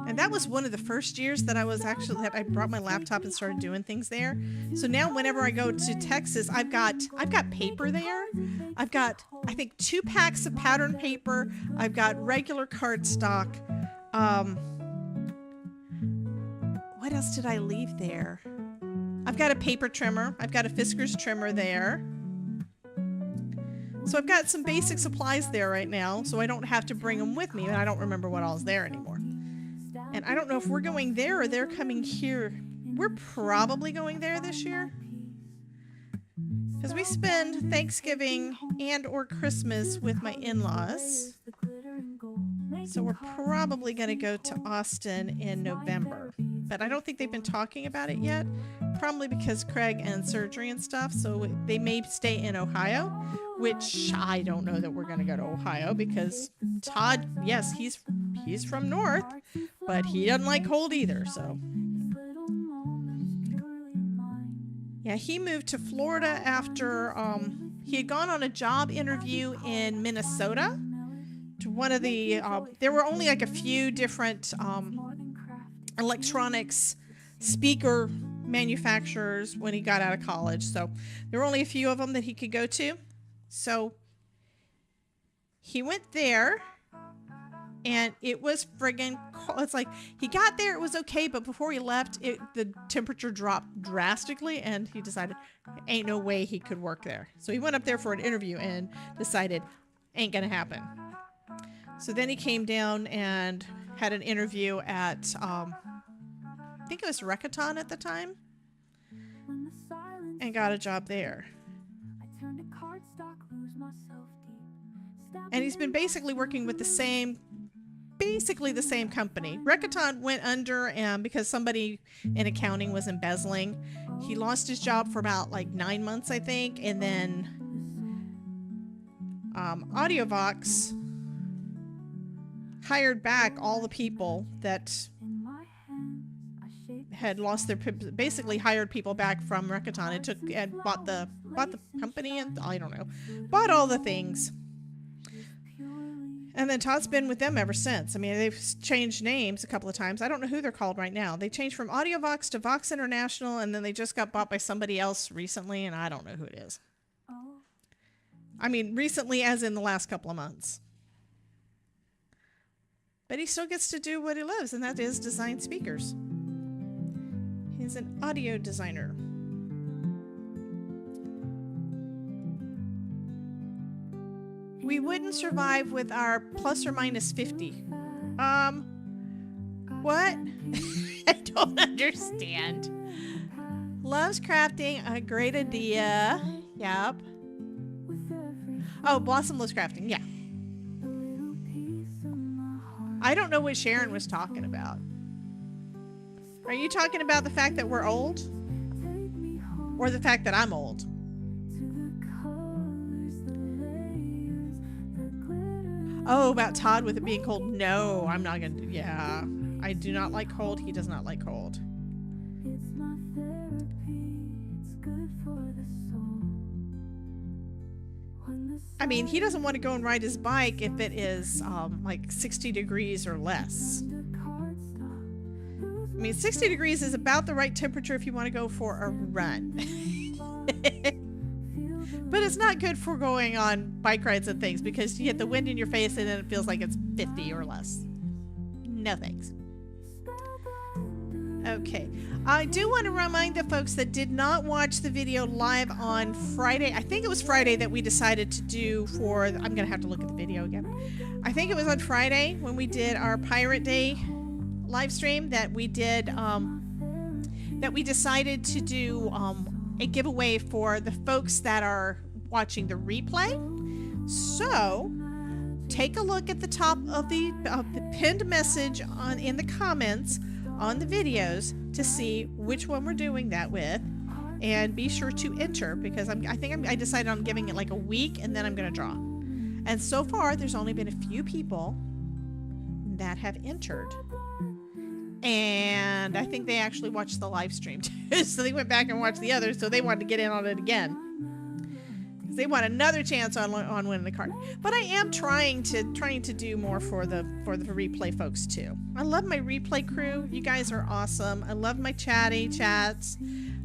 And that was one of the first years that I brought my laptop and started doing things there. So now whenever I go to Texas, I've got paper there. I've got, I think, 2 packs of pattern paper. I've got regular cardstock. What else did I leave there? I've got a paper trimmer. I've got a Fiskars trimmer there. So I've got some basic supplies there right now, so I don't have to bring them with me, and I don't remember what all's there anymore. And I don't know if we're going there or they're coming here. We're probably going there this year. Because we spend Thanksgiving and or Christmas with my in-laws. So we're probably going to go to Austin in November. But I don't think they've been talking about it yet. Probably because Craig and surgery and stuff. So they may stay in Ohio. Which I don't know that we're going to go to Ohio. Because Todd, yes, he's from north. But he doesn't like cold either, so. Yeah, he moved to Florida after he had gone on a job interview in Minnesota. To one of the, there were only like a few different electronics speaker manufacturers when he got out of college. So there were only a few of them that he could go to. So he went there. And it was friggin' cold. It's like, he got there, it was okay, but before he left, the temperature dropped drastically, and he decided, ain't no way he could work there. So he went up there for an interview and decided, ain't gonna happen. So then he came down and had an interview at, I think it was Rekaton at the time, and got a job there. And he's been basically working with the same company. Rekaton went under because somebody in accounting was embezzling. He lost his job for about like 9 months, I think, and then Audiovox hired back all the people that had lost their, basically hired people back from Rekaton and bought the company, and I don't know, bought all the things. And then Todd's been with them ever since. I mean, they've changed names a couple of times. I don't know who they're called right now. They changed from Audiovox to Vox International, and then they just got bought by somebody else recently, and I don't know who it is. I mean, recently as in the last couple of months. But he still gets to do what he loves, and that is design speakers. He's an audio designer. We wouldn't survive with our plus or minus 50. What? I don't understand. Loves crafting, a great idea. Yep. Oh, Blossom loves crafting, yeah. I don't know what Sharon was talking about. Are you talking about the fact that we're old? Or the fact that I'm old? Oh, about Todd with it being cold. No, I'm not gonna. Yeah, I do not like cold. He does not like cold. I mean, he doesn't want to go and ride his bike if it is like 60 degrees or less. I mean, 60 degrees is about the right temperature if you want to go for a run. But it's not good for going on bike rides and things because you get the wind in your face and then it feels like it's 50 or less. No thanks. Okay. I do want to remind the folks that did not watch the video live on Friday. I think it was Friday that we decided to do for... I'm going to have to look at the video again. I think it was on Friday when we did our Pirate Day live stream that we did, that we decided to do a giveaway for the folks that are watching the replay. So take a look at the top of the pinned message in the comments on the videos to see which one we're doing that with, and be sure to enter, because I decided I'm giving it like a week and then I'm gonna draw. And so far there's only been a few people that have entered, and I think they actually watched the live stream too. So they went back and watched the others, so they wanted to get in on it again. They want another chance on winning the card. But I am trying to do more for the replay folks too. I love my replay crew. You guys are awesome. I love my chats.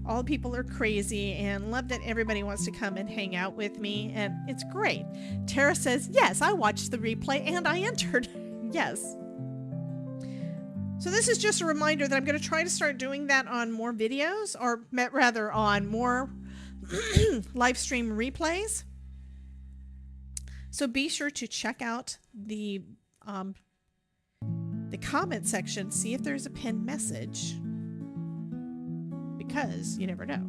All the people are crazy, and love that everybody wants to come and hang out with me, and it's great. Tara says, yes, I watched the replay and I entered. Yes. So this is just a reminder that I'm going to try to start doing that on more videos, or rather on more live stream replays. So be sure to check out the comment section, see if there's a pinned message, because you never know.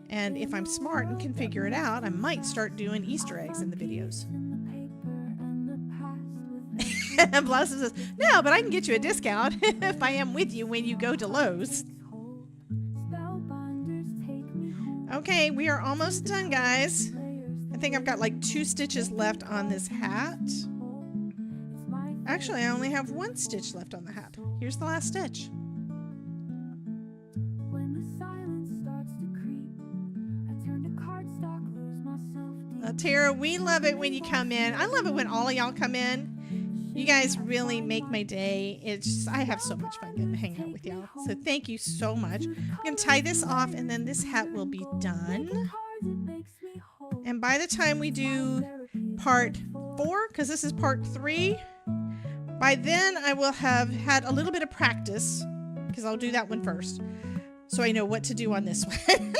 And if I'm smart and can figure it out, I might start doing Easter eggs in the videos. And Blossom says, no, but I can get you a discount if I am with you when you go to Lowe's. Okay, we are almost done, guys. I think I've got like 2 stitches left on this hat. Actually, I only have 1 stitch left on the hat. Here's the last stitch. Tara, we love it when you come in. I love it when all of y'all come in. You guys really make my day. I have so much fun getting to hang out with y'all. So thank you so much. I'm going to tie this off, and then this hat will be done. And by the time we do part 4, because this is part 3, by then I will have had a little bit of practice, because I'll do that one first, so I know what to do on this one.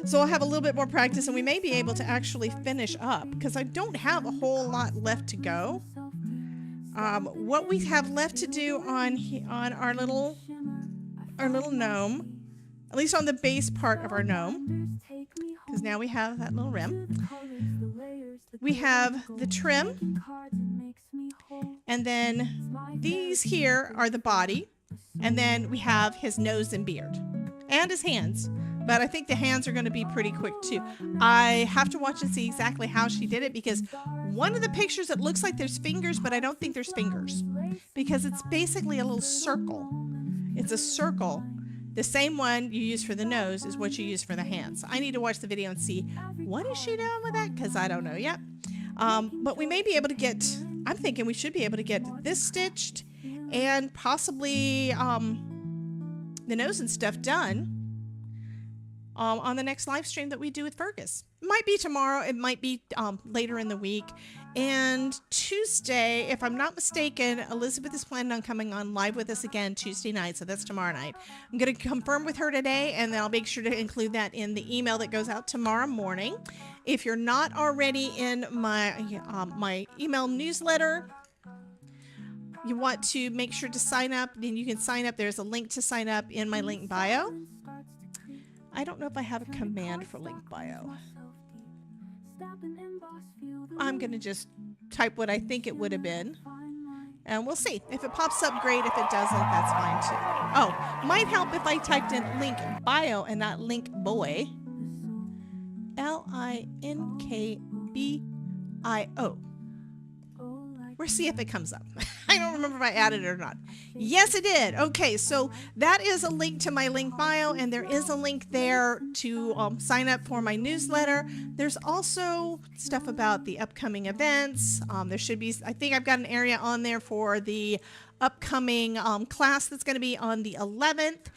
So I'll have a little bit more practice, and we may be able to actually finish up, because I don't have a whole lot left to go. What we have left to do on our little gnome, at least on the base part of our gnome, because now we have that little rim. We have the trim, and then these here are the body, and then we have his nose and beard, and his hands. But I think the hands are going to be pretty quick too. I have to watch and see exactly how she did it, because one of the pictures, it looks like there's fingers, but I don't think there's fingers, because it's basically a little circle. It's a circle. The same one you use for the nose is what you use for the hands. I need to watch the video and see what is she doing with that, because I don't know yet. But we may be able to get, I'm thinking we should be able to get this stitched and possibly the nose and stuff done on the next live stream that we do with Fergus. It might be tomorrow, it might be later in the week. And Tuesday, if I'm not mistaken, Elizabeth is planning on coming on live with us again Tuesday night, so that's tomorrow night. I'm going to confirm with her today, and then I'll make sure to include that in the email that goes out tomorrow morning. If you're not already in my my email newsletter, you want to make sure to sign up, then you can sign up. There's a link to sign up in my link bio. I don't know if I have a command for link bio. I'm going to just type what I think it would have been, and we'll see. If it pops up, great. If it doesn't, that's fine too. Oh, might help if I typed in link bio and not link boy. LINKBIO. We'll see if it comes up. I don't remember if I added it or not. Yes, it did. Okay, so that is a link to my link bio, and there is a link there to sign up for my newsletter. There's also stuff about the upcoming events. There should be, I think I've got an area on there for the upcoming class that's going to be on the 11th.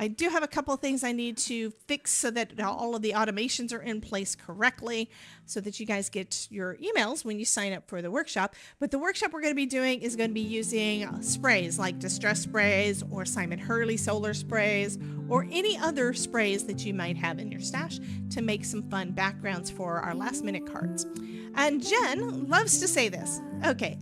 I do have a couple of things I need to fix so that all of the automations are in place correctly, so that you guys get your emails when you sign up for the workshop. But the workshop we're going to be doing is going to be using sprays like Distress Sprays or Simon Hurley Solar Sprays or any other sprays that you might have in your stash to make some fun backgrounds for our last minute cards. And Jen loves to say this. Okay.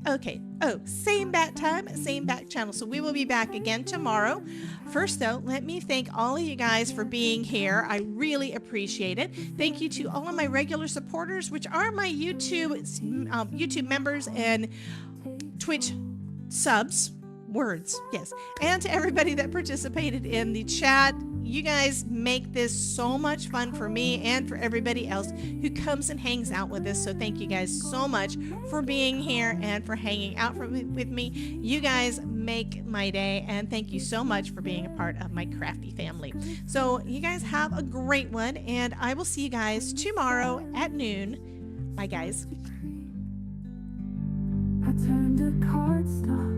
Oh, same bat time, same bat channel. So we will be back again tomorrow. First, though, let me thank all of you guys for being here. I really appreciate it. Thank you to all of my regular supporters, which are my YouTube members and Twitch subs. Words, yes. And to everybody that participated in the chat. You guys make this so much fun for me and for everybody else who comes and hangs out with us. So thank you guys so much for being here and for hanging out with me. You guys make my day, and thank you so much for being a part of my crafty family. So you guys have a great one, and I will see you guys tomorrow at noon. Bye, guys. I turned to cardstock.